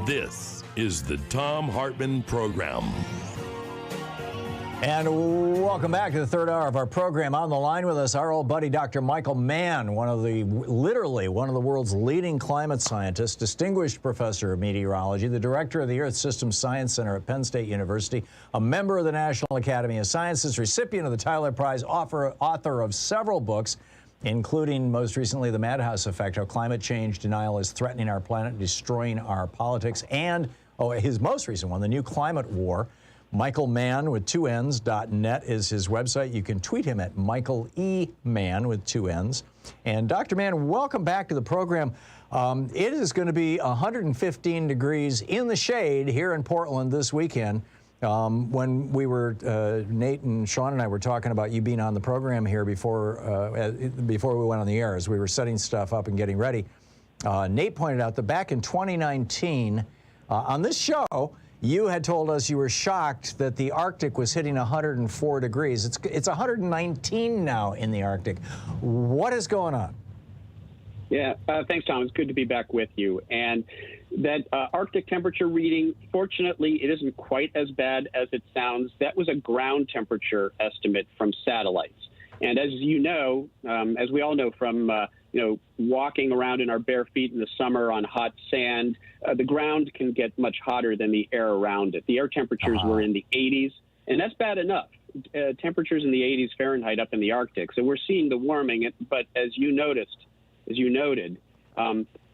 This is the Thom Hartmann Program. And welcome back to the third hour of our program. On the line with us, our old buddy, Dr. Michael Mann, literally one of the world's leading climate scientists, distinguished professor of meteorology, the director of the Earth Systems Science Center at Penn State University, a member of the National Academy of Sciences, recipient of the Tyler Prize, author of several books, including most recently The Madhouse Effect, How Climate Change Denial is Threatening Our Planet, Destroying Our Politics, and his most recent one, The New Climate War. Michael Mann with 2 N's.net is his website. You can tweet him at Michael E. Mann with 2 N's. And Dr. Mann, welcome back to the program. It is going to be 115 degrees in the shade here in Portland this weekend. When we were, Nate and Sean and I were talking about you being on the program here before we went on the air, as we were setting stuff up and getting ready, Nate pointed out that back in 2019, on this show, you had told us you were shocked that the Arctic was hitting 104 degrees. It's 119 now in the Arctic. What is going on? Yeah, thanks, Tom. It's good to be back with you. And that Arctic temperature reading, fortunately, it isn't quite as bad as it sounds. That was a ground temperature estimate from satellites. And as you know, as we all know from walking around in our bare feet in the summer on hot sand, the ground can get much hotter than the air around it. The air temperatures were in the 80s, and that's bad enough. Temperatures in the 80s Fahrenheit up in the Arctic. So we're seeing the warming. But as you noted,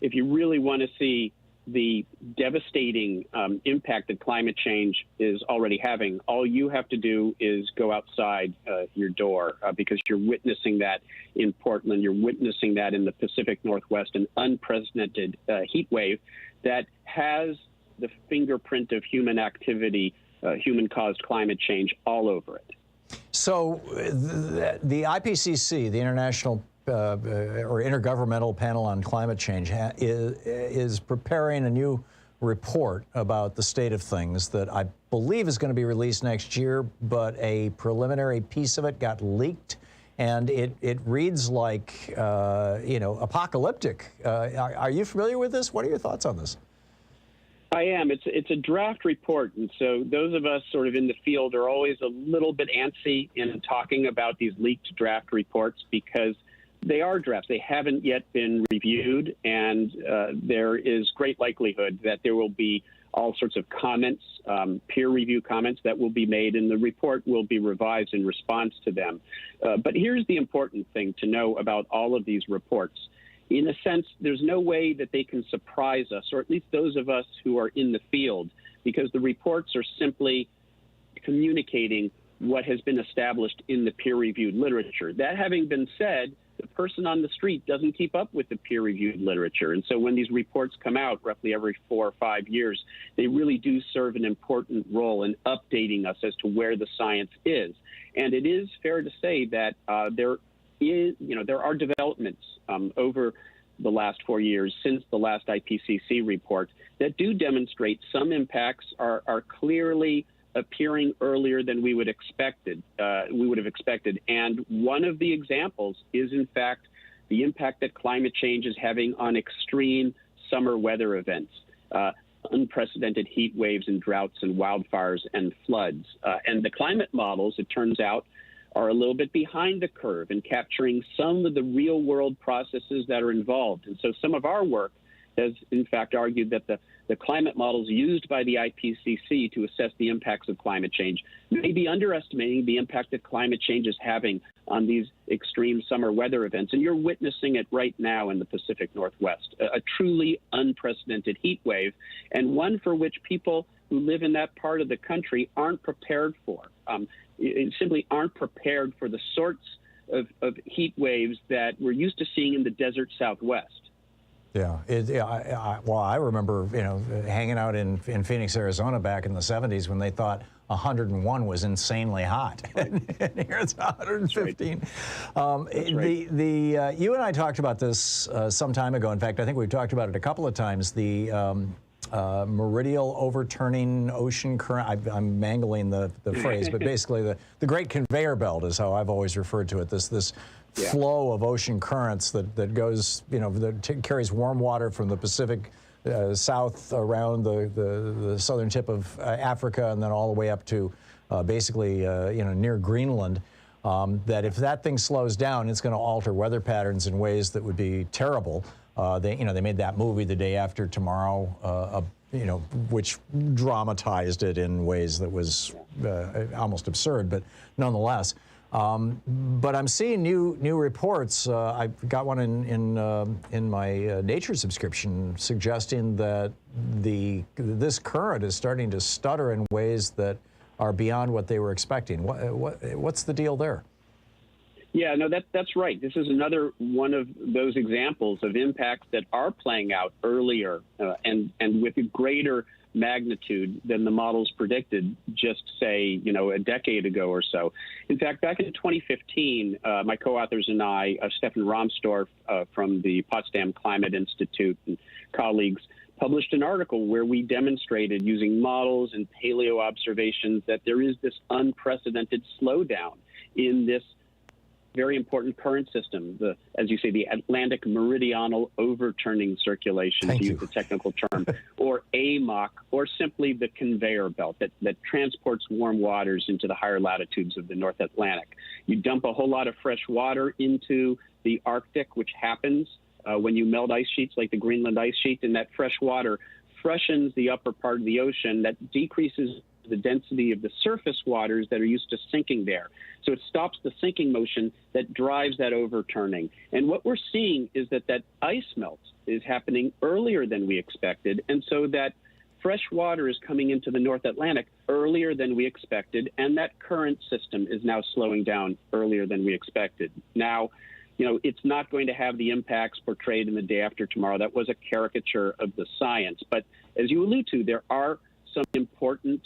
if you really want to see the devastating impact that climate change is already having, all you have to do is go outside your door because you're witnessing that in Portland. You're witnessing that in the Pacific Northwest, an unprecedented heat wave that has the fingerprint of human activity, human-caused climate change all over it. So the IPCC, the International or Intergovernmental Panel on Climate Change, is preparing a new report about the state of things that I believe is going to be released next year, but a preliminary piece of it got leaked, and it reads like, apocalyptic. Are you familiar with this? What are your thoughts on this? I am. It's a draft report, and so those of us sort of in the field are always a little bit antsy in talking about these leaked draft reports because they are drafts. They haven't yet been reviewed, and there is great likelihood that there will be all sorts of comments, peer review comments that will be made, and the report will be revised in response to them. But here's the important thing to know about all of these reports. In a sense, there's no way that they can surprise us, or at least those of us who are in the field, because the reports are simply communicating what has been established in the peer-reviewed literature. That having been said, the person on the street doesn't keep up with the peer-reviewed literature. And so when these reports come out roughly every 4 or 5 years, they really do serve an important role in updating us as to where the science is. And it is fair to say that there are developments over the last 4 years since the last IPCC report that do demonstrate some impacts are clearly appearing earlier than we would have expected. And one of the examples is, in fact, the impact that climate change is having on extreme summer weather events, unprecedented heat waves and droughts and wildfires and floods. And the climate models, it turns out, are a little bit behind the curve in capturing some of the real world processes that are involved. And so some of our work has, in fact, argued that the climate models used by the IPCC to assess the impacts of climate change may be underestimating the impact that climate change is having on these extreme summer weather events. And you're witnessing it right now in the Pacific Northwest, a truly unprecedented heat wave, and one for which people who live in that part of the country aren't prepared for. Simply aren't prepared for the sorts of heat waves that we're used to seeing in the desert Southwest. Yeah, well, I remember, hanging out in Phoenix, Arizona back in the 70s when they thought 101 was insanely hot. And here it's 115. That's right. You and I talked about this some time ago. In fact, I think we've talked about it a couple of times. The meridional overturning ocean current. I'm mangling the phrase, but basically the great conveyor belt is how I've always referred to it. This flow of ocean currents that goes, that carries warm water from the Pacific south around the southern tip of Africa and then all the way up to basically, near Greenland. That if that thing slows down, it's going to alter weather patterns in ways that would be terrible. They made that movie The Day After Tomorrow, which dramatized it in ways that was almost absurd, but nonetheless. But I'm seeing new reports. I've got one in my Nature subscription suggesting that this current is starting to stutter in ways that are beyond what they were expecting. What's the deal there? Yeah, no, that's right. This is another one of those examples of impacts that are playing out earlier and with a greater magnitude than the models predicted just, say, a decade ago or so. In fact, back in 2015, my co-authors and I, Stefan Rahmstorf from the Potsdam Climate Institute and colleagues, published an article where we demonstrated using models and paleo observations that there is this unprecedented slowdown in this very important current system, as you say, the Atlantic Meridional Overturning Circulation, to use the technical term, or AMOC, or simply the conveyor belt that transports warm waters into the higher latitudes of the North Atlantic. You dump a whole lot of fresh water into the Arctic, which happens when you melt ice sheets like the Greenland ice sheet, and that fresh water freshens the upper part of the ocean. That decreases the density of the surface waters that are used to sinking there. So it stops the sinking motion that drives that overturning. And what we're seeing is that ice melt is happening earlier than we expected, and so that fresh water is coming into the North Atlantic earlier than we expected, and that current system is now slowing down earlier than we expected. Now, it's not going to have the impacts portrayed in The Day After Tomorrow. That was a caricature of the science. But as you allude to, there are some important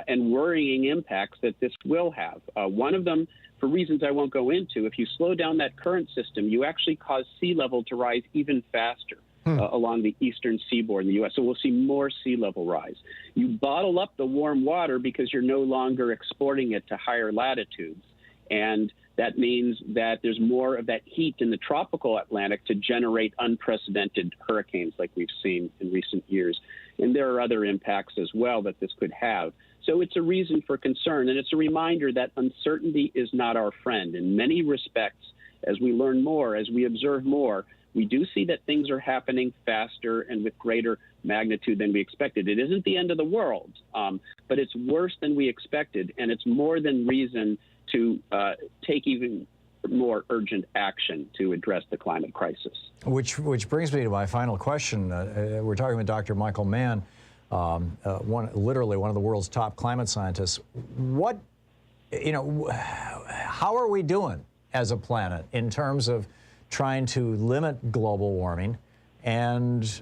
and worrying impacts that this will have. One of them, for reasons I won't go into, if you slow down that current system, you actually cause sea level to rise even faster along the eastern seaboard in the U.S. So we'll see more sea level rise. You bottle up the warm water because you're no longer exporting it to higher latitudes. And that means that there's more of that heat in the tropical Atlantic to generate unprecedented hurricanes like we've seen in recent years. And there are other impacts as well that this could have. So it's a reason for concern, and it's a reminder that uncertainty is not our friend. In many respects, as we learn more, as we observe more, we do see that things are happening faster and with greater magnitude than we expected. It isn't the end of the world, but it's worse than we expected, and it's more than reason to take even more urgent action to address the climate crisis. Which brings me to my final question. We're talking with Dr. Michael Mann, literally one of the world's top climate scientists. How are we doing as a planet in terms of trying to limit global warming, and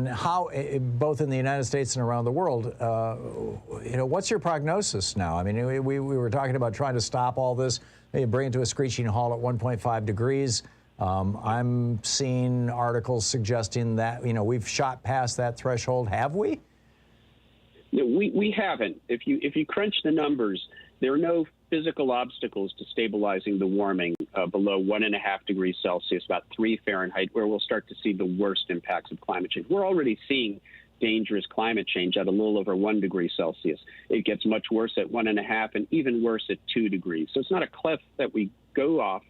how, both in the United States and around the world, what's your prognosis now? I mean, we were talking about trying to stop all this, maybe bring it to a screeching halt at 1.5 degrees. I'm seeing articles suggesting that, we've shot past that threshold. Have we? No, we haven't. If you crunch the numbers, there are no physical obstacles to stabilizing the warming below 1.5 degrees Celsius, about 3 Fahrenheit, where we'll start to see the worst impacts of climate change. We're already seeing dangerous climate change at a little over 1 degree Celsius. It gets much worse at 1.5 and even worse at 2 degrees. So it's not a cliff that we go off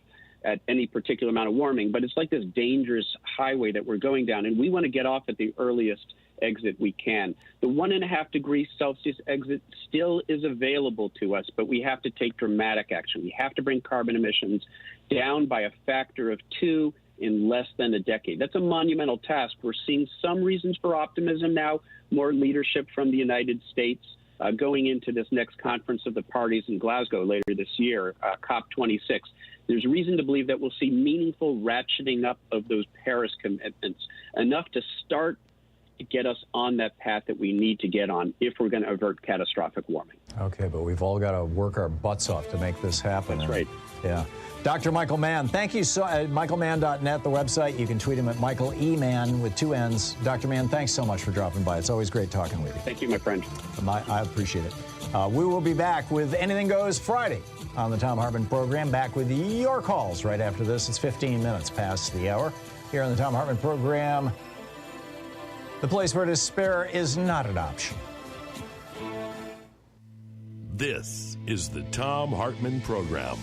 at any particular amount of warming, but it's like this dangerous highway that we're going down, and we want to get off at the earliest exit we can. The 1.5 degrees Celsius exit still is available to us, but we have to take dramatic action. We have to bring carbon emissions down by a factor of 2 in less than a decade. That's a monumental task. We're seeing some reasons for optimism now, more leadership from the United States going into this next conference of the parties in Glasgow later this year, COP26. There's reason to believe that we'll see meaningful ratcheting up of those Paris commitments, enough to start to get us on that path that we need to get on if we're going to avert catastrophic warming. Okay, but we've all got to work our butts off to make this happen. That's right. Yeah. Dr. Michael Mann, thank you so michaelmann.net, the website. You can tweet him at Michael E. Mann with 2 N's. Dr. Mann, thanks so much for dropping by. It's always great talking with you. Thank you, my friend. I appreciate it. We will be back with Anything Goes Friday on the Thom Hartmann Program. Back with your calls right after this. It's 15 minutes past the hour here on the Thom Hartmann Program. The place where despair is not an option. This is the Thom Hartmann Program.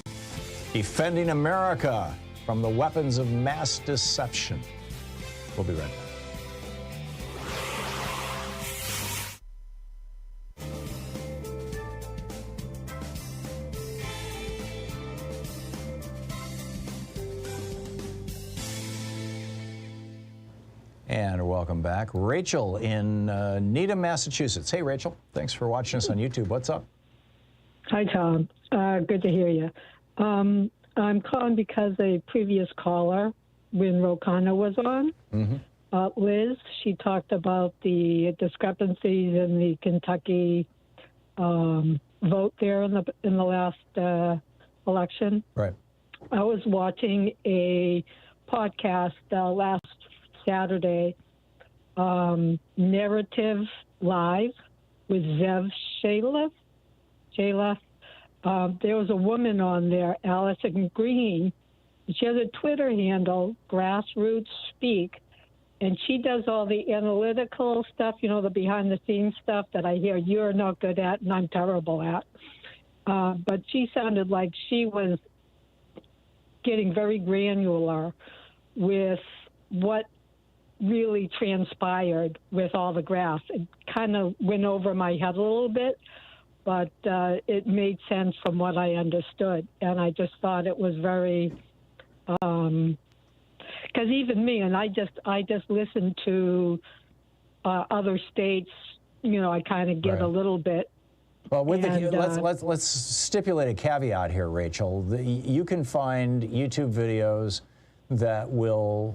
Defending America from the weapons of mass deception. We'll be right back. And welcome back. Rachel in Needham, Massachusetts. Hey, Rachel. Thanks for watching us on YouTube. What's up? Hi, Tom. Good to hear you. I'm calling because a previous caller, when Ro Khanna was on, Liz, she talked about the discrepancies in the Kentucky vote there in the last election. Right. I was watching a podcast last Saturday, Narrative Live with Zev Shayla. There was a woman on there, Allison Green. She has a Twitter handle, Grassroots Speak, and she does all the analytical stuff, you know, the behind-the-scenes stuff that I hear you're not good at and I'm terrible at. But she sounded like she was getting very granular with what really transpired with all the graphs. It kind of went over my head a little bit, but it made sense from what I understood. And I just thought it was very, because even me, and I just listened to other states, you know, I kind of get a little bit. Well, with let's stipulate a caveat here, Rachel. You can find YouTube videos that will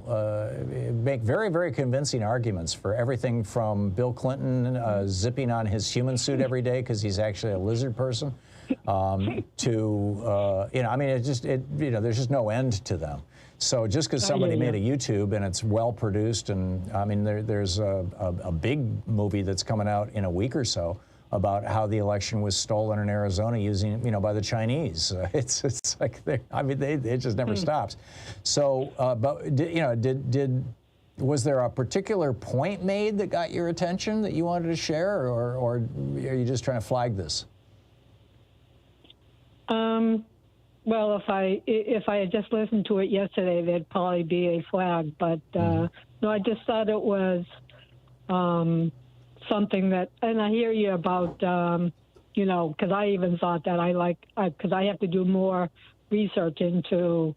make very, very convincing arguments for everything from Bill Clinton zipping on his human suit every day because he's actually a lizard person, to you know, I mean, there's just no end to them. So just because somebody made a YouTube and it's well produced, and I mean, there's a big movie that's coming out in a week or so about how the election was stolen in Arizona using, you know, by the Chinese. It's like, it just never stops. So, but you know, was there a particular point made that got your attention that you wanted to share, or are you just trying to flag this? Well, if I had just listened to it yesterday, there'd probably be a flag. But no, I just thought it was something that, and I hear you about, you know, because I even thought that because I have to do more research into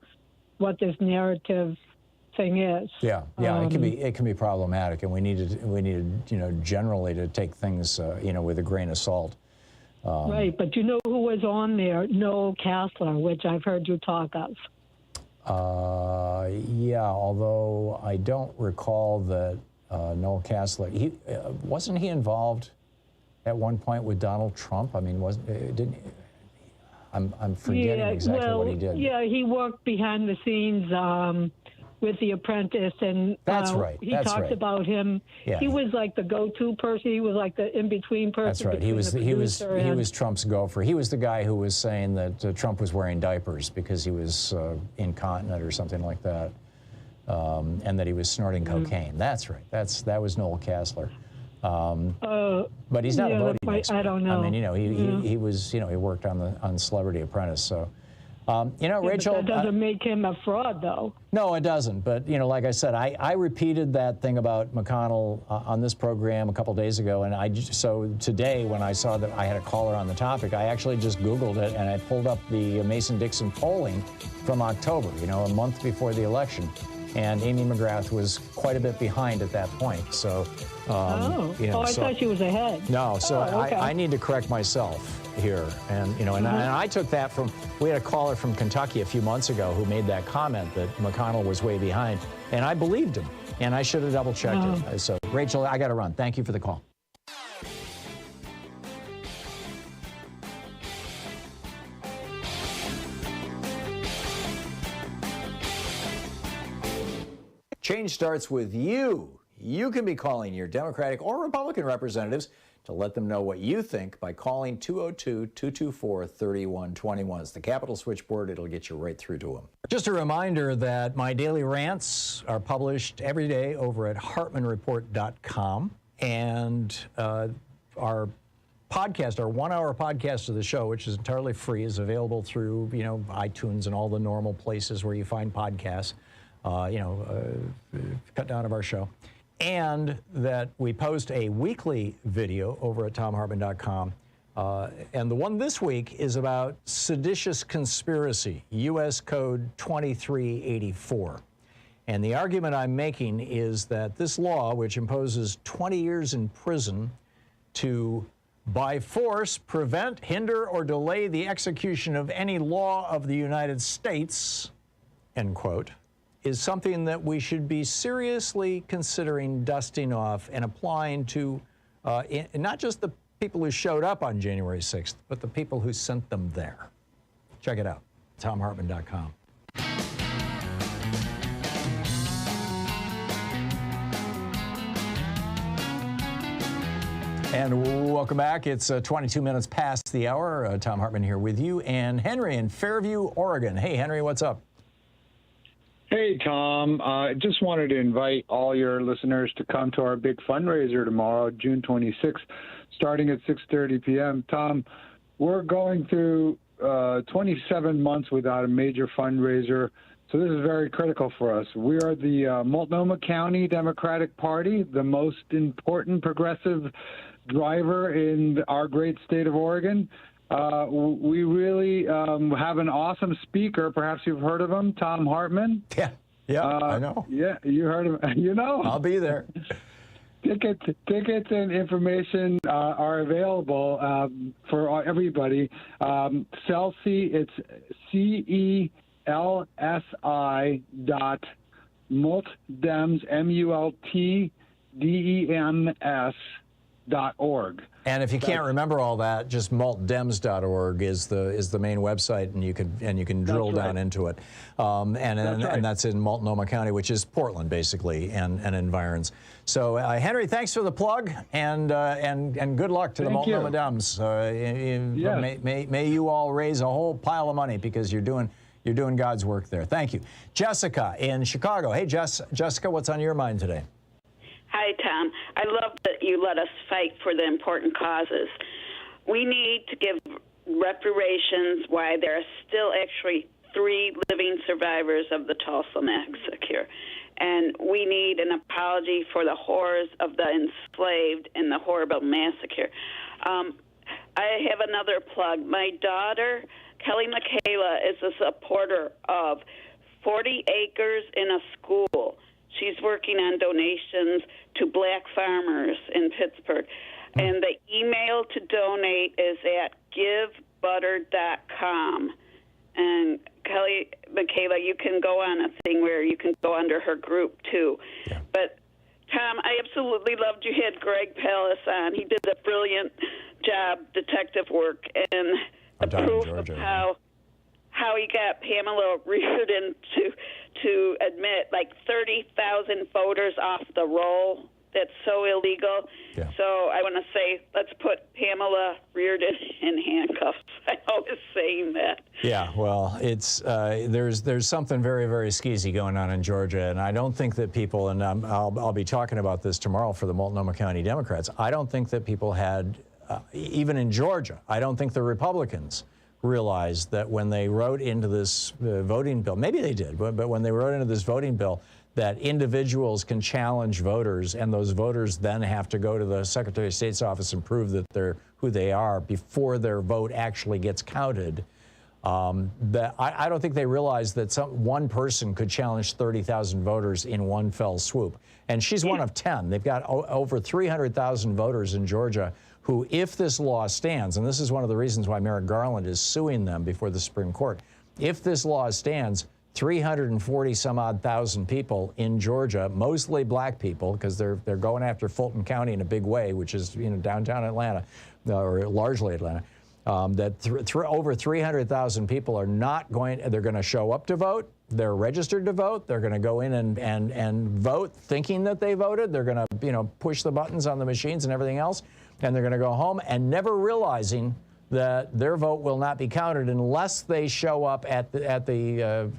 what this narrative thing is. Yeah, it can be problematic, and we needed you know, generally to take things you know, with a grain of salt. Right, but you know who was on there? Noel Castler, which I've heard you talk of. Yeah, although I don't recall that Noel Castler, wasn't he involved at one point with Donald Trump? I mean, I'm forgetting exactly what he did. Yeah, he worked behind the scenes with The Apprentice, and that's right. He That's talked right. about him. Yeah. He was like the go-to person. He was like the in-between person. That's right. He was Trump's gopher. He was the guy who was saying that Trump was wearing diapers because he was incontinent or something like that, and that he was snorting cocaine. That's right. That was Noel Castler. But he's not a voting expert. I don't know. I mean, he was, he worked on Celebrity Apprentice. So, Rachel, but that doesn't make him a fraud, though. No, it doesn't. But, like I said, I repeated that thing about McConnell on this program a couple days ago. And so today, when I saw that I had a caller on the topic, I actually just Googled it and I pulled up the Mason-Dixon polling from October, a month before the election. And Amy McGrath was quite a bit behind at that point. So, I thought she was ahead. No, so okay. I need to correct myself here. And, and I took that from, we had a caller from Kentucky a few months ago who made that comment that McConnell was way behind. And I believed him. And I should have double-checked it. So, Rachel, I got to run. Thank you for the call. Change starts with you. You can be calling your Democratic or Republican representatives to let them know what you think by calling 202-224-3121. It's the Capitol switchboard. It'll get you right through to them. Just a reminder that my daily rants are published every day over at hartmannreport.com. And our podcast, our 1-hour podcast of the show, which is entirely free, is available through, iTunes and all the normal places where you find podcasts. Cut down of our show, and that we post a weekly video over at thomhartmann.com. And the one this week is about seditious conspiracy, U.S. Code 2384. And the argument I'm making is that this law, which imposes 20 years in prison to, by force, prevent, hinder, or delay the execution of any law of the United States, end quote, is something that we should be seriously considering dusting off and applying to not just the people who showed up on January 6th, but the people who sent them there. Check it out, thomhartmann.com. And welcome back. It's 22 minutes past the hour. Thom Hartmann here with you, and Henry in Fairview, Oregon. Hey, Henry, what's up? Hey, Tom. I just wanted to invite all your listeners to come to our big fundraiser tomorrow, June 26th, starting at 6:30 p.m. Tom, we're going through 27 months without a major fundraiser, so this is very critical for us. We are the Multnomah County Democratic Party, the most important progressive driver in our great state of Oregon. We really have an awesome speaker. Perhaps you've heard of him, Thom Hartmann. Yeah, I know. Yeah, you heard of him. I'll be there. Tickets and information are available for everybody. CELSI, it's CELSI.multdems, MULTDEMS.org. And if you can't remember all that, just multdems.org is the main website, and you can drill down into it. And that's in Multnomah County, which is Portland basically, and environs. So Henry, thanks for the plug, and good luck to the Multnomah Dems. May you all raise a whole pile of money, because you're doing God's work there. Thank you. Jessica in Chicago. Hey, Jessica, what's on your mind today? Hi, Tom. I love that you let us fight for the important causes. We need to give reparations why there are still actually 3 living survivors of the Tulsa massacre. And we need an apology for the horrors of the enslaved and the horrible massacre. I have another plug. My daughter, Kelly Michaela, is a supporter of 40 acres in a school. She's working on donations to black farmers in Pittsburgh. And the email to donate is at givebutter.com. And Kelly Michaela, you can go on a thing where you can go under her group, too. Yeah. But, Tom, I absolutely loved you had Greg Pallas on. He did a brilliant job, detective work, and the proof of how he got Pamela Reardon to admit like 30,000 voters off the roll. That's so illegal. Yeah. So I want to say, let's put Pamela Reardon in handcuffs. I always saying that. Yeah, well, it's there's something very, very skeezy going on in Georgia, and I don't think that people, and I'll be talking about this tomorrow for the Multnomah County Democrats. I don't think that people had, even in Georgia, I don't think the Republicans realized that when they wrote into this voting bill, maybe they did, but when they wrote into this voting bill, that individuals can challenge voters, and those voters then have to go to the Secretary of State's office and prove that they're who they are before their vote actually gets counted. That I don't think they realized that one person could challenge 30,000 voters in one fell swoop. And she's one of 10. They've got over 300,000 voters in Georgia who, if this law stands, and this is one of the reasons why Merrick Garland is suing them before the Supreme Court, if this law stands, 340 some odd thousand people in Georgia, mostly black people, because they're going after Fulton County in a big way, which is downtown Atlanta, or largely Atlanta. Over 300,000 people are not going. They're going to show up to vote. They're registered to vote. They're going to go in and vote, thinking that they voted. They're going to push the buttons on the machines and everything else, and they're going to go home and never realizing that their vote will not be counted unless they show up at the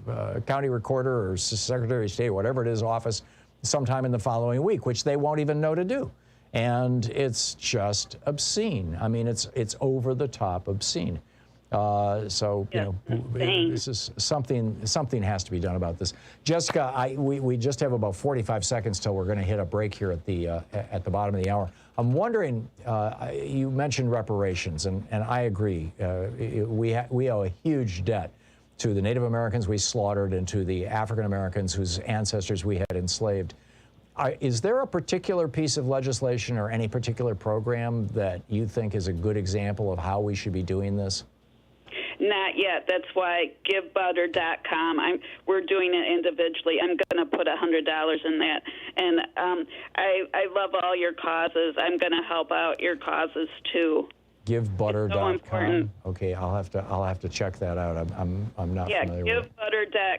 county recorder or Secretary of State, or whatever it is, office sometime in the following week, which they won't even know to do. And it's just obscene. I mean, it's over the top obscene. This is something has to be done about this. Jessica, we just have about 45 seconds till we're going to hit a break here at the bottom of the hour. I'm wondering, you mentioned reparations, and I agree. We owe a huge debt to the Native Americans we slaughtered and to the African Americans whose ancestors we had enslaved. Is there a particular piece of legislation or any particular program that you think is a good example of how we should be doing this? Not yet. That's why GiveButter.com. We're doing it individually. I'm going to put $100 in that, and I love all your causes. I'm going to help out your causes too. GiveButter.com. Okay, I'll have to check that out. I'm not familiar with it. Yeah,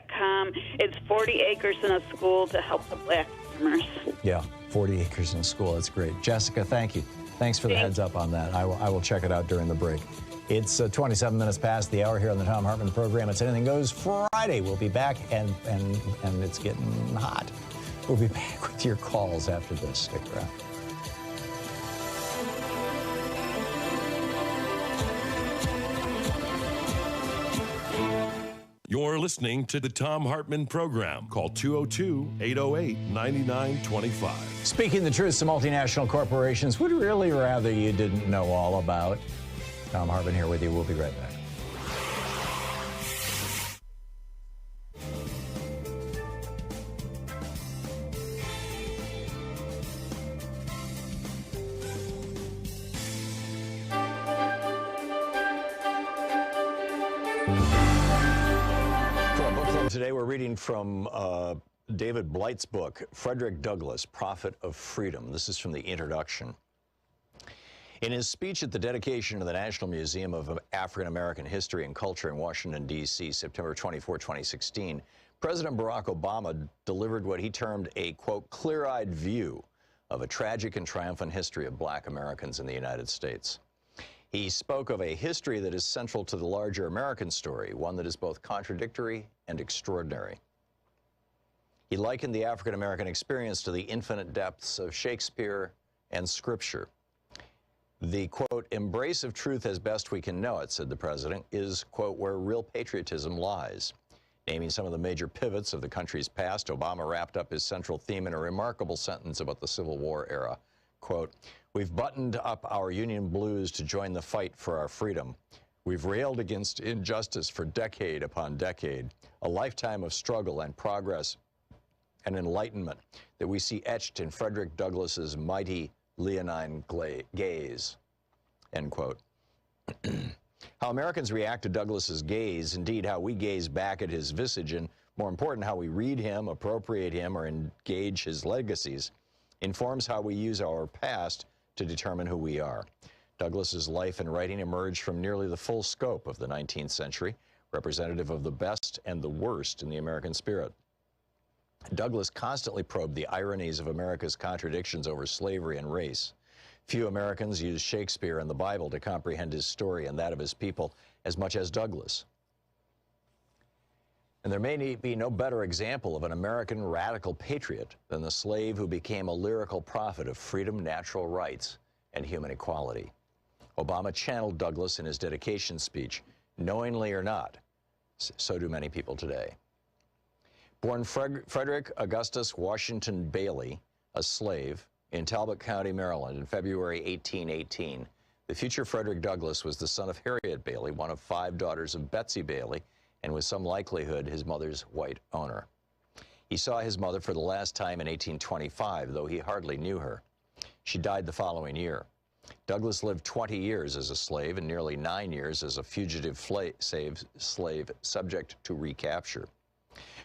GiveButter.com. It's 40 acres in a school to help the black farmers. Yeah, 40 acres in a school. That's great. Jessica, thank you. Thanks for the heads up on that. I will check it out during the break. It's 27 minutes past the hour here on the Thom Hartmann Program. It's Anything Goes Friday. We'll be back, and it's getting hot. We'll be back with your calls after this. Stick around. You're listening to the Thom Hartmann Program. Call 202-808-9925. Speaking the truth to multinational corporations, would really rather you didn't know all about. Thom Hartmann here with you. We'll be right back. For our book club today, we're reading from David Blight's book, Frederick Douglass, Prophet of Freedom. This is from the introduction. In his speech at the dedication of the National Museum of African American History and Culture in Washington, D.C., September 24, 2016, President Barack Obama delivered what he termed a, quote, clear-eyed view of a tragic and triumphant history of black Americans in the United States. He spoke of a history that is central to the larger American story, one that is both contradictory and extraordinary. He likened the African American experience to the infinite depths of Shakespeare and Scripture. The, quote, embrace of truth as best we can know it, said the president, is, quote, where real patriotism lies. Naming some of the major pivots of the country's past, Obama wrapped up his central theme in a remarkable sentence about the Civil War era. Quote, we've buttoned up our Union blues to join the fight for our freedom. We've railed against injustice for decade upon decade, a lifetime of struggle and progress and enlightenment that we see etched in Frederick Douglass's mighty leonine gaze, end quote. How Americans react to Douglass's gaze, indeed how we gaze back at his visage, and more important, how we read him, appropriate him, or engage his legacies, informs how we use our past to determine who we are. Douglass's life and writing emerged from nearly the full scope of the 19th century, representative of the best and the worst in the American spirit. Douglas constantly probed the ironies of America's contradictions over slavery and race. Few Americans use Shakespeare and the Bible to comprehend his story and that of his people as much as Douglas. And there may be no better example of an American radical patriot than the slave who became a lyrical prophet of freedom, natural rights, and human equality. Obama channeled Douglas in his dedication speech, knowingly or not. So do many people today. Born Frederick Augustus Washington Bailey, a slave, in Talbot County, Maryland, in February 1818, the future Frederick Douglass was the son of Harriet Bailey, one of 5 daughters of Betsy Bailey, and with some likelihood his mother's white owner. He saw his mother for the last time in 1825, though he hardly knew her. She died the following year. Douglass lived 20 years as a slave and nearly 9 years as a fugitive slave subject to recapture.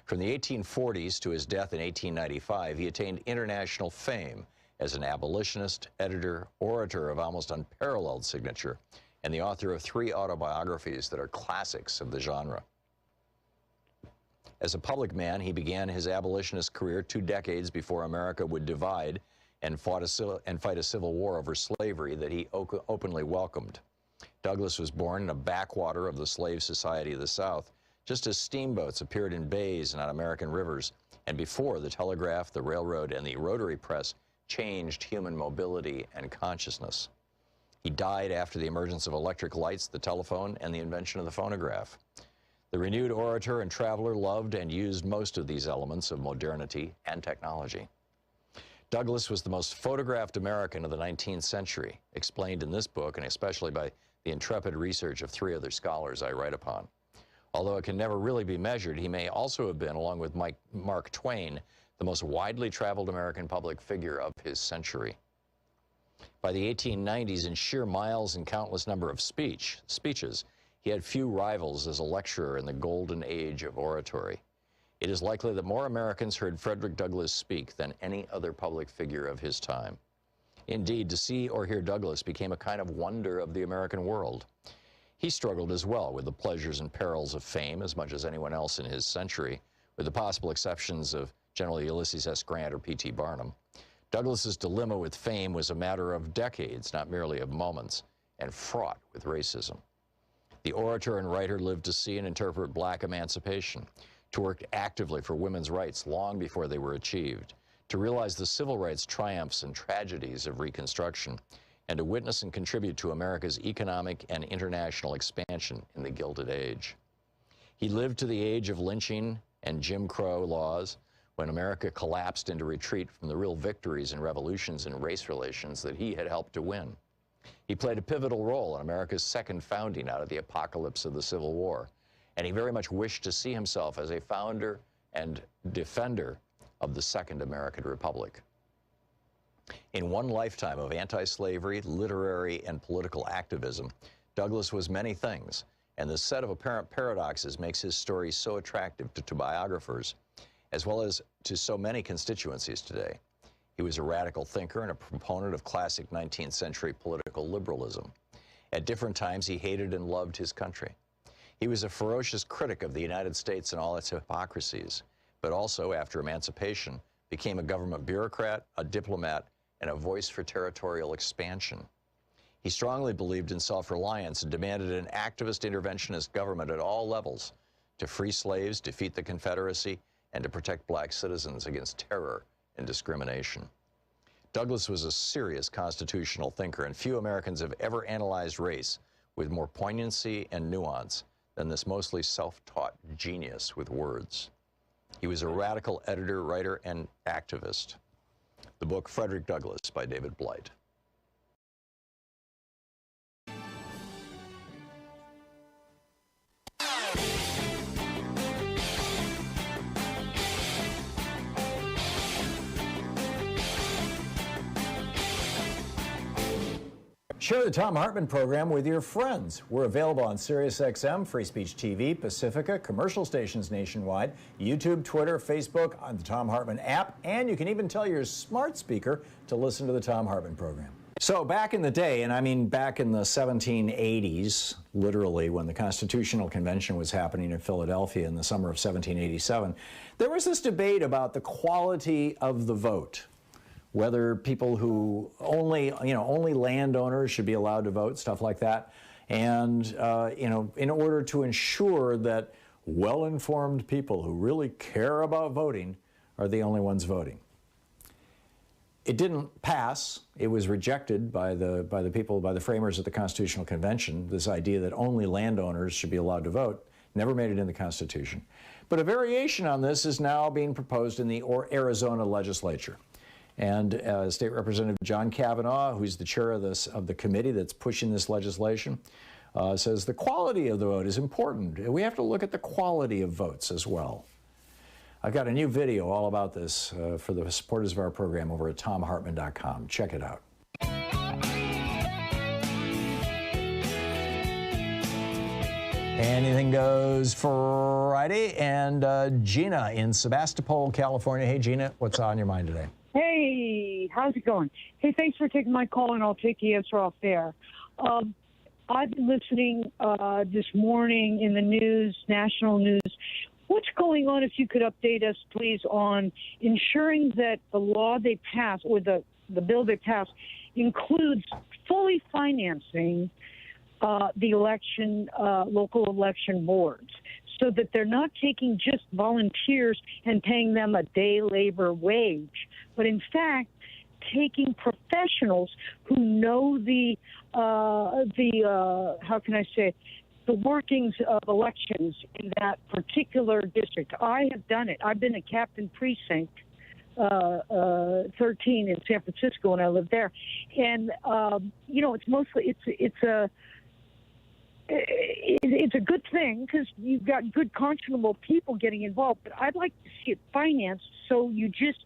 From the 1840s to his death in 1895, he attained international fame as an abolitionist, editor, orator of almost unparalleled signature, and the author of 3 autobiographies that are classics of the genre. As a public man, he began his abolitionist career 2 decades before America would divide and fight a civil war over slavery that he openly welcomed. Douglass was born in a backwater of the slave society of the South, just as steamboats appeared in bays and on American rivers, and before the telegraph, the railroad, and the rotary press changed human mobility and consciousness. He died after the emergence of electric lights, the telephone, and the invention of the phonograph. The renewed orator and traveler loved and used most of these elements of modernity and technology. Douglass was the most photographed American of the 19th century, explained in this book, and especially by the intrepid research of 3 other scholars I write upon. Although it can never really be measured, he may also have been, along with Mark Twain, the most widely traveled American public figure of his century. By the 1890s, in sheer miles and countless number of speeches, he had few rivals as a lecturer in the golden age of oratory. It is likely that more Americans heard Frederick Douglass speak than any other public figure of his time. Indeed, to see or hear Douglass became a kind of wonder of the American world. He struggled as well with the pleasures and perils of fame as much as anyone else in his century, with the possible exceptions of General Ulysses S. Grant or P.T. Barnum. Douglass's dilemma with fame was a matter of decades, not merely of moments, and fraught with racism. The orator and writer lived to see and interpret black emancipation, to work actively for women's rights long before they were achieved, to realize the civil rights triumphs and tragedies of Reconstruction, and to witness and contribute to America's economic and international expansion in the Gilded Age. He lived to the age of lynching and Jim Crow laws, when America collapsed into retreat from the real victories and revolutions in race relations that he had helped to win. He played a pivotal role in America's second founding out of the apocalypse of the Civil War, and he very much wished to see himself as a founder and defender of the Second American Republic. In one lifetime of anti-slavery, literary, and political activism, Douglass was many things, and the set of apparent paradoxes makes his story so attractive to biographers, as well as to so many constituencies today. He was a radical thinker and a proponent of classic 19th century political liberalism. At different times, he hated and loved his country. He was a ferocious critic of the United States and all its hypocrisies, but also, after emancipation, became a government bureaucrat, a diplomat, and a voice for territorial expansion. He strongly believed in self-reliance and demanded an activist interventionist government at all levels to free slaves, defeat the Confederacy, and to protect black citizens against terror and discrimination. Douglass was a serious constitutional thinker, and few Americans have ever analyzed race with more poignancy and nuance than this mostly self-taught genius with words. He was a radical editor, writer, and activist. The book Frederick Douglass by David Blight. Share the Thom Hartmann Program with your friends. We're available on SiriusXM, Free Speech TV, Pacifica, commercial stations nationwide, YouTube, Twitter, Facebook, on the Thom Hartmann app, and you can even tell your smart speaker to listen to the Thom Hartmann Program. So back in the day, and I mean back in the 1780s, literally, when the Constitutional Convention was happening in Philadelphia in the summer of 1787, there was this debate about the quality of the vote, whether people who only landowners should be allowed to vote, stuff like that, and in order to ensure that well-informed people who really care about voting are the only ones voting. It didn't pass. It was rejected by the framers of the Constitutional Convention, this idea that only landowners should be allowed to vote. Never made it in the Constitution. But a variation on this is now being proposed in the Arizona legislature. And State Representative John Kavanaugh, who's the chair of the committee that's pushing this legislation, says the quality of the vote is important. We have to look at the quality of votes as well. I've got a new video all about this for the supporters of our program over at thomhartmann.com. Check it out. Anything Goes Friday, and Gina in Sebastopol, California. Hey, Gina, what's on your mind today? Hey, how's it going? Hey, thanks for taking my call, and I'll take the answer off there. I've been listening this morning in the news, national news. What's going on, if you could update us, please, on ensuring that the law they pass, or the bill they pass, includes fully financing the election, local election boards, so that they're not taking just volunteers and paying them a day labor wage, but in fact taking professionals who know the how can I say, the workings of elections in that particular district. I have done it. I've been a captain precinct 13 in San Francisco when I lived there, and it's mostly it's a good thing because you've got good, conscionable people getting involved. But I'd like to see it financed so you just,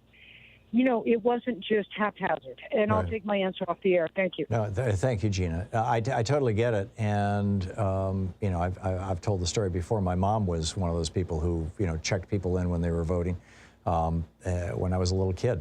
it wasn't just haphazard. And I'll take my answer off the air. Thank you. No, thank you, Gina. I totally get it. And, I've told the story before. My mom was one of those people who, checked people in when they were voting when I was a little kid.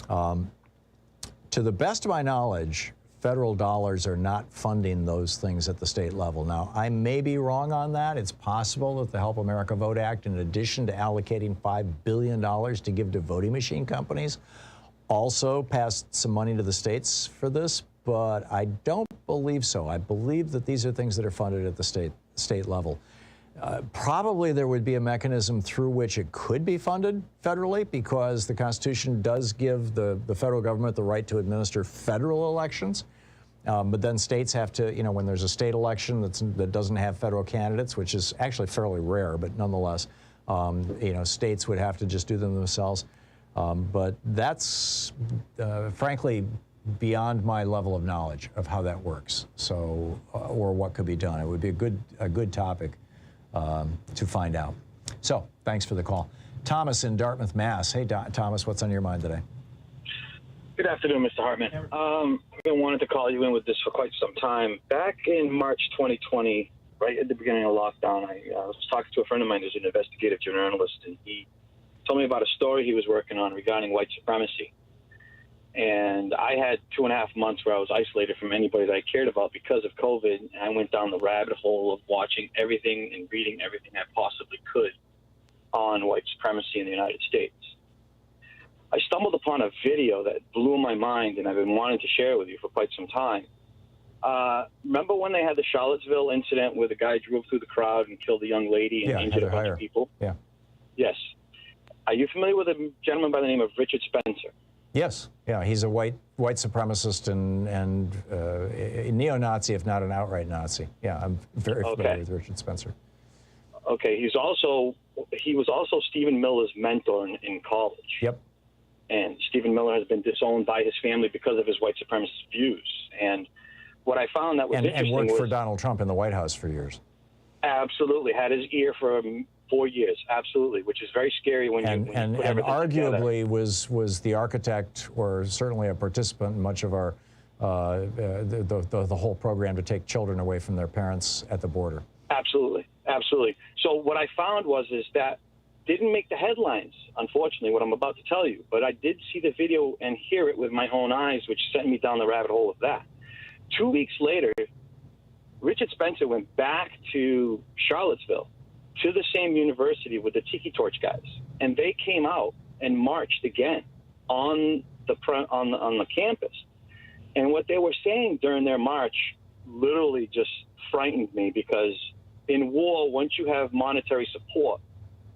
To the best of my knowledge, federal dollars are not funding those things at the state level. Now, I may be wrong on that. It's possible that the Help America Vote Act, in addition to allocating $5 billion to give to voting machine companies, also passed some money to the states for this, but I don't believe so. I believe that these are things that are funded at the state level. Probably there would be a mechanism through which it could be funded federally, because the Constitution does give the federal government the right to administer federal elections. But then states have to, when there's a state election that doesn't have federal candidates, which is actually fairly rare, but nonetheless, states would have to just do them themselves. But that's, frankly, beyond my level of knowledge of how that works. So, or what could be done. It would be a good topic to find out. So, thanks for the call. Thomas in Dartmouth, Mass. Hey, Thomas, what's on your mind today? Good afternoon, Mr. Hartman. I've been wanting to call you in with this for quite some time. Back in March 2020, right at the beginning of lockdown, I was talking to a friend of mine who's an investigative journalist, and he told me about a story he was working on regarding white supremacy. And I had 2.5 months where I was isolated from anybody that I cared about because of COVID, and I went down the rabbit hole of watching everything and reading everything I possibly could on white supremacy in the United States. I stumbled upon a video that blew my mind, and I've been wanting to share it with you for quite some time. Remember when they had the Charlottesville incident where the guy drove through the crowd and killed a young lady and injured a bunch of people? Yeah. Yes. Are you familiar with a gentleman by the name of Richard Spencer? Yes. Yeah, he's a white supremacist and a neo-Nazi, if not an outright Nazi. Yeah, I'm very familiar with Richard Spencer. Okay. He was also Stephen Miller's mentor in college. Yep. And Stephen Miller has been disowned by his family because of his white supremacist views. And what I found that was interesting and worked for Donald Trump in the White House for years. Absolutely. Had his ear for 4 years. Absolutely. Which is very scary when you put everything arguably together. was the architect, or certainly a participant in much of our the whole program to take children away from their parents at the border. Absolutely. Absolutely. So what I found is that didn't make the headlines, unfortunately, what I'm about to tell you. But I did see the video and hear it with my own eyes, which sent me down the rabbit hole of that. 2 weeks later, Richard Spencer went back to Charlottesville, to the same university with the Tiki Torch guys, and they came out and marched again on the campus. And what they were saying during their march literally just frightened me, because in war, once you have monetary support,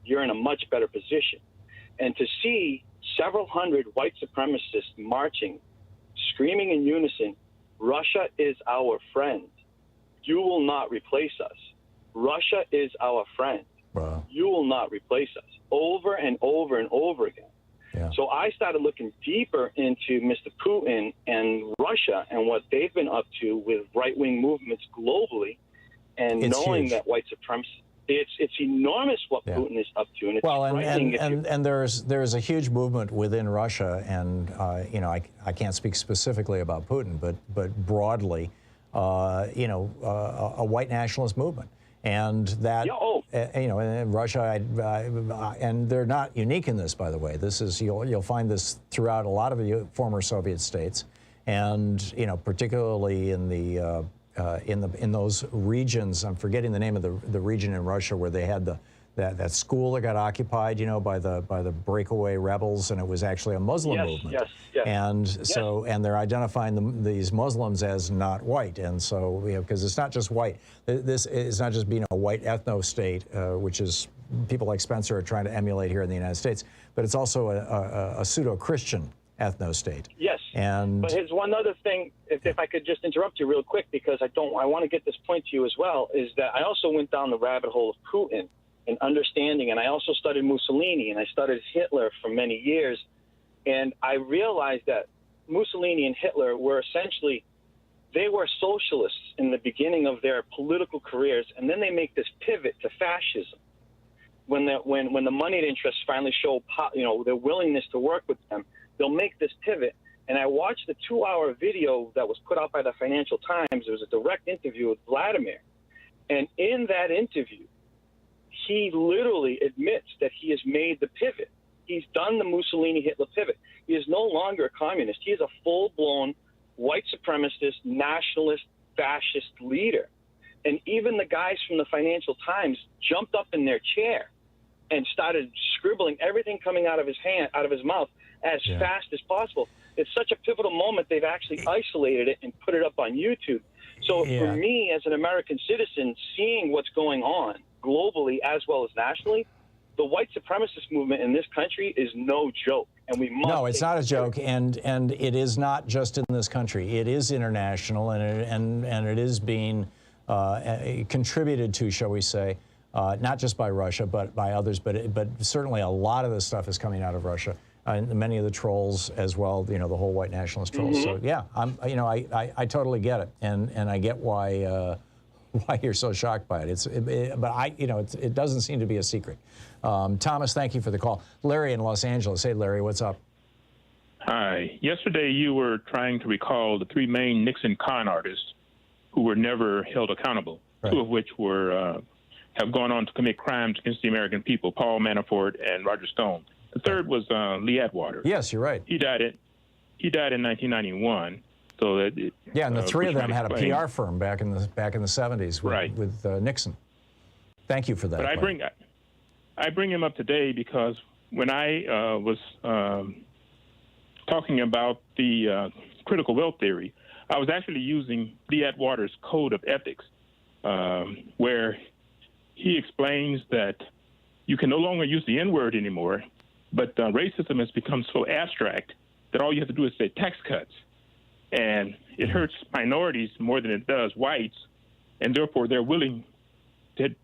you're in a much better position. And to see several hundred white supremacists marching, screaming in unison, Russia is our friend. You will not replace us. Russia is our friend. Wow. You will not replace us. Over and over and over again. Yeah. So I started looking deeper into Mr. Putin and Russia and what they've been up to with right-wing movements globally, and It's knowing huge. that white supremacy, it's enormous what Putin is up to, and it's frightening. And there's a huge movement within Russia, and you know, I can't speak specifically about Putin, but broadly, you know, a white nationalist movement. And that, you know, in Russia, and they're not unique in this, by the way. This is, you'll find this throughout a lot of the former Soviet states, and you know, particularly in the in those regions. I'm forgetting the name of the region in Russia where they had that school that got occupied, you know, by the breakaway rebels, and it was actually a Muslim movement. And so, and they're identifying these Muslims as not white, and so, you know, because it's not just white. This is not just being a white ethno state, which is people like Spencer are trying to emulate here in the United States, but it's also a pseudo-Christian ethno state. Yes. And but here's one other thing, if I could just interrupt you real quick, because I want to get this point to you as well, is that I also went down the rabbit hole of Putin and understanding, and I also studied Mussolini, and I studied Hitler for many years, and I realized that Mussolini and Hitler were essentially, they were socialists in the beginning of their political careers, and then they make this pivot to fascism. When the moneyed interests finally show, you know, their willingness to work with them, they'll make this pivot. And I watched the 2-hour video that was put out by the Financial Times. It was a direct interview with Vladimir, and in that interview, he literally admits that he has made the pivot. He's done the Mussolini-Hitler pivot. He is no longer a communist. He is a full-blown white supremacist, nationalist, fascist leader. And even the guys from the Financial Times jumped up in their chair and started scribbling everything coming out of his mouth as fast as possible. It's such a pivotal moment, they've actually isolated it and put it up on YouTube. So for me, as an American citizen, seeing what's going on globally as well as nationally, the white supremacist movement in this country is no joke, and we must. No, it's not a joke, and it is not just in this country. It is international, and it is being contributed to, shall we say, not just by Russia, but by others. But certainly a lot of this stuff is coming out of Russia. Many of the trolls as well, you know, the whole white nationalist trolls. So yeah, you know, I totally get it, and I get why you're so shocked by it. But you know, it doesn't seem to be a secret. Thomas, thank you for the call. Larry in Los Angeles. Hey, Larry, what's up? Hi. Yesterday, you were trying to recall the 3 main Nixon con artists who were never held accountable. Right. 2 of which were have gone on to commit crimes against the American people: Paul Manafort and Roger Stone. The third was Lee Atwater. Yes, you're right. He died in 1991. So that and the 3 of them had a PR firm back in the 70s with Nixon. Thank you for that. But I bring him up today because when I was talking about the critical wealth theory, I was actually using Lee Atwater's Code of Ethics, where he explains that you can no longer use the N-word anymore, but racism has become so abstract that all you have to do is say tax cuts. And it hurts minorities more than it does whites, and therefore they're willing to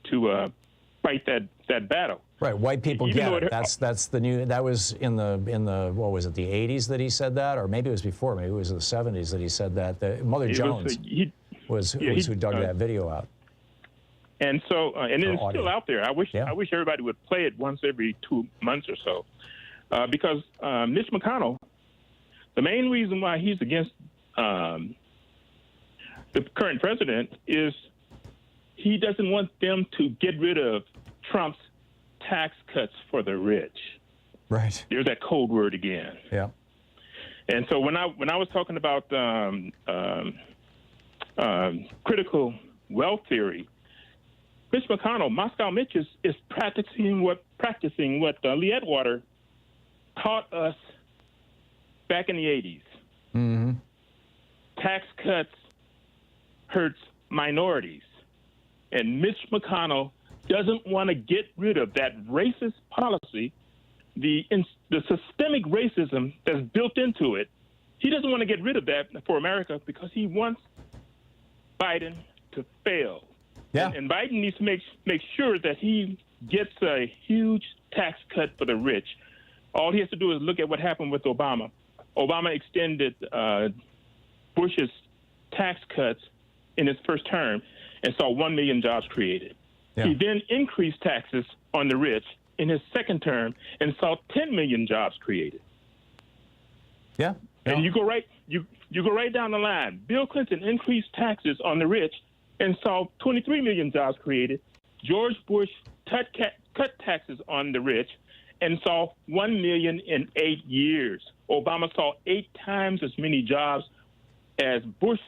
fight that battle. Right, white people get it. That's the new. That was in the what was it, the 80s that he said that, or maybe it was before. Maybe it was the 70s that he said that. Mother Jones was who dug that video out. And so, and it's still out there. I wish everybody would play it once every 2 months or so, because Mitch McConnell, the main reason why he's against the current president is he doesn't want them to get rid of Trump's tax cuts for the rich. Right. There's that code word again. Yeah. And so when I was talking about critical wealth theory, Mitch McConnell, Moscow Mitch, is practicing what Lee Atwater taught us back in the 80s. Mm-hmm. Tax cuts hurts minorities. And Mitch McConnell doesn't want to get rid of that racist policy, the systemic racism that's built into it. He doesn't want to get rid of that for America because he wants Biden to fail. Yeah. And Biden needs to make sure that he gets a huge tax cut for the rich. All he has to do is look at what happened with Obama. Obama extended Bush's tax cuts in his first term and saw 1 million jobs created. Yeah. He then increased taxes on the rich in his second term and saw 10 million jobs created. Yeah. And you go right down the line. Bill Clinton increased taxes on the rich and saw 23 million jobs created. George Bush cut taxes on the rich and saw 1 million in 8 years. Obama saw 8 times as many jobs as Bush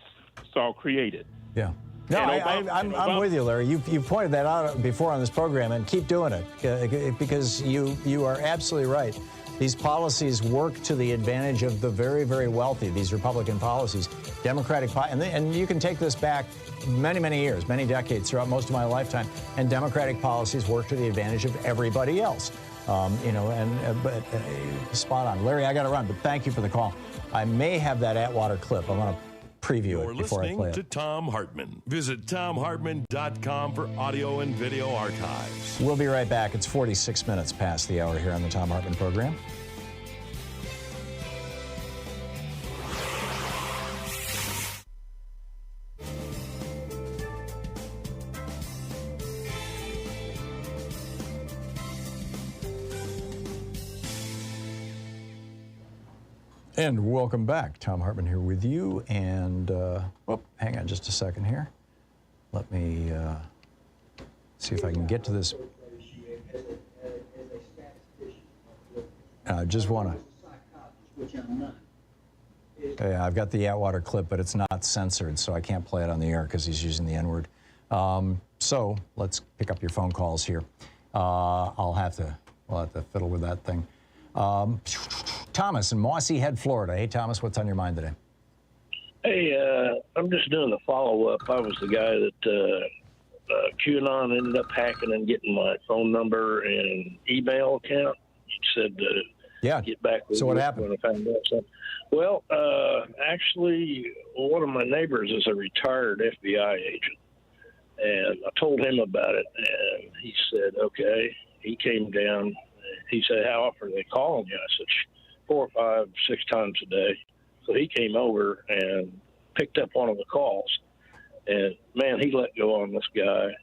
saw created. Yeah. No, I'm with you, Larry. You pointed that out before on this program, and keep doing it because you are absolutely right. These policies work to the advantage of the very, very wealthy, these Republican policies. And you can take this back many, many years, many decades throughout most of my lifetime, and Democratic policies work to the advantage of everybody else. But spot on. Larry, I got to run, but thank you for the call. I may have that Atwater clip. I want to preview it before I play it. You're listening to Thom Hartmann. Visit ThomHartmann.com for audio and video archives. We'll be right back. It's 46 minutes past the hour here on the Thom Hartmann Program. And welcome back. Thom Hartmann here with you. And, hang on just a second here. Let me see if I can get to this. I just want to. Yeah, I've got the Atwater clip, but it's not censored, so I can't play it on the air because he's using the N-word. So let's pick up your phone calls here. We'll have to fiddle with that thing. Thomas in Mossy Head, Florida. Hey, Thomas, what's on your mind today? Hey, I'm just doing the follow-up. I was the guy that QAnon ended up hacking and getting my phone number and email account. You said get back with so what happened? When I found out something. Well, actually, one of my neighbors is a retired FBI agent, and I told him about it, and he said, okay. He came down. He said, how often are they calling you? I said, 4, 5, 6 times a day. So he came over and picked up one of the calls. And, man, he let go on this guy,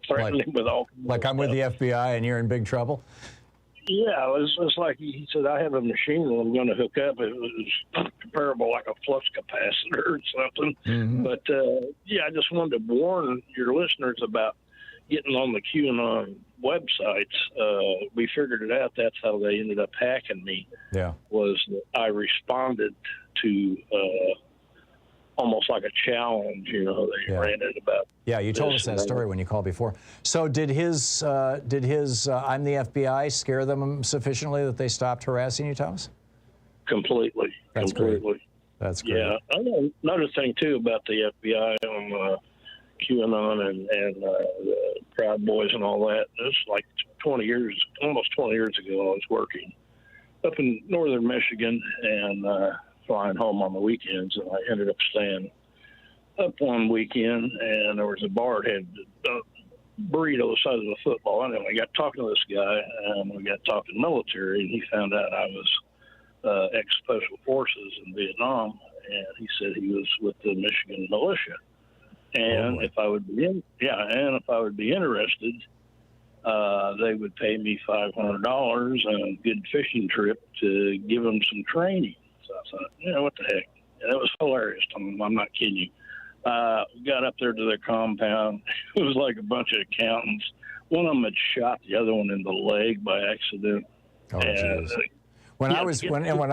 threatened him with all kinds Like I'm with the FBI and you're in big trouble? Yeah, it was like he said, I have a machine that I'm going to hook up. It was comparable like a flux capacitor or something. Mm-hmm. But, I just wanted to warn your listeners about getting on the QAnon websites. We figured it out. That's how they ended up hacking me. Yeah. Was that I responded to almost like a challenge, they ran it about. Yeah, you told us that story when you called before. So did his I'm the FBI scare them sufficiently that they stopped harassing you, Thomas? Completely. That's completely. Great. That's great. Yeah. Another thing, too, about the FBI on QAnon and the Proud Boys and all that. It was like almost 20 years ago, I was working up in northern Michigan and flying home on the weekends, and I ended up staying up one weekend, and there was a bar that had a burrito the size of a football, and I got talking to this guy, and we got talking military, and he found out I was ex-Special Forces in Vietnam, and he said he was with the Michigan militia. And if I would be interested, they would pay me $500 and a good fishing trip to give them some training. So I thought, what the heck? And it was hilarious. I'm not kidding you. We got up there to their compound. It was like a bunch of accountants one of them had shot the other one in the leg by accident. Oh, jeez. When I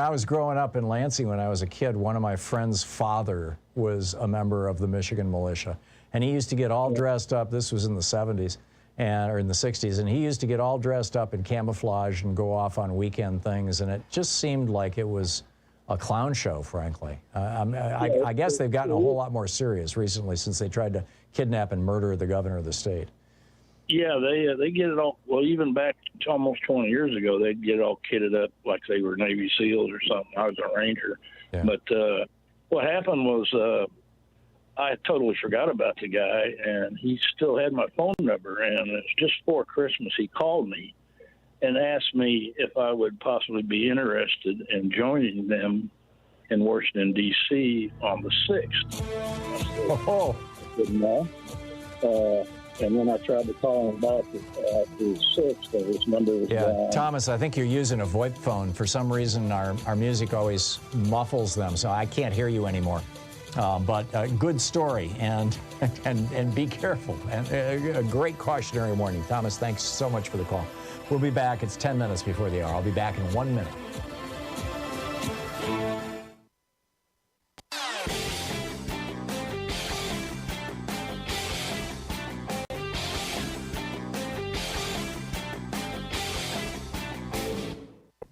was growing up in Lansing, when I was a kid, one of my friend's father was a member of the Michigan militia, and he used to get all dressed up. This was in the 70s or in the 60s, and he used to get all dressed up in camouflage and go off on weekend things, and it just seemed like it was a clown show, frankly. I guess they've gotten a whole lot more serious recently since they tried to kidnap and murder the governor of the state. Yeah, they get it all. Well, even back to almost 20 years ago, they'd get it all kitted up like they were Navy SEALs or something. I was a Ranger. Yeah. But what happened was I totally forgot about the guy, and he still had my phone number. And it's just before Christmas, he called me and asked me if I would possibly be interested in joining them in Washington, D.C. on the 6th. Oh. No. And when I tried to call him back after 6th, his number was gone. Thomas, I think you're using a VoIP phone. For some reason, our music always muffles them, so I can't hear you anymore. But good story, and be careful. And a great cautionary warning. Thomas, thanks so much for the call. We'll be back. It's 10 minutes before the hour. I'll be back in 1 minute.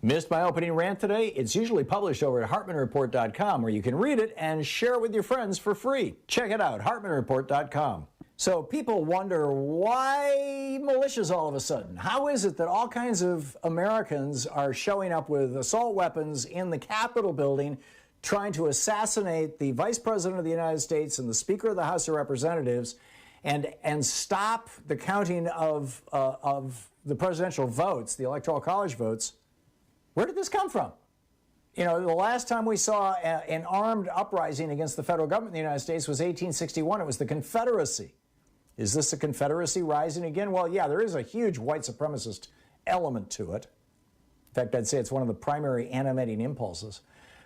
Missed my opening rant today? It's usually published over at HartmannReport.com, where you can read it and share it with your friends for free. Check it out, HartmannReport.com. So people wonder, why militias all of a sudden? How is it that all kinds of Americans are showing up with assault weapons in the Capitol building, trying to assassinate the Vice President of the United States and the Speaker of the House of Representatives, and stop the counting of the presidential votes, the Electoral College votes? Where did this come from? You know, the last time we saw an armed uprising against the federal government in the United States was 1861. It was the Confederacy. Is this a Confederacy rising again? Well, yeah, there is a huge white supremacist element to it. In fact, I'd say it's one of the primary animating impulses.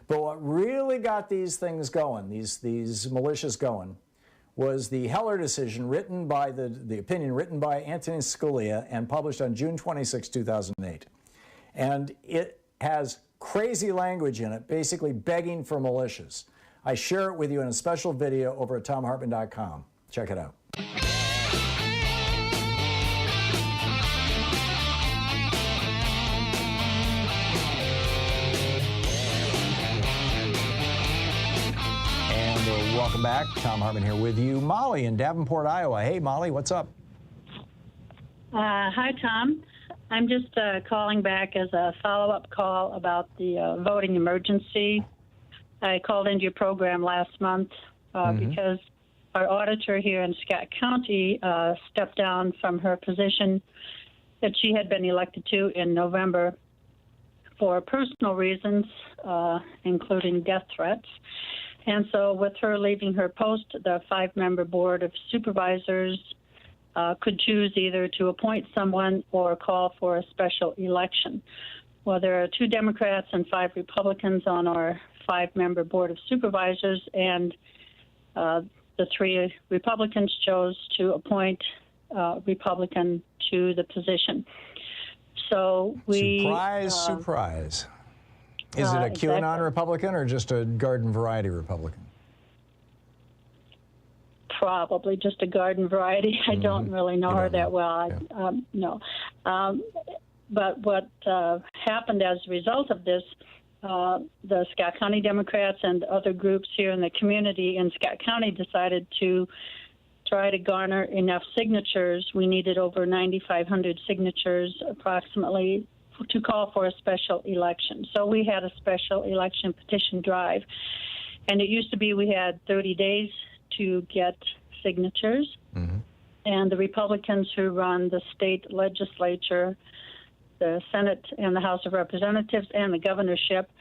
But what really got these things going, these militias going, was the Heller decision written by the opinion written by Antonin Scalia and published on June 26, 2008. And it has crazy language in it, basically begging for militias. I share it with you in a special video over at ThomHartmann.com. Check it out. And welcome back. Thom Hartmann here with you. Molly in Davenport, Iowa. Hey, Molly, what's up? Hi, Tom. I'm just calling back as a follow-up call about the voting emergency. I called into your program last month because our auditor here in Scott County stepped down from her position that she had been elected to in November for personal reasons, including death threats. And so with her leaving her post, the 5-member Board of Supervisors could choose either to appoint someone or call for a special election. Well, there are 2 Democrats and 5 Republicans on our 5-member Board of Supervisors, and the 3 Republicans chose to appoint a Republican to the position. So we... Surprise. Is it a QAnon Republican or just a garden variety Republican? Probably just a garden variety. I don't really know her that well. No. But what happened as a result of this, the Scott County Democrats and other groups here in the community in Scott County decided to try to garner enough signatures. We needed over 9,500 signatures approximately to call for a special election. So we had a special election petition drive. And it used to be we had 30 days to get signatures. And the Republicans who run the state legislature, the Senate and the House of Representatives and the governorship,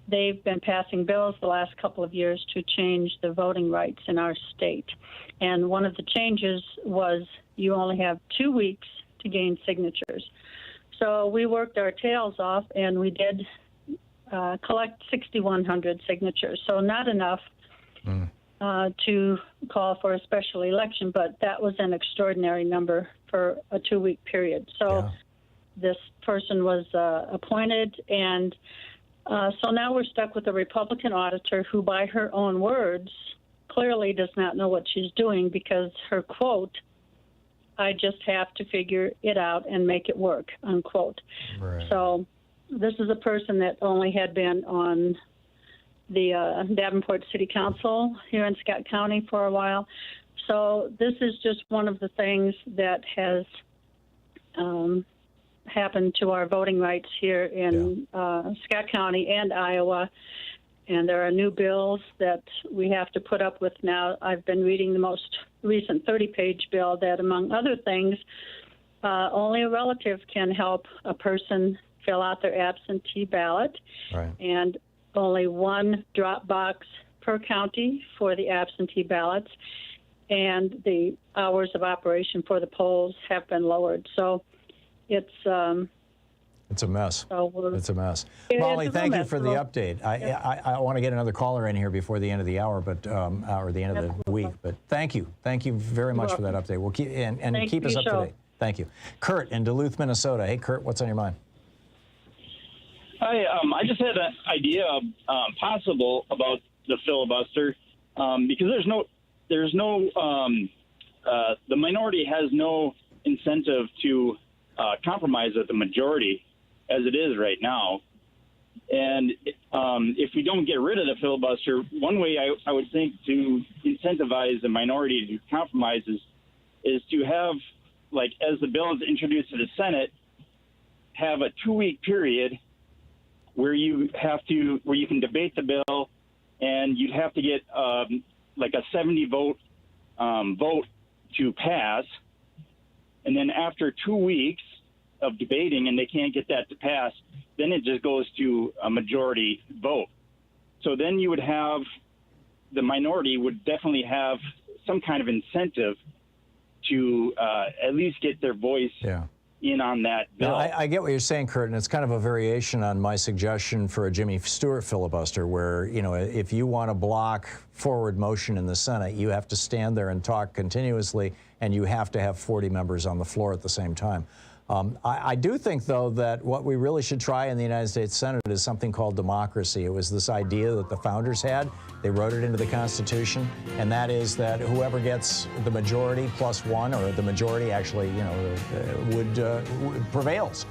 they've been passing bills the last couple of years to change the voting rights in our state. And one of the changes was you only have 2 weeks to gain signatures. So we worked our tails off and we did collect 6,100 signatures. So not enough to call for a special election, but that was an extraordinary number for a 2-week period. So this person was appointed, and so now we're stuck with a Republican auditor who, by her own words, clearly does not know what she's doing, because her quote, "I just have to figure it out and make it work," unquote. Right. So this is a person that only had been on the Davenport City Council here in Scott County for a while. So this is just one of the things that has happened to our voting rights here in Scott County and Iowa. And there are new bills that we have to put up with now. I've been reading the most recent 30-page bill that, among other things, only a relative can help a person fill out their absentee ballot. Right. And only one drop box per county for the absentee ballots, and the hours of operation for the polls have been lowered. So it's a mess. It's a mess. Molly, thank you for the update. I want to get another caller in here before the end of the hour, but or the end of the week. But thank you very much for that update. We'll keep and keep us up to date. Thank you, Kurt in Duluth, Minnesota. Hey, Kurt, what's on your mind? Hi, I just had an idea possible about the filibuster because the minority has no incentive to compromise with the majority as it is right now. And if we don't get rid of the filibuster, one way I would think to incentivize the minority to compromise is to have, like, as the bill is introduced to the Senate, have a 2-week period where you can debate the bill, and you'd have to get like a 70 vote to pass, and then after 2 weeks of debating and they can't get that to pass, then it just goes to a majority vote. So then you would have, the minority would definitely have some kind of incentive to at least get their voice in on that bill. Now, I get what you're saying, Kurt, and it's kind of a variation on my suggestion for a Jimmy Stewart filibuster, where, you know, if you want to block forward motion in the Senate, you have to stand there and talk continuously, and you have to have 40 members on the floor at the same time. I do think, though, that what we really should try in the United States Senate is something called democracy. It was this idea that the founders had. They wrote it into the Constitution, and that is that whoever gets the majority plus one, or the majority actually, you know, prevails.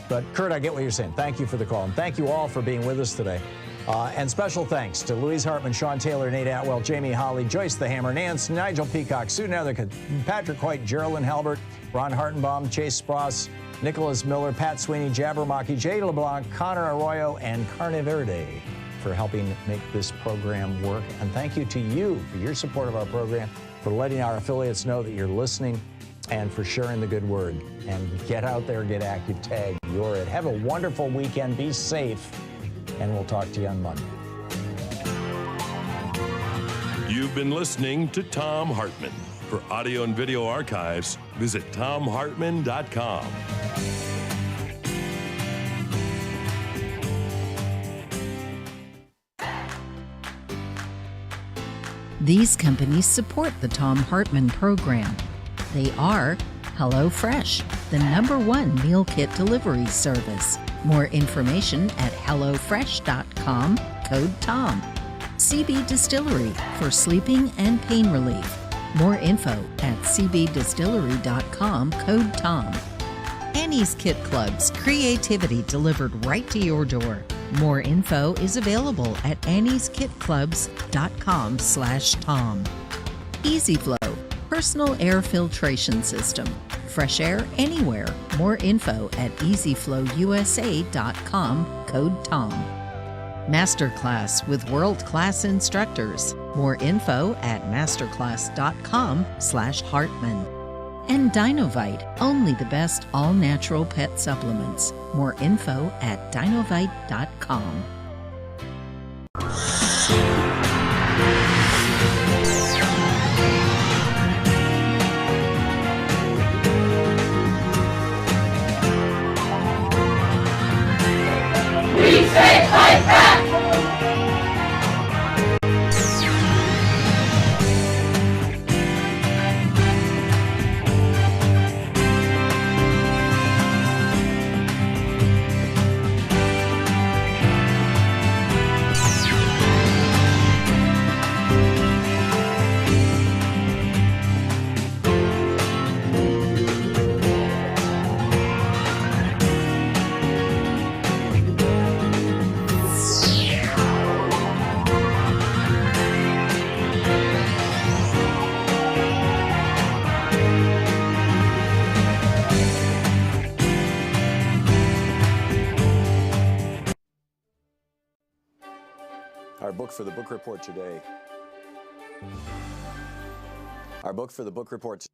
But, Kurt, I get what you're saying. Thank you for the call, and thank you all for being with us today. And special thanks to Louise Hartman, Sean Taylor, Nate Atwell, Jamie Holly, Joyce the Hammer, Nance, Nigel Peacock, Sue Nethercutt, Patrick Hoyt, Geraldine Halbert, Ron Hartenbaum, Chase Spross, Nicholas Miller, Pat Sweeney, Jabbermocky, Jay LeBlanc, Connor Arroyo, and Carne Verde for helping make this program work. And thank you to you for your support of our program, for letting our affiliates know that you're listening, and for sharing the good word. And get out there, get active, tag, you're it. Have a wonderful weekend. Be safe. And we'll talk to you on Monday. You've been listening to Thom Hartmann. For audio and video archives, visit ThomHartmann.com. These companies support the Thom Hartmann Program. They are HelloFresh, the #1 meal kit delivery service. More information at HelloFresh.com, code TOM. CB Distillery for sleeping and pain relief. More info at cbdistillery.com, code TOM. Annie's Kit Clubs, creativity delivered right to your door. More info is available at annieskitclubs.com/Tom. EasyFlow, personal air filtration system. Fresh air anywhere. More info at easyflowusa.com, code TOM. Masterclass with world-class instructors. More info at masterclass.com/Hartman. And Dinovite, only the best all-natural pet supplements. More info at dinovite.com. We say fight back! Our book for the book report today. Our book for the book report